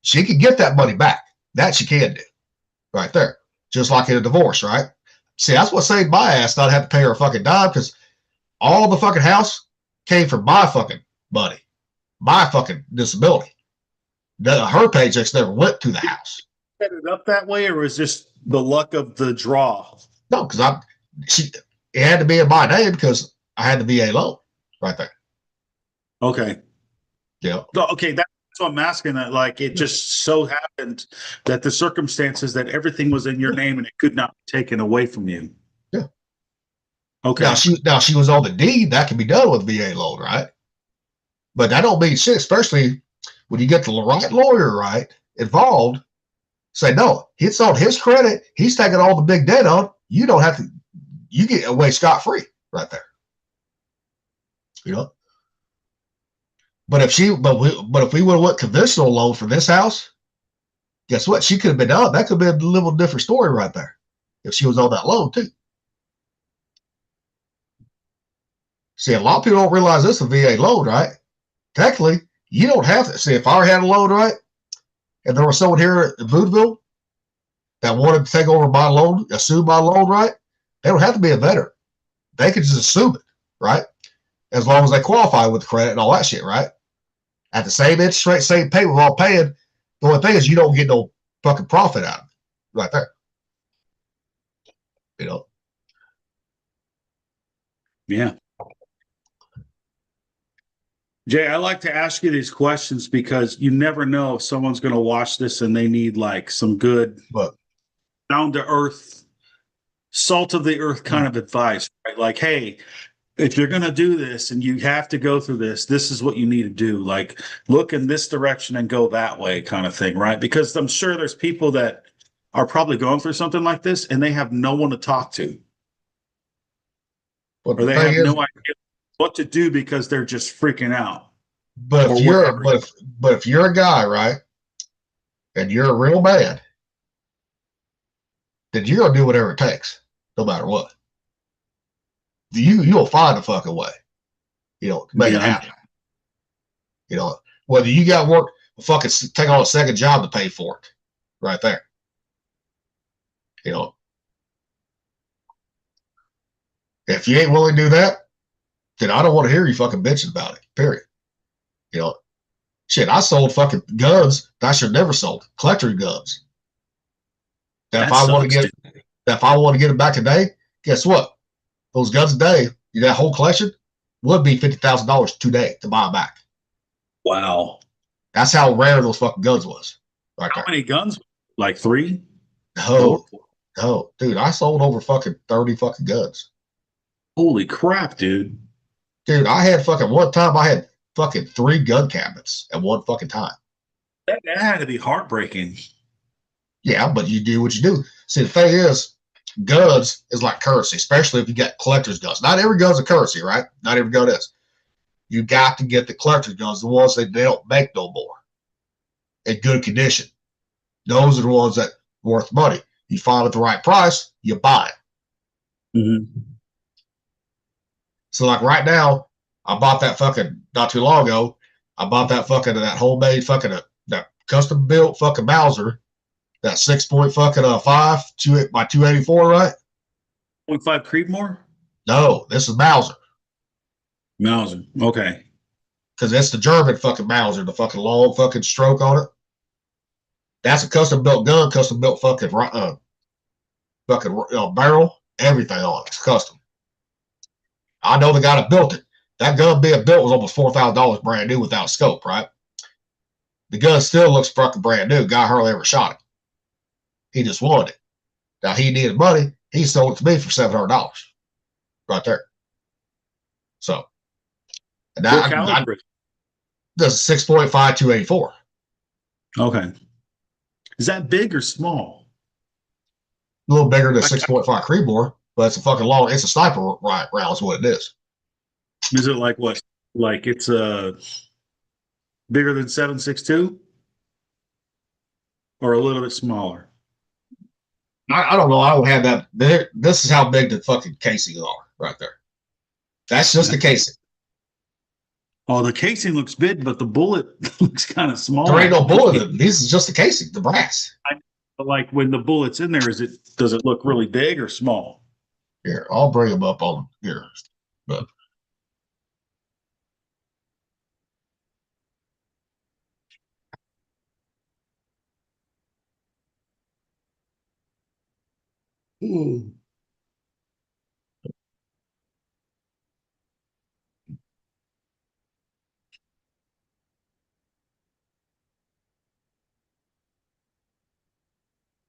she can get that money back. That she can do right there. Just like in a divorce, right? See, that's what saved my ass not have to pay her a fucking dime, because all the fucking house came from my fucking money, my fucking disability. Her paychecks never went to the house. Set it up that way, or was just the luck of the draw? No, because it had to be in my name because I had the VA loan right there. Okay. Yeah. Okay, that's what I'm asking. That like it just so happened that the circumstances that everything was in your name and it could not be taken away from you. Yeah. Okay. Now she was on the deed. That can be done with VA loan, right? But that don't mean shit, especially when you get the right lawyer right involved. Say no, it's on his credit. He's taking all the big debt on. You don't have to. You get away scot free right there. You know. But if we would have went conventional loan for this house, guess what? She could have been out. That could have been a little different story right there if she was on that loan too. See, a lot of people don't realize this is a VA loan, right? Technically, you don't have to. See, if I had a loan, right, and there was someone here in Boonville that wanted to take over my loan, assume my loan, right, they don't have to be a veteran. They could just assume it, right? As long as they qualify with the credit and all that shit, right? At the same interest rate, same pay, we're all paying. The only thing is you don't get no fucking profit out of it right there. You know? Yeah. Jay, I like to ask you these questions because you never know if someone's going to watch this and they need like some good, down to earth, salt of the earth kind of advice, right? Like, hey, if you're going to do this and you have to go through this, this is what you need to do. Like, look in this direction and go that way kind of thing, right? Because I'm sure there's people that are probably going through something like this and they have no one to talk to. Well, or they have no idea what to do because they're just freaking out. But if you're a guy, right, and you're a real man, then you're going to do whatever it takes, no matter what. You'll find a fucking way, you know, to make it happen. You know, whether you got work, fucking take on a second job to pay for it, right there. You know, if you ain't willing to do that, then I don't want to hear you fucking bitching about it. Period. You know, shit, I sold fucking guns that I should have never sold, collector guns. That if I want to get it back today, guess what? Those guns today, that whole collection would be $50,000 today to buy them back. Wow. That's how rare those fucking guns was. Right how many guns? Like 3? No, dude, I sold over fucking 30 fucking guns. Holy crap, dude. Dude, I had fucking one time, I had fucking 3 gun cabinets at one fucking time. That had to be heartbreaking. Yeah, but you do what you do. See, the thing is, guns is like currency, especially if you got collector's guns. Not every gun's a currency, right? Not every gun is. You got to get the collector's guns, the ones that they don't make no more, in good condition. Those are the ones that are worth money. You find at the right price, you buy it. Mm-hmm. So like right now, I bought that fucking not too long ago. I bought that fucking that homemade fucking that custom built fucking Mauser, that 6 fucking 5 by 284, right? 0.5 Creedmoor? No, this is Mauser. Mauser. Okay. Because it's the German fucking Mauser, the fucking long fucking stroke on it. That's a custom built gun, custom built fucking barrel, everything on it. It's custom. I know the guy that built it. That gun being built was almost $4,000 brand new without scope, right? The gun still looks fucking brand new. Guy hardly ever shot it. He just wanted it. Now he needed money. He sold it to me for $700 right there. So, and What caliber? The 6.5 284. Okay. Is that big or small? A little bigger than 6.5 Creedmoor, but it's a fucking long. It's a sniper round. Is what it is. Is it like what? Like it's bigger than 7.62, or a little bit smaller? I don't know. I don't have that. This is how big the fucking casings are right there. That's just the casing. Oh, the casing looks big, but the bullet looks kind of small. There ain't no bullet in it. This is just the casing, the brass. Like when the bullet's in there, does it look really big or small? Here, I'll bring them up on here. But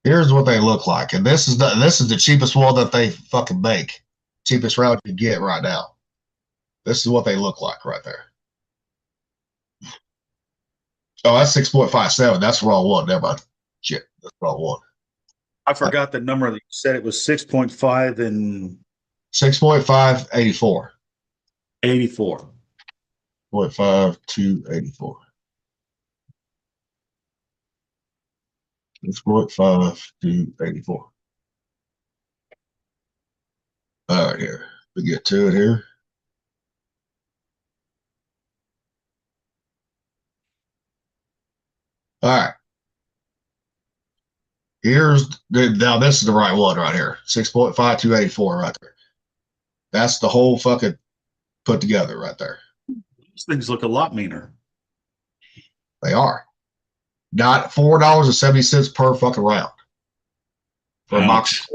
here's what they look like, and this is the cheapest one that they fucking make. Cheapest round you can get right now. This is what they look like right there. Oh, that's 6.57. That's the wrong one. Never mind. Shit, that's the wrong one. I forgot the number that you said. It was 6.5 and 6.5 84. 84. 0.5 to 84. 6.5 to 84. All right, here. We get to it here. All right. Now this is the right one right here. 6.5 284 right there. That's the whole fucking put together right there. These things look a lot meaner. They are. Not $4.70 per fucking round. For a box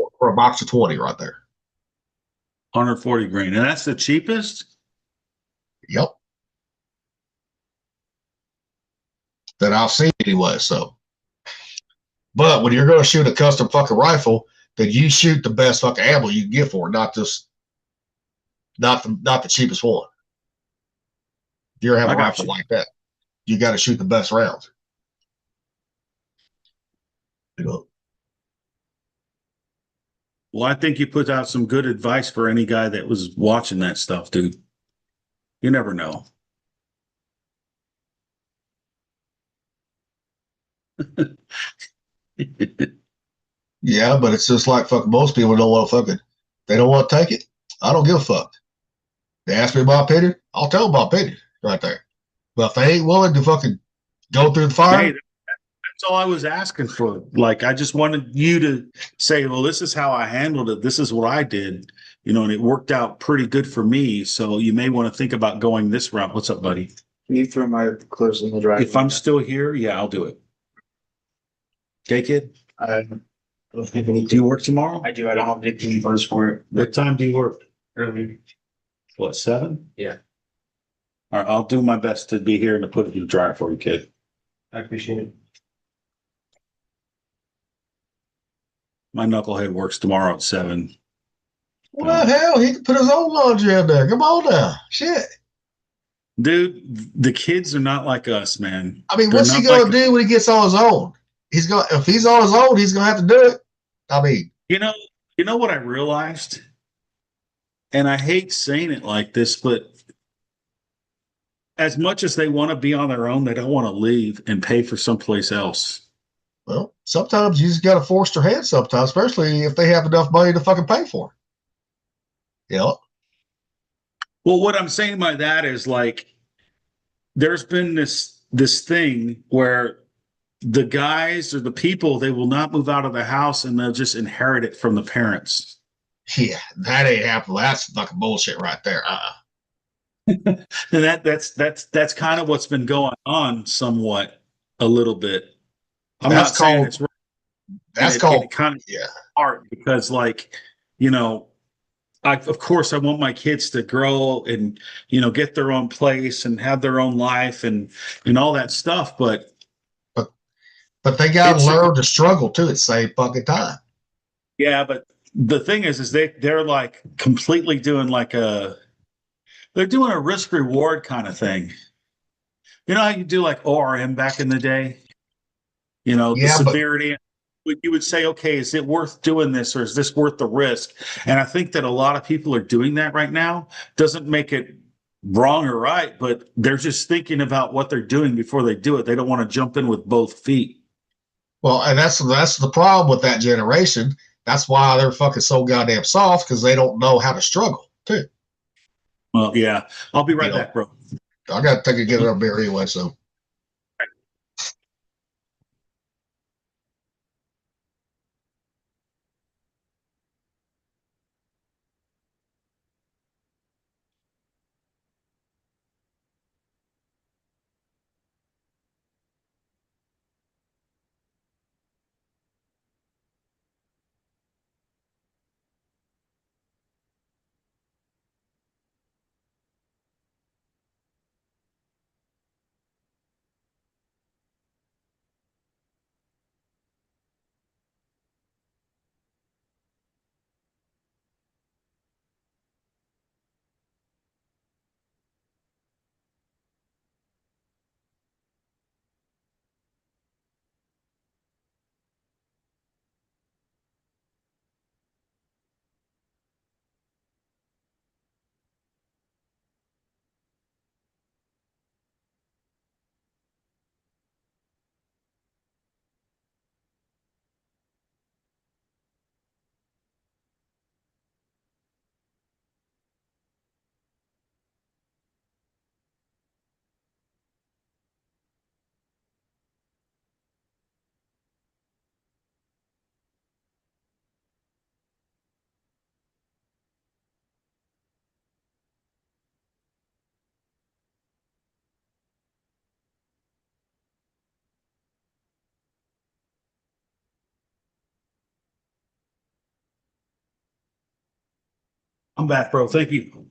of 20 right there. 140 grain. And that's the cheapest? Yep. That I've seen anyway, so. But when you're going to shoot a custom fucking rifle, then you shoot the best fucking ammo you can get for it, not the cheapest one. If you're having a rifle like that, you got to shoot the best rounds. You know. Well, I think you put out some good advice for any guy that was watching that stuff, dude. You never know. Yeah, but it's just like fucking most people don't want to fucking, they don't want to take it. I don't give a fuck. They ask me my opinion, I'll tell them my opinion right there. But if they ain't willing to fucking go through the fire. Hey, that's all I was asking for. Like, I just wanted you to say, well, this is how I handled it. This is what I did, you know, and it worked out pretty good for me. So you may want to think about going this route. What's up, buddy? Can you throw my clothes in the dryer? If I'm still here, yeah, I'll do it. Okay, kid? Do you work tomorrow? I do. I don't have anything for it. What time do you work? Early. What, 7? Yeah. All right, I'll do my best to be here and to put it in the dryer for you, kid. I appreciate it. My knucklehead works tomorrow at 7. Well, hell, he can put his own laundry in there. Come on now. Shit. Dude, the kids are not like us, man. I mean, what's he going to do when he gets on his own? If he's on his own, he's going to have to do it. I mean. You know what I realized? And I hate saying it like this, but as much as they want to be on their own, they don't want to leave and pay for someplace else. Well, sometimes you just got to force their hand sometimes, especially if they have enough money to fucking pay for it. You know? Well, what I'm saying by that is like there's been this thing where the guys or the people, they will not move out of the house and they'll just inherit it from the parents. Yeah, that ain't happening. That's fucking bullshit right there. And that's kind of what's been going on somewhat a little bit. I'm That's not saying called it's right. that's called It kind of yeah. hard because like, you know, of course I want my kids to grow and, you know, get their own place and have their own life and all that stuff, but they gotta learn to struggle too at the same fucking time. Yeah, but the thing is they're like completely doing like they're doing a risk reward kind of thing. You know how you do like ORM back in the day? You know, the severity. You would say, okay, is it worth doing this or is this worth the risk? And I think that a lot of people are doing that right now. Doesn't make it wrong or right, but they're just thinking about what they're doing before they do it. They don't want to jump in with both feet. Well, and that's the problem with that generation. That's why they're fucking so goddamn soft because they don't know how to struggle too. Well, yeah, I'll be right back, bro. I got to take a get another beer anyway, so. I'm back, bro. Thank you.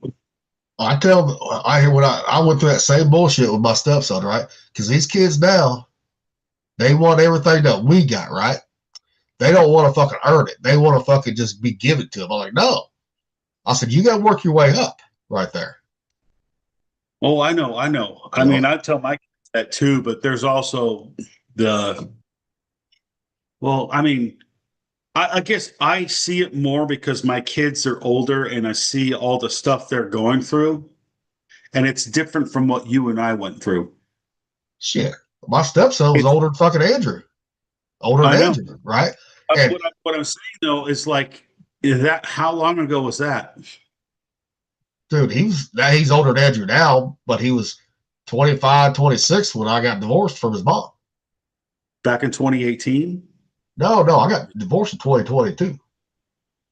I hear what I went through that same bullshit with my stepson, right? Because these kids now, they want everything that we got, right? They don't want to fucking earn it. They want to fucking just be given to them. I'm like, no. I said, you got to work your way up right there. Oh, I know. I mean, I tell my kids that too, but there's also well, I mean, I guess I see it more because my kids are older and I see all the stuff they're going through. And it's different from what you and I went through. Shit. My stepson was older than fucking Andrew. Older than Andrew, right? And what I'm saying though is like, how long ago was that? Dude, he's older than Andrew now, but he was 25, 26 when I got divorced from his mom. Back in 2018? No, I got divorced in 2022.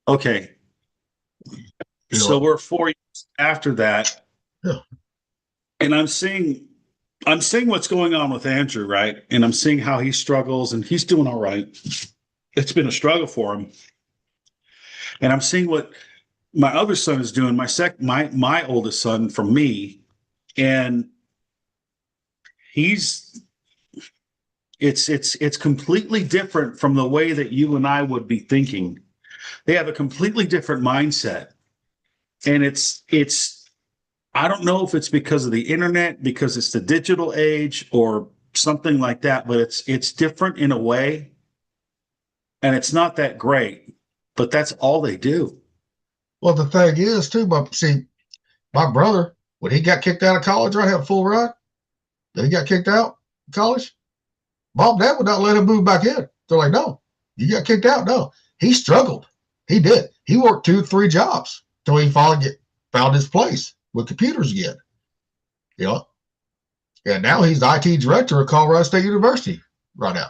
Okay. So we're 4 years after that. Yeah. And I'm seeing what's going on with Andrew, right? And I'm seeing how he struggles and he's doing all right. It's been a struggle for him. And I'm seeing what my other son is doing, my oldest son from me. And it's completely different from the way that you and I would be thinking. They have a completely different mindset. And I don't know if it's because of the internet, because it's the digital age or something like that, but it's different in a way. And it's not that great, but that's all they do. Well, the thing is too, my brother, when he got kicked out of college, right, had a full ride, then he got kicked out of college. Mom and dad would not let him move back in. They're like, no, you got kicked out. No, he struggled. He did. He worked 2 or 3 jobs till he finally found his place with computers again. You know, and now he's the IT director at Colorado State University right now.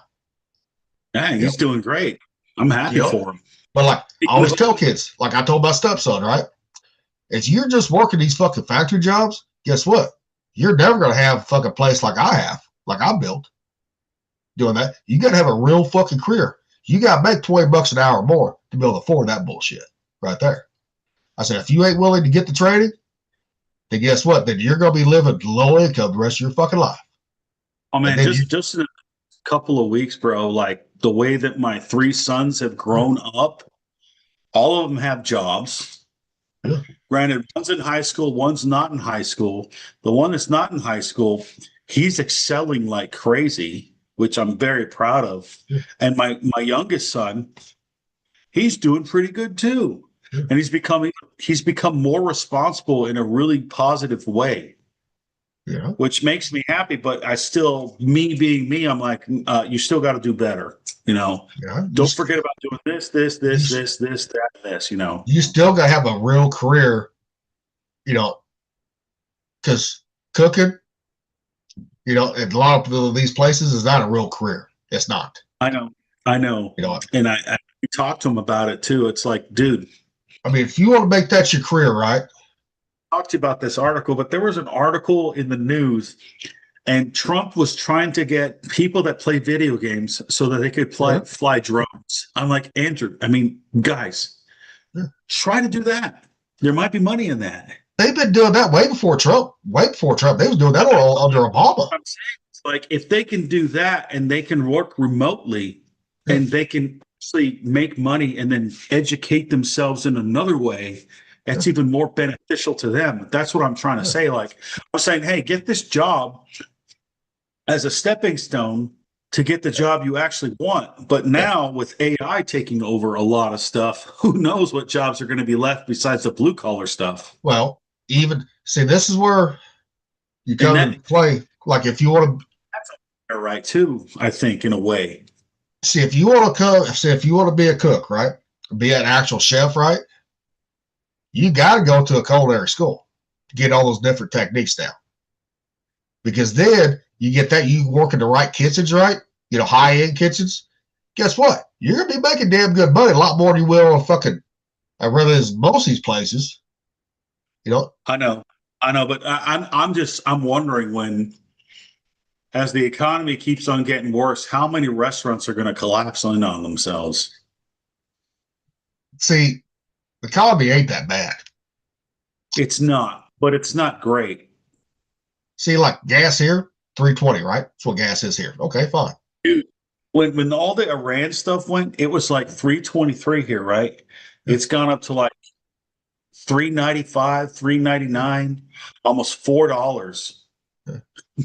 Dang, he's doing great. I'm happy for him. But like I always tell kids, like I told my stepson, right? If you're just working these fucking factory jobs, guess what? You're never gonna have a fucking place like I have, like I built. Doing that, you gotta have a real fucking career. You gotta make $20 an hour or more to be able to afford that bullshit right there. I said, if you ain't willing to get the training, then guess what? Then you're gonna be living low income the rest of your fucking life. Oh man, just in a couple of weeks, bro, like the way that my 3 sons have grown up, all of them have jobs. Yeah. Granted, one's in high school, one's not in high school. The one that's not in high school, he's excelling like crazy, which I'm very proud of. Yeah. And my youngest son, he's doing pretty good too. Yeah. And he's become more responsible in a really positive way. Yeah. Which makes me happy, but I still, me being me, I'm like, you still got to do better, you know. Yeah. Don't forget about doing this, that, and this, you know. You still gotta have a real career, you know, because cooking, you know, in a lot of these places is not a real career. It's not. I know. You know, And I talked to him about it too. It's like, dude. I mean, if you want to make that your career, right? Talked to you about this article, but there was an article in the news, and Trump was trying to get people that play video games so that they could fly drones. I'm like, Andrew, I mean, guys, try to do that. There might be money in that. They've been doing that way before Trump. Way before Trump. They was doing that all under Obama. I'm saying, it's like, if they can do that and they can work remotely and they can actually make money and then educate themselves in another way, that's even more beneficial to them. That's what I'm trying to say. Like, I'm saying, hey, get this job as a stepping stone to get the job you actually want. But now with AI taking over a lot of stuff, who knows what jobs are going to be left besides the blue collar stuff? Well, even see, this is where you come and play. Like, if you want to, that's right too. I think in a way. See, if you want to come, see, if you want to be a cook, right, be an actual chef, right, you got to go to a culinary school to get all those different techniques down. Because then you get that, you work in the right kitchens, right? You know, high-end kitchens. Guess what? You're going to be making damn good money, a lot more than you will on fucking, rather than most of these places. You know? I know, but I'm wondering when, as the economy keeps on getting worse, how many restaurants are going to collapse in on themselves? See, the economy ain't that bad. It's not, but it's not great. See, like gas here, $3.20, right? That's what gas is here. Okay, fine. Dude, when all the Iran stuff went, it was like $3.23 here, right? Yeah. It's gone up to like $3.95, $3.99, almost $4. Yeah.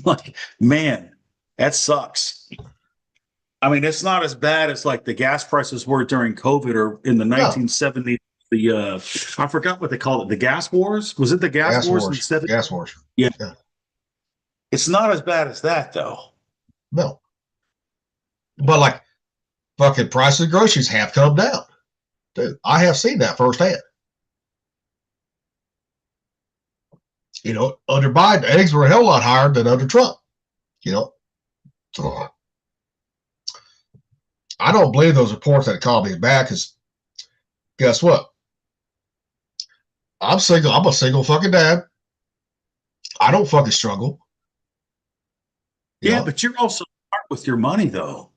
Like, man, that sucks. I mean, it's not as bad as like the gas prices were during COVID or in the 1970s. I forgot what they called it. The gas wars? Was it the gas wars in the 70s? Gas wars. Yeah. It's not as bad as that, though. No. But like fucking prices of groceries have come down. Dude, I have seen that firsthand. You know, under Biden, eggs were a hell of a lot higher than under Trump. You know, so I don't believe those reports that the economy is bad because guess what? I'm single. I'm a single fucking dad. I don't fucking struggle. You know? But you're also smart with your money, though.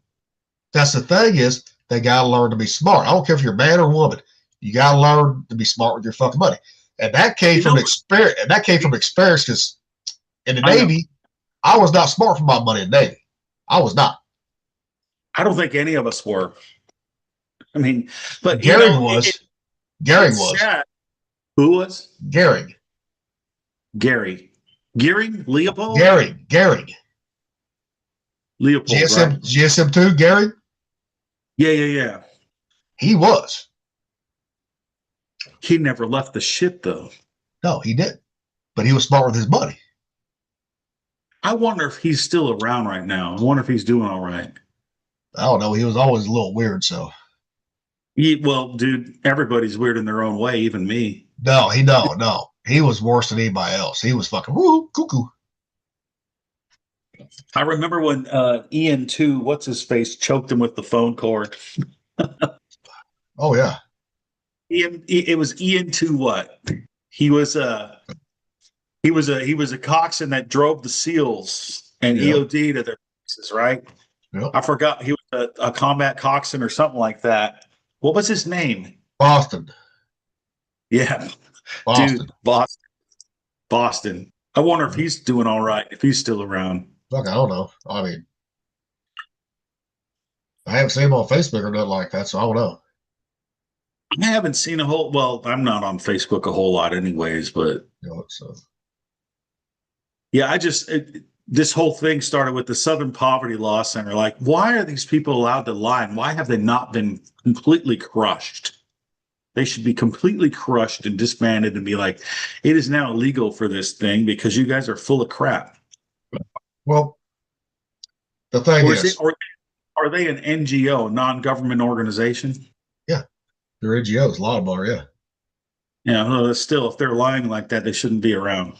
That's the thing is they gotta learn to be smart. I don't care if you're a man or a woman. You gotta learn to be smart with your fucking money. And that came from experience. And that came from experience because in the Navy, I was not smart for my money in the Navy. I was not. I don't think any of us were. I mean, but Gary was. Gary was. Sad. Who was? Gary. Gearing? Leopold? Gary. Leopold. GSM2, Gary? Yeah. He was. He never left the ship, though. No, he didn't. But he was smart with his money. I wonder if he's still around right now. I wonder if he's doing all right. I don't know. He was always a little weird. So Well, dude, everybody's weird in their own way, even me. no, no. He was worse than anybody else. He was fucking woo cuckoo. I remember when Ian 2, what's his face, choked him with the phone cord. Oh yeah. It was Ian 2 what? He was a coxswain that drove the SEALs and EOD to their places, right? Yep. I forgot, he was a combat coxswain or something like that. What was his name? Boston. Yeah. Boston. Dude, Boston. I wonder if he's doing all right, if he's still around. Fuck, I don't know. I mean, I haven't seen him on Facebook or nothing like that, so I don't know. I haven't seen I'm not on Facebook a whole lot anyways, but so. Yeah, this whole thing started with the Southern Poverty Law Center. Like, why are these people allowed to lie? And why have they not been completely crushed? They should be completely crushed and disbanded and be like, it is now illegal for this thing because you guys are full of crap. Well, the thing is, are they an NGO, non-government organization? Yeah, they're NGOs. A lot of them are, yeah. Yeah, well, still, if they're lying like that, they shouldn't be around.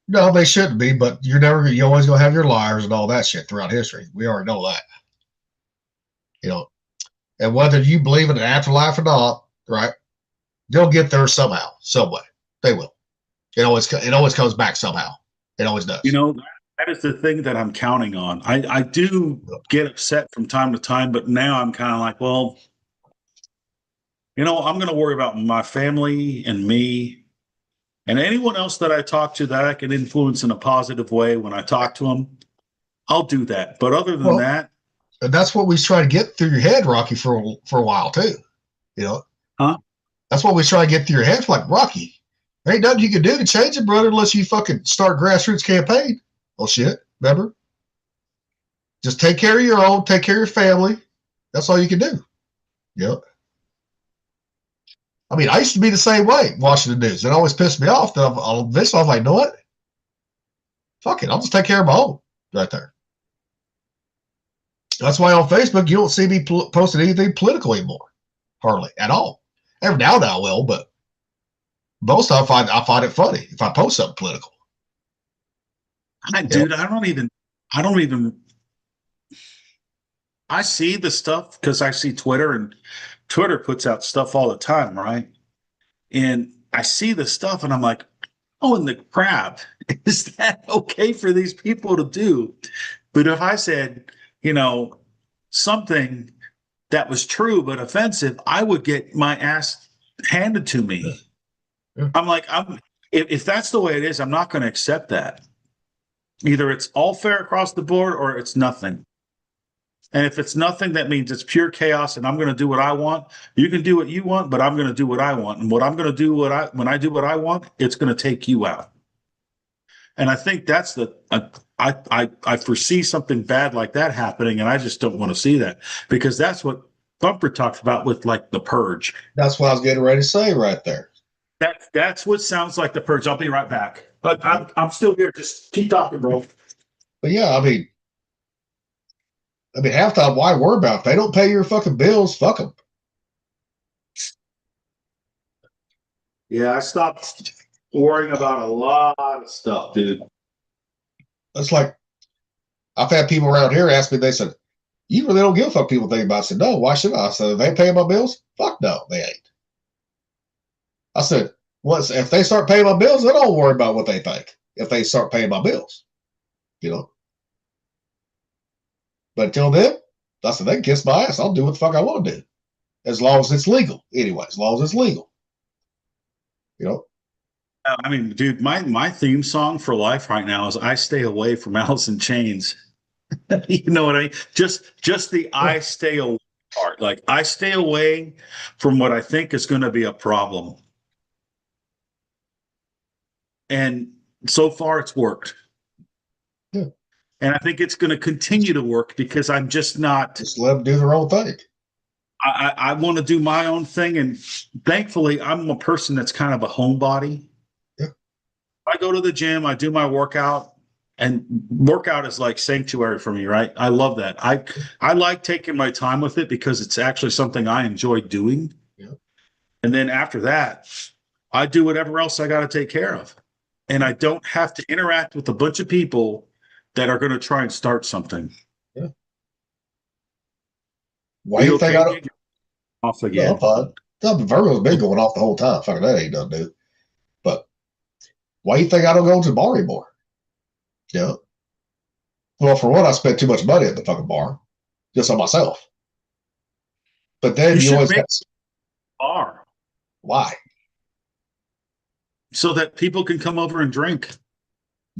No, they shouldn't be, but you're always gonna have your liars and all that shit throughout history. We already know that. And whether you believe in an afterlife or not, right? They'll get there somehow, some way. They will. It always comes back somehow. It always does. That is the thing that I'm counting on. I do get upset from time to time, but now I'm kind of like, well, I'm going to worry about my family and me and anyone else that I talk to that I can influence in a positive way when I talk to them. I'll do that. But other than that. And that's what we try to get through your head, Rocky, for a while, too. Huh? That's what we try to get through your head. Like, Rocky, there ain't nothing you can do to change it, brother, unless you fucking start grassroots campaign. Well, shit, remember? Just take care of your own, take care of your family. That's all you can do. Yep. I mean, I used to be the same way watching the news. It always pissed me off. I was like, you know what? Fuck it. I'll just take care of my own right there. That's why on Facebook, you don't see me posting anything political anymore. Hardly at all. Every now and then I will, but most of the time I find it funny if I post something political. Dude, I don't even. I see the stuff because I see Twitter, and Twitter puts out stuff all the time, right? And I see the stuff and I'm like, oh, and the crap, is that okay for these people to do? But if I said, something that was true but offensive, I would get my ass handed to me. Yeah. I'm like, if that's the way it is, I'm not going to accept that. Either it's all fair across the board or it's nothing. And if it's nothing, that means it's pure chaos and I'm going to do what I want. You can do what you want, but I'm going to do what I want. And what I'm going to do, when I do what I want, it's going to take you out. And I think that's I foresee something bad like that happening, and I just don't want to see that, because that's what Thumper talked about with like the purge. That's what I was getting ready to say right there. That's what sounds like the purge. I'll be right back. But I'm still here. Just keep talking, bro. But yeah, I mean, half the time, why worry about it? If they don't pay your fucking bills, fuck them. Yeah, I stopped worrying about a lot of stuff, dude. It's like, I've had people around here ask me, they said, you really don't give a fuck people think about it. I said, no, why should I? I said, they paying my bills? Fuck no, they ain't. I said, if they start paying my bills, I don't worry about what they think if they start paying my bills. But until then, I said, they can kiss my ass. I'll do what the fuck I want to do. As long as it's legal. Anyway, as long as it's legal. I mean, dude, my theme song for life right now is I Stay Away from Alice in Chains. You know what I mean? Just the I stay away part. Like, I stay away from what I think is going to be a problem. And so far it's worked. Yeah. And I think it's going to continue to work because I'm just not. Just let them do their own thing. I want to do my own thing. And thankfully, I'm a person that's kind of a homebody. Yeah. I go to the gym, I do my workout, And workout is like sanctuary for me, right? I love that. I like taking my time with it because it's actually something I enjoy doing. Yeah. And then after that, I do whatever else I got to take care of. And I don't have to interact with a bunch of people that are going to try and start something. Yeah. Why do you think I don't? Off again. No, fine. Virgo's been going off the whole time. Fucking that ain't nothing new. But why do you think I don't go to the bar anymore? Yeah. Well, for one, I spent too much money at the fucking bar just on myself. But then you always got bar. Why? So that people can come over and drink.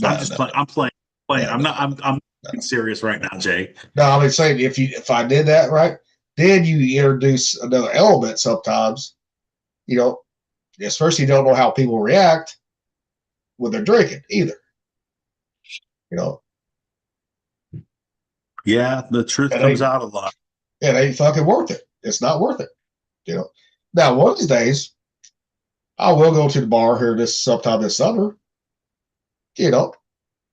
I'm just playing. I'm playing. I'm not. I'm serious right now, Jay. No, I mean saying if I did that right, then you introduce another element sometimes. You know, especially you don't know how people react when they're drinking either. You know. Yeah, the truth comes out a lot. It ain't fucking worth it. It's not worth it. You know. Now, one of these days, I will go to the bar here sometime this summer. You know,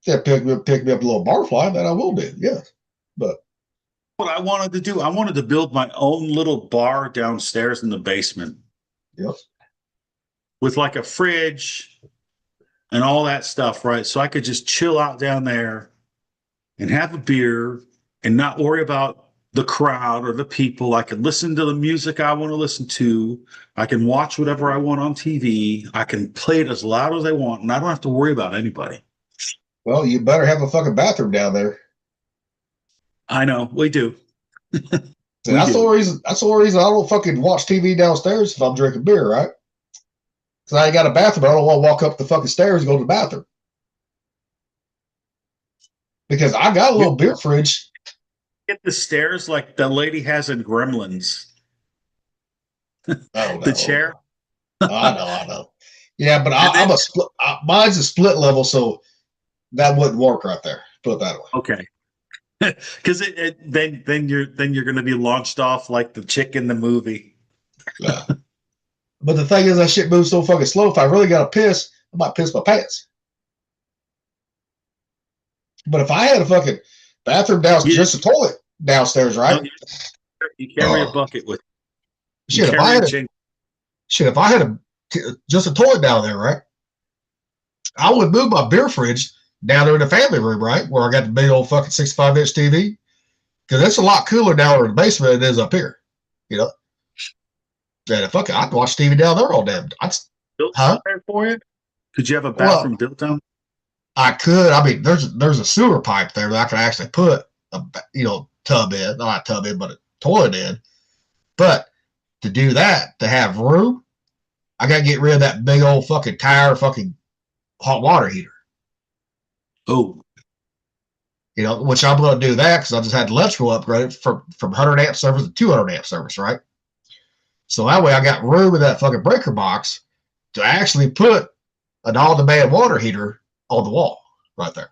yeah, pick me up a little barfly. That I will do. Yes, but what I wanted to do, I wanted to build my own little bar downstairs in the basement. Yep. With like a fridge and all that stuff, right? So I could just chill out down there and have a beer and not worry about the crowd or the people. I can listen to the music I want to listen to. I can watch whatever I want on TV. I can play it as loud as I want, and I don't have to worry about anybody. Well, you better have a fucking bathroom down there. I know, we do. That's the reason I don't fucking watch TV downstairs if I'm drinking beer, right? Because I ain't got a bathroom. I don't want to walk up the fucking stairs and go to the bathroom. Because I got a little beer fridge. Get the stairs like the lady has in Gremlins. Oh, no. The chair. I know. Yeah, but I'm a split. Mine's a split level, so that wouldn't work right there. Put it that way. Okay. Because then you're going to be launched off like the chick in the movie. Yeah. But the thing is, that shit moves so fucking slow. If I really got to piss, I might piss my pants. But if I had a fucking bathroom downstairs, just a toilet downstairs, right? No, you carry a bucket with you. Shit, if I had just a toilet down there, right? I would move my beer fridge down there in the family room, right? Where I got the big old fucking 65-inch TV. Because it's a lot cooler down there in the basement than it is up here. You know? And fuck it, I'd watch TV down there all damn. Built there for you? Could you have a bathroom built down? I could. I mean, there's a sewer pipe there that I could actually put a tub in, not a tub in, but a toilet in. But to do that, to have room, I got to get rid of that big old fucking tire fucking hot water heater. Oh. Which I'm going to do that because I just had electrical upgrade from 100 amp service to 200 amp service, right? So that way I got room in that fucking breaker box to actually put an on-demand water heater on the wall right there.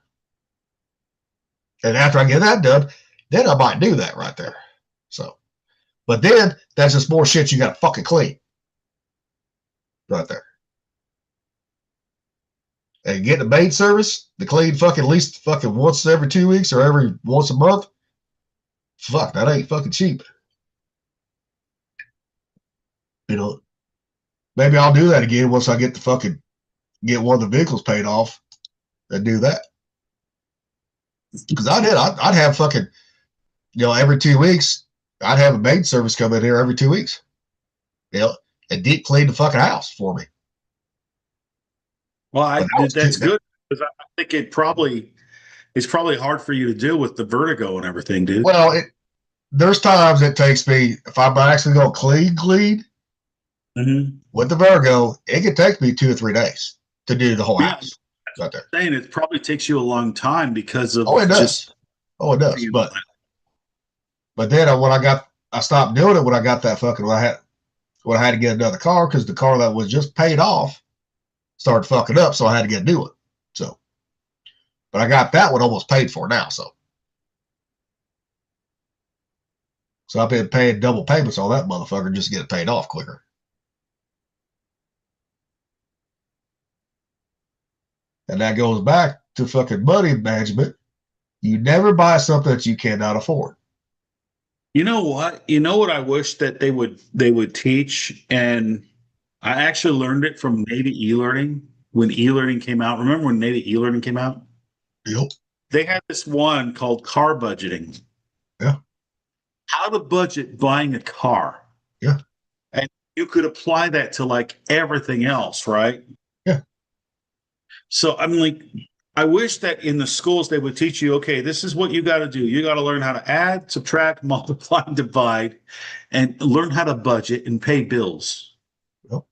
And after I get that done, then I might do that right there. So, but then that's just more shit you got to fucking clean right there. And get the maid service, the clean fucking at least fucking once every 2 weeks or every once a month. Fuck, that ain't fucking cheap. Maybe I'll do that again once I get get one of the vehicles paid off and do that. Because I'd have fucking, every 2 weeks, I'd have a maid service come in here every 2 weeks, and deep clean the fucking house for me. Well, that's good because I think it's probably hard for you to deal with the vertigo and everything, dude. Well, there's times it takes me, if I'm actually going to clean with the vertigo, it could take me 2 or 3 days to do the whole house. Right there. Saying it probably takes you a long time because of it does. It does. But then when I stopped doing it when I got that fucking when I had to get another car because the car that was just paid off started fucking up, so I had to get a new one. So, but I got that one almost paid for now. So I've been paying double payments on that motherfucker just to get it paid off quicker. And that goes back to fucking money management, you never buy something that you cannot afford. You know what? You know what I wish that they would teach, and I actually learned it from Navy e-learning when e-learning came out. Remember when Navy e-learning came out? Yep. They had this one called car budgeting. Yeah. How to budget buying a car. Yeah. And you could apply that to like everything else, right? Yeah. So I'm like, I wish that in the schools they would teach you, okay, this is what you got to do. You got to learn how to add, subtract, multiply, and divide, and learn how to budget and pay bills. Yep.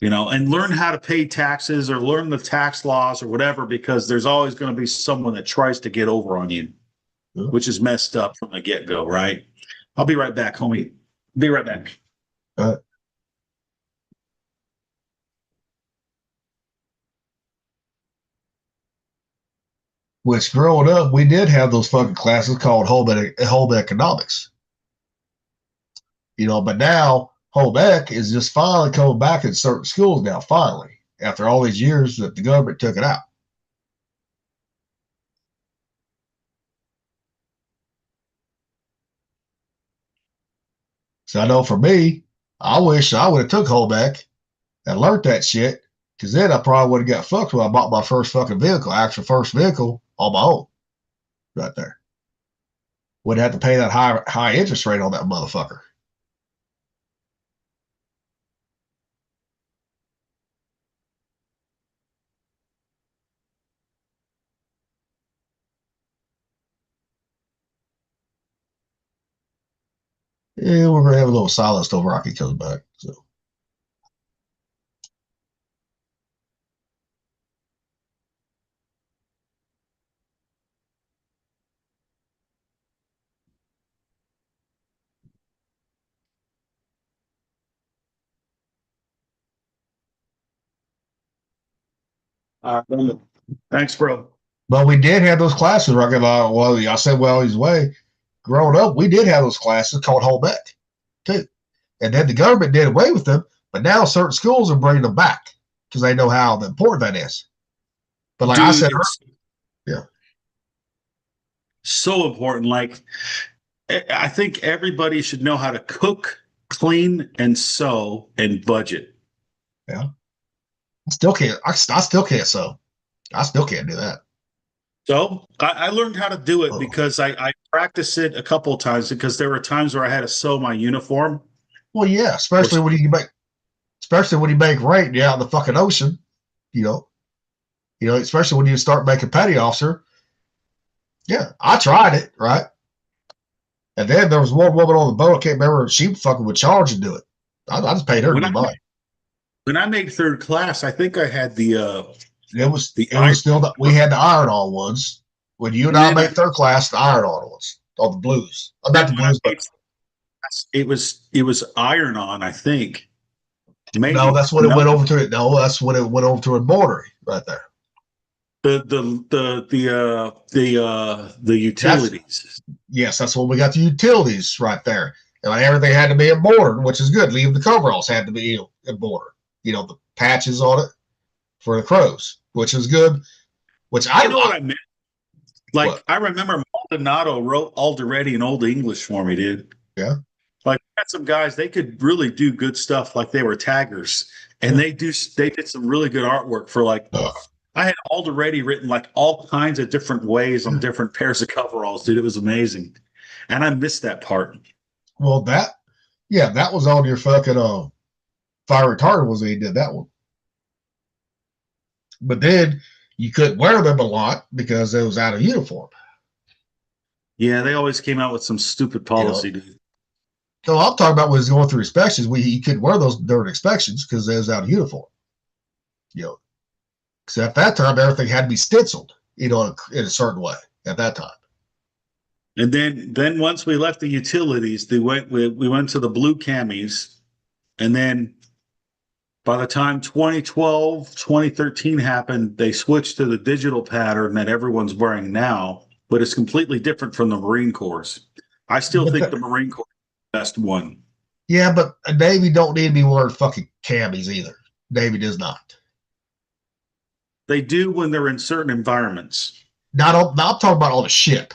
You know, and learn how to pay taxes or learn the tax laws or whatever, because there's always going to be someone that tries to get over on you, which is messed up from the get-go, right? I'll be right back, homie. Be right back. Which growing up, we did have those fucking classes called home economics. You know, but now home ec is just finally coming back in certain schools now, finally, after all these years that the government took it out. So I know for me, I wish I would have took home ec and learned that shit, because then I probably would have got fucked when I bought my first fucking vehicle, actual first vehicle on my own, right there. Wouldn't have to pay that high interest rate on that motherfucker. Yeah, we're gonna have a little silence till Rocky comes back. So. Thanks, bro. But we did have those classes, Rocky. Well, I said, well, his way. Growing up, we did have those classes called home ec, too. And then the government did away with them, but now certain schools are bringing them back because they know how important that is. But like Dude, I said, yeah, so important. Like, I think everybody should know how to cook, clean, and sew and budget. Yeah, I still can't. I still can't sew. I still can't do that. So I learned how to do it because I practiced it a couple of times, because there were times where I had to sew my uniform. Well, yeah, especially when you make rain out in the fucking ocean, you know, especially when you start making petty officer. Yeah, I tried it, right? And then there was one woman on the boat, I can't remember, she fucking would charge and do it. I just paid her to do mine. When I made third class, I think I had we had the iron-on ones. When you and I made third class, the iron-on ones, all the blues. Not the blues, but it was iron-on, I think. Maybe. No, that's when it went over to it. No, that's when it went over to embroidery right there. The utilities. Yes, that's when we got the utilities right there. And like everything had to be embroidered, which is good. Even the coveralls had to be embroidered. You know, the patches on it for the crows, which is good. Which I know what I meant. Like, what? I remember Maldonado wrote Alderete in Old English for me, dude. Yeah. Like, I had some guys, they could really do good stuff. Like, they were taggers, and they did some really good artwork for like. I had Alderete written like all kinds of different ways on different pairs of coveralls, dude. It was amazing, and I missed that part. Well, that was on your fucking fire retardant was when you did that one. But then you couldn't wear them a lot because it was out of uniform. Yeah, they always came out with some stupid policy, dude. So I'm talking about when he's going through inspections, he couldn't wear those during inspections because they was out of uniform. You know, because at that time everything had to be stenciled, you know, in a certain way at that time. And then once we left the utilities, we went to the blue camis, and then by the time 2012, 2013 happened, they switched to the digital pattern that everyone's wearing now, but it's completely different from the Marine Corps. I still think the Marine Corps is the best one. Yeah, but a Navy don't need to be wearing fucking camis either. Navy does not. They do when they're in certain environments. Not I'm talking about on the ship.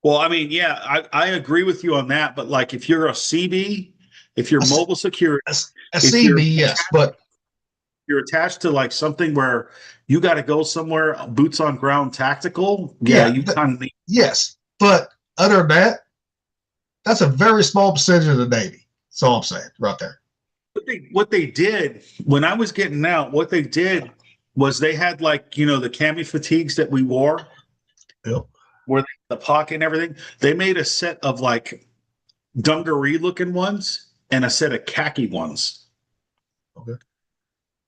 Well, I mean, yeah, I agree with you on that. But like, if you're a CB, if you're mobile security, a CB, yes, but you're attached to like something where you got to go somewhere, boots on ground, tactical. Yeah, you kind of need. Yes, but other than that, that's a very small percentage of the Navy. That's all I'm saying, right there. What they did when I was getting out, what they did was they had like the cami fatigues that we wore. Yep. Where the pocket and everything. They made a set of like dungaree looking ones and a set of khaki ones. Okay.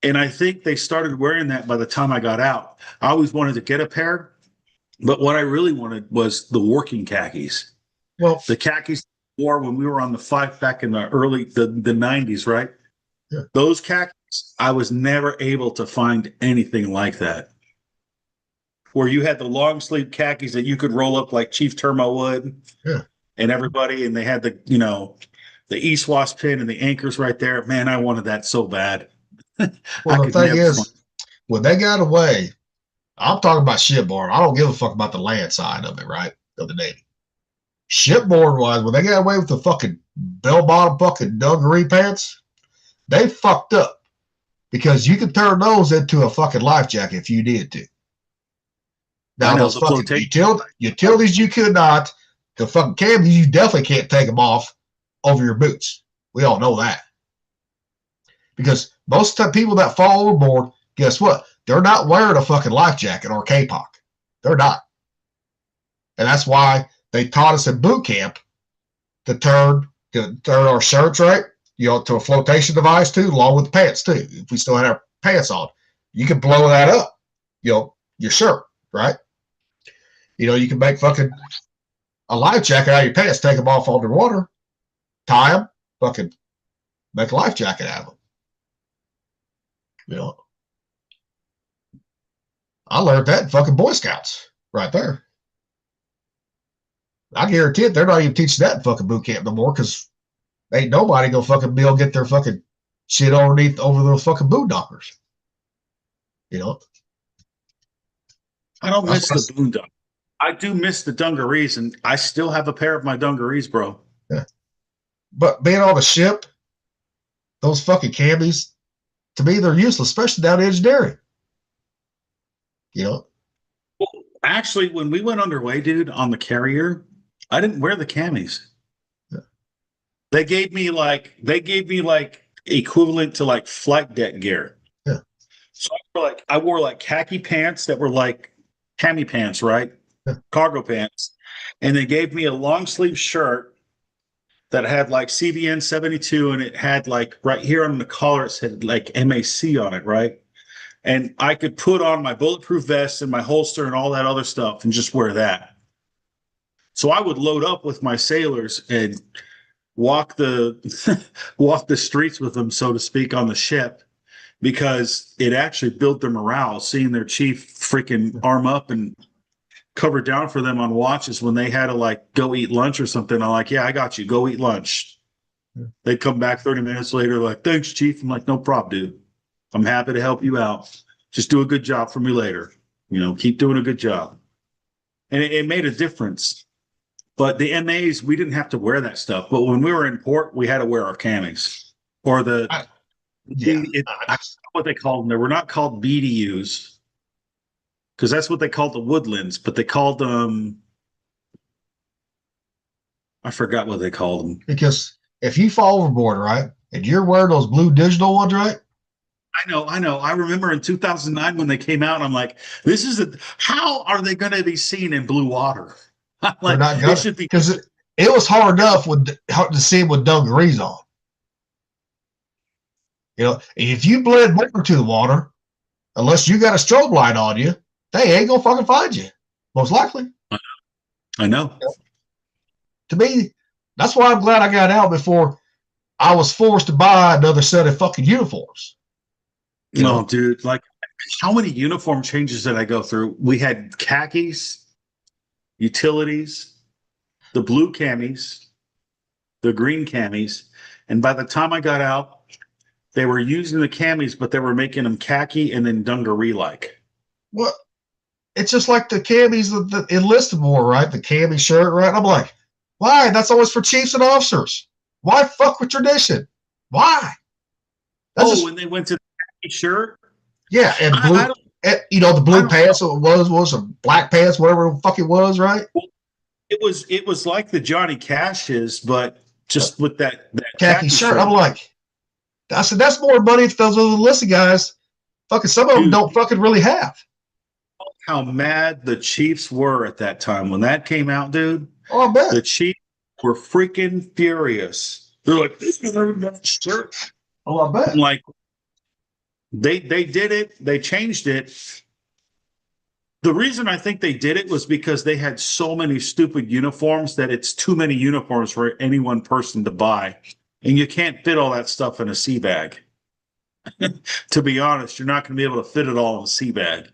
And I think they started wearing that by the time I got out. I always wanted to get a pair, but what I really wanted was the working khakis. Well, the khakis we wore when we were on the fight back in the early the 90s, right? Yeah. Those khakis, I was never able to find anything like that. Where you had the long sleeve khakis that you could roll up like Chief Termo would, and everybody, and they had the the ESWAS pin and the anchors right there. Man, I wanted that so bad. Well, the thing is, when they got away, I'm talking about shipboard. I don't give a fuck about the land side of it, right? Of the Navy. Shipboard wise, when they got away with the fucking bell bottom fucking dungaree pants, they fucked up because you could turn those into a fucking life jacket if you needed to. Now those fucking utilities you could not. The fucking cams you definitely can't take them off over your boots. We all know that. Because most of the people that fall overboard, guess what? They're not wearing a fucking life jacket or K-POC. They're not. And that's why they taught us in boot camp to turn our shirts, right? To a flotation device too, along with the pants too. If we still had our pants on, you can blow that up. Your shirt, right? You can make fucking a life jacket out of your pants, take them off underwater, tie them, fucking make a life jacket out of them. I learned that in fucking Boy Scouts right there. I guarantee it, they're not even teaching that in fucking boot camp no more because ain't nobody gonna fucking be able to get their fucking shit underneath over those fucking boondockers. I don't miss the boondock. I do miss the dungarees, and I still have a pair of my dungarees, bro. Yeah. But being on a ship, those fucking camis, to me, they're useless, especially down in engineering. Well, actually, when we went underway, dude, on the carrier, I didn't wear the camis. Yeah. They gave me like equivalent to like flight deck gear. Yeah. So I wore like khaki pants that were like cami pants, right? Yeah. Cargo pants. And they gave me a long sleeve shirt that had like CVN 72 and it had like right here on the collar, it said like MAC on it, right? And I could put on my bulletproof vest and my holster and all that other stuff and just wear that. So I would load up with my sailors and walk the streets with them, so to speak, on the ship, because it actually built their morale, seeing their chief freaking arm up and cover down for them on watches when they had to like go eat lunch or something. I'm like, yeah, I got you. Go eat lunch. Yeah. They'd come back 30 minutes later, like, thanks, chief. I'm like, no problem, dude. I'm happy to help you out. Just do a good job for me later. Keep doing a good job. And it made a difference. But the MAs, we didn't have to wear that stuff. But when we were in port, we had to wear our camis. Or that's what they called them. They were not called BDUs. Because that's what they called the woodlands. But they called them, I forgot what they called them. Because if you fall overboard, right, and you're wearing those blue digital ones, right? I know. I remember in 2009 when they came out, I'm like, how are they going to be seen in blue water? I'm like, not gonna, should be, because it was hard enough to see them with dungarees on. If you blend more to the water, unless you got a strobe light on you, they ain't gonna fucking find you. Most likely. I know. To me, that's why I'm glad I got out before I was forced to buy another set of fucking uniforms. No, dude, like how many uniform changes did I go through? We had khakis, utilities, the blue camis, the green camis, and by the time I got out, They were using the camis, but they were making them khaki and then dungaree-like. What? It's just like the camis that the enlisted wore, right? The cami shirt, right? I'm like, why? That's always for chiefs and officers. Why fuck with tradition? Why? That's when they went to the khaki shirt? Yeah, and blue, the blue pants, was a black pants, whatever the fuck it was, right? Well, it was like the Johnny Cash's, but just with that khaki shirt. I'm like, I said, that's more money if those other enlisted guys. Fucking some of them don't fucking really have. How mad the Chiefs were at that time when that came out, dude. Oh, I bet. The Chiefs were freaking furious. They're like, this is everybody's shirt. Oh, I bet. I'm like, they did it. They changed it. The reason I think they did it was because they had so many stupid uniforms that it's too many uniforms for any one person to buy. And you can't fit all that stuff in a sea bag. To be honest, you're not going to be able to fit it all in a sea bag.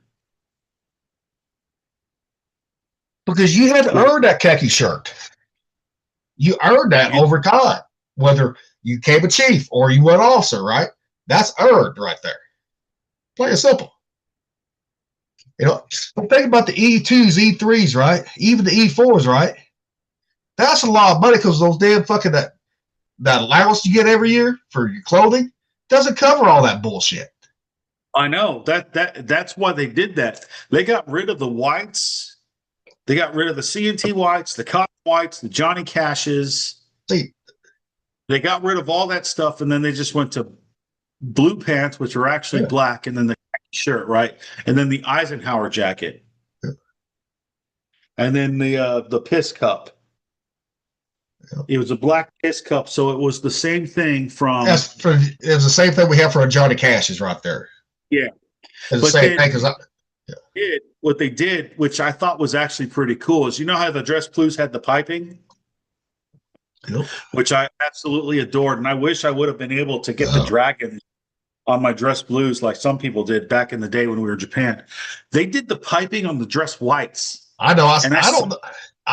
Because you had to earn that khaki shirt. You earned that over time, whether you came a chief or you went officer, right? That's earned right there. Plain and simple. Think about the E2s, E3s, right? Even the E4s, right? That's a lot of money because those damn fucking that allowance you get every year for your clothing doesn't cover all that bullshit. I know that's why they did that. They got rid of the whites. They got rid of the C&T whites, the cotton whites, the Johnny Cashes. See, they got rid of all that stuff, and then they just went to blue pants, which are actually black, and then the shirt, right? And then the Eisenhower jacket. Yeah. And then the piss cup. Yeah. It was a black piss cup, so it was the same thing from... it was the same thing we have for a Johnny Cash's right there. Yeah. It's the same thing because what they did, which I thought was actually pretty cool, is how the dress blues had the piping? Yep. Which I absolutely adored, and I wish I would have been able to get the dragon on my dress blues like some people did back in the day when we were in Japan. They did the piping on the dress whites. I know. I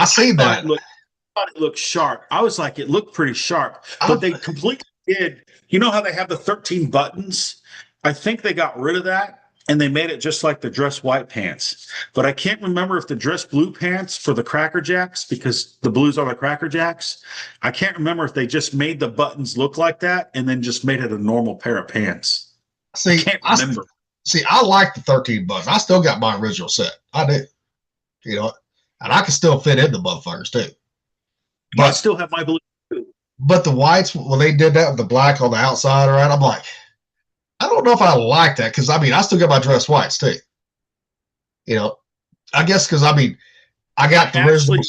see that. I thought it looked sharp. I was like, it looked pretty sharp, but they completely did. You know how they have the 13 buttons? I think they got rid of that. And they made it just like the dress white pants. But I can't remember if the dress blue pants for the Cracker Jacks, because the blues are the Cracker Jacks, I can't remember if they just made the buttons look like that and then just made it a normal pair of pants. See, I can't remember. I like the 13 buttons. I still got my original set. I do. And I can still fit in the motherfuckers too. But I still have my blue too. But the whites, when they did that with the black on the outside, right, I'm like, I don't know if I like that because I still got my dress whites too. I guess because I got the original.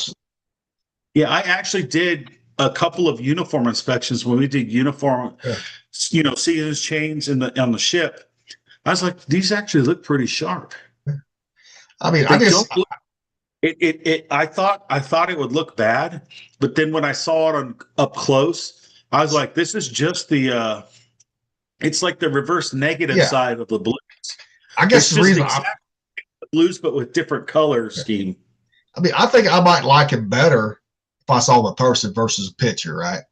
Yeah, I actually did a couple of uniform inspections when we did uniform, seasons change on the ship. I was like, these actually look pretty sharp. I thought it would look bad, but then when I saw it up close, I was like, this is just the. It's like the reverse negative side of the blues. I guess the reason the blues, but with different color scheme. I think I might like it better if I saw the person versus a picture, right?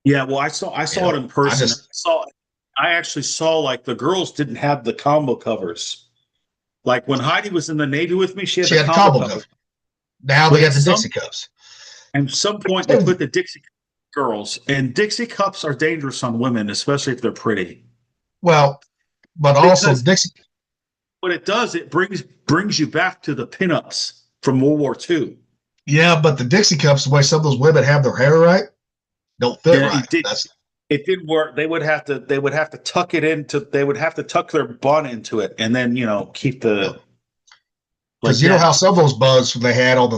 Yeah, well, I saw it in person. I actually saw like the girls didn't have the combo covers. Like when Heidi was in the Navy with me, she had the combo cover. Now they got the Dixie cups. And at some point they put the Dixie girls, and Dixie cups are dangerous on women, especially if they're pretty. Well, but also Dixie. What it does, it brings you back to the pinups from World War II. Yeah, but the Dixie cups, the way some of those women have their hair right, don't fit right. It didn't work. They would have to tuck it into. They would have to tuck their bun into it, and then keep the. Because know how some of those buns they had on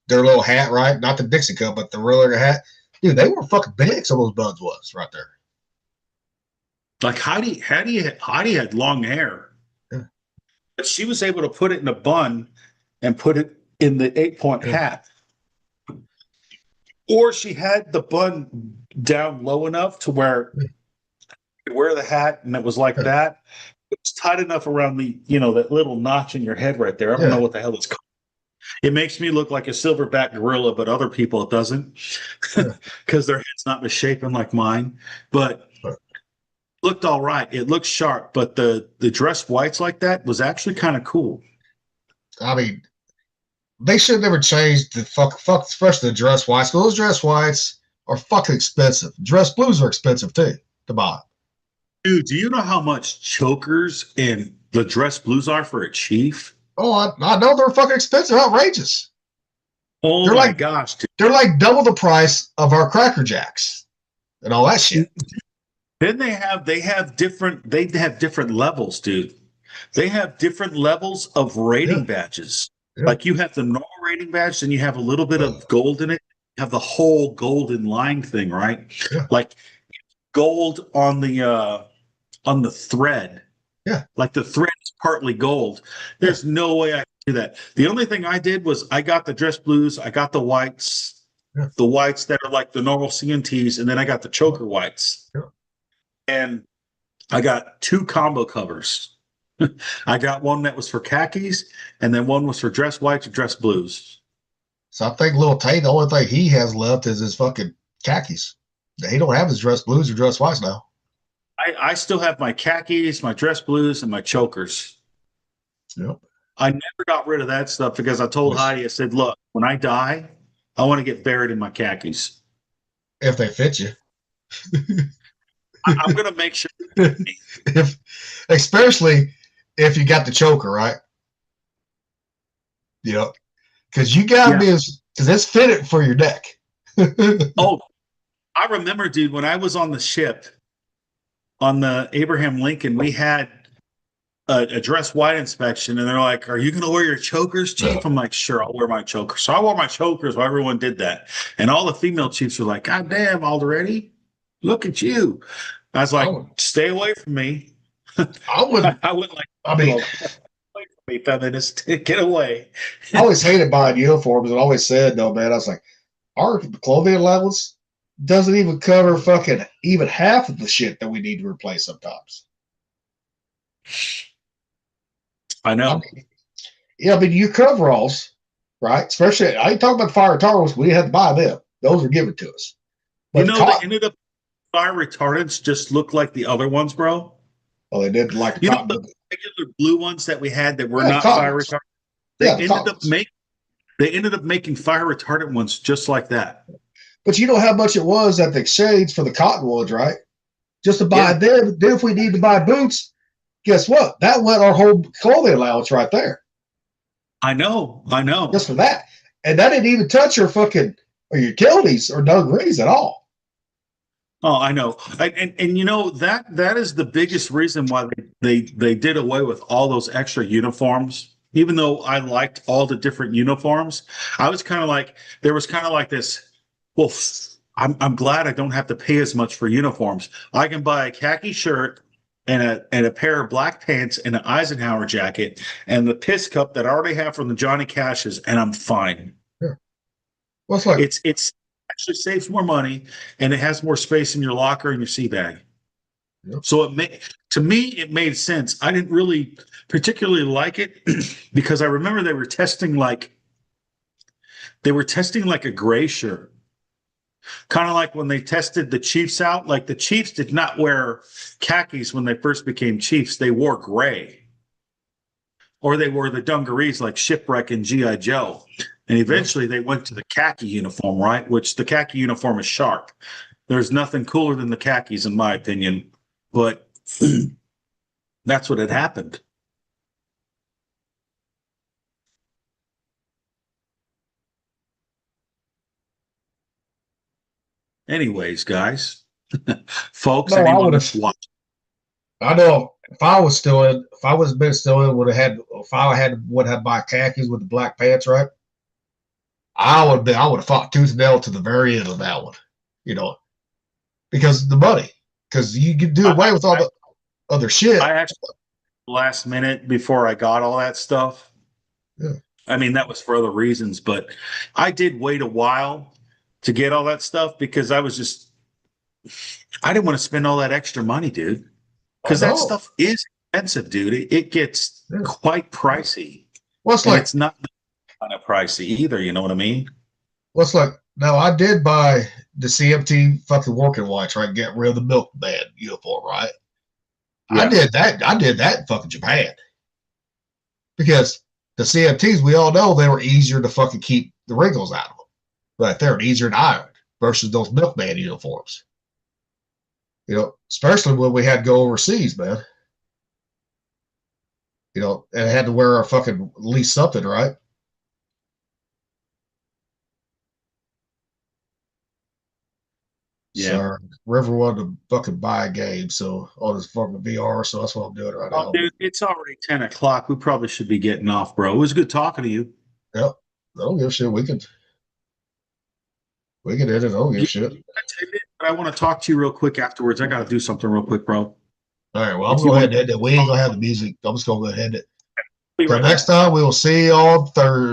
their little hat, right? Not the Dixie cup, but the regular hat. Dude, they were fucking big. Some of those buns was right there. Like Heidi had long hair, but she was able to put it in a bun and put it in the 8-point hat. Or she had the bun down low enough to where you could wear the hat and it was like that. It was tight enough around the, that little notch in your head right there. I don't know what the hell it's called. It makes me look like a silverback gorilla, but other people it doesn't because their head's not misshapen like mine. But looked all right. It looked sharp, but the dress whites like that was actually kind of cool. I mean, they should never change the especially the dress whites. Those dress whites are fucking expensive. Dress blues are expensive too to buy. Dude, do you know how much chokers and the dress blues are for a chief? Oh, I know they're fucking expensive, outrageous. Oh they're my like, gosh, dude. They're like double the price of our Cracker Jacks and all that shit. Then they have different levels, dude. They have different levels of rating badges. Yeah. Like you have the normal rating badge, then you have a little bit of gold in it. You have the whole golden line thing, right? Yeah. Like gold on the thread. Yeah. Like the thread is partly gold. There's no way I can do that. The only thing I did was I got the dress blues, I got the whites, the whites that are like the normal CNTs, and then I got the choker whites. Yeah. And I got 2 combo covers. I got one that was for khakis, and then one was for dress whites and dress blues. So I think Lil Tay, the only thing he has left is his fucking khakis. He don't have his dress blues or dress whites now. I still have my khakis, my dress blues, and my chokers. Yep. I never got rid of that stuff because I told Heidi, I said, look, when I die, I want to get buried in my khakis. If they fit you. I'm going to make sure. Especially if you got the choker, right? You know, because you got to be, because it's fitted for your neck. Oh, I remember, dude, when I was on the ship, on the Abraham Lincoln, we had a dress white inspection, and they're like, "Are you going to wear your chokers, Chief?" No. I'm like, "Sure, I'll wear my chokers." So I wore my chokers while everyone did that, and all the female chiefs were like, "God damn, already? Look at you!" I was like, "Stay away from me." I wouldn't. I wouldn't like. I mean, away from me, feminist, get away. I always hated buying uniforms, and always said, "No, man." I was like, our clothing allowance doesn't even cover fucking even half of the shit that we need to replace sometimes. I know. I mean, your coveralls, right? Especially, I ain't talking about fire retardants. We didn't have to buy them; those were given to us. But you know, they ended up fire retardants just look like the other ones, bro. Well, they did like you know the regular blue ones that we had that were not fire retardant. They ended up making fire retardant ones just like that. But you know how much it was at the exchange for the cotton ones, right? Just to buy them. Then if we need to buy boots, guess what? That went our whole clothing allowance right there. I know. Just for that. And that didn't even touch your fucking or utilities or dungarees at all. Oh, I know. And you know, that is the biggest reason why they did away with all those extra uniforms. Even though I liked all the different uniforms, I was kind of like, there was kind of like this, well, I'm glad I don't have to pay as much for uniforms. I can buy a khaki shirt and a pair of black pants and an Eisenhower jacket and the piss cup that I already have from the Johnny Cashes, and I'm fine. Yeah. Well, it's like it's actually saves more money and it has more space in your locker and your sea bag. Yep. So to me, it made sense. I didn't really particularly like it because I remember they were testing like a gray shirt. Kind of like when they tested the Chiefs out, like the Chiefs did not wear khakis when they first became Chiefs. They wore gray. Or they wore the dungarees like Shipwreck and G.I. Joe. And eventually they went to the khaki uniform, right? Which the khaki uniform is sharp. There's nothing cooler than the khakis, in my opinion. But that's what had happened. Anyways, guys, folks, no, anyone that's watching. I know if I was still in, if I was been still in, would have buy khakis with the black pants, right? I would have fought tooth and nail to the very end of that one, you know, because the money, because you can do away with all the other shit. I actually last minute before I got all that stuff. Yeah. I mean, that was for other reasons, but I did wait a while to get all that stuff because I didn't want to spend all that extra money, dude. Because that stuff is expensive, dude. It gets quite pricey. Well, it's not kind of pricey either. You know what I mean? Well, it's like, now I did buy the CMT fucking working whites, right? Get rid of the milkman uniform, right? I did that in fucking Japan. Because the CMTs, we all know they were easier to fucking keep the wrinkles out of them. Right there, easier to iron versus those milkman uniforms. You know, especially when we had to go overseas, man. You know, and had to wear a fucking at least something, right? Yeah. So River wanted to fucking buy a game, so on his fucking VR, so that's what I'm doing right now. Dude, it's already 10 o'clock. We probably should be getting off, bro. It was good talking to you. Yep. I don't give a shit. We can end it. I don't give a shit. But I want to talk to you real quick afterwards. I got to do something real quick, bro. All right. Well, I'm going to go ahead and end it. We ain't going to have the music. I'm just going to go ahead and end it. Till next time, we will see you on Thursday.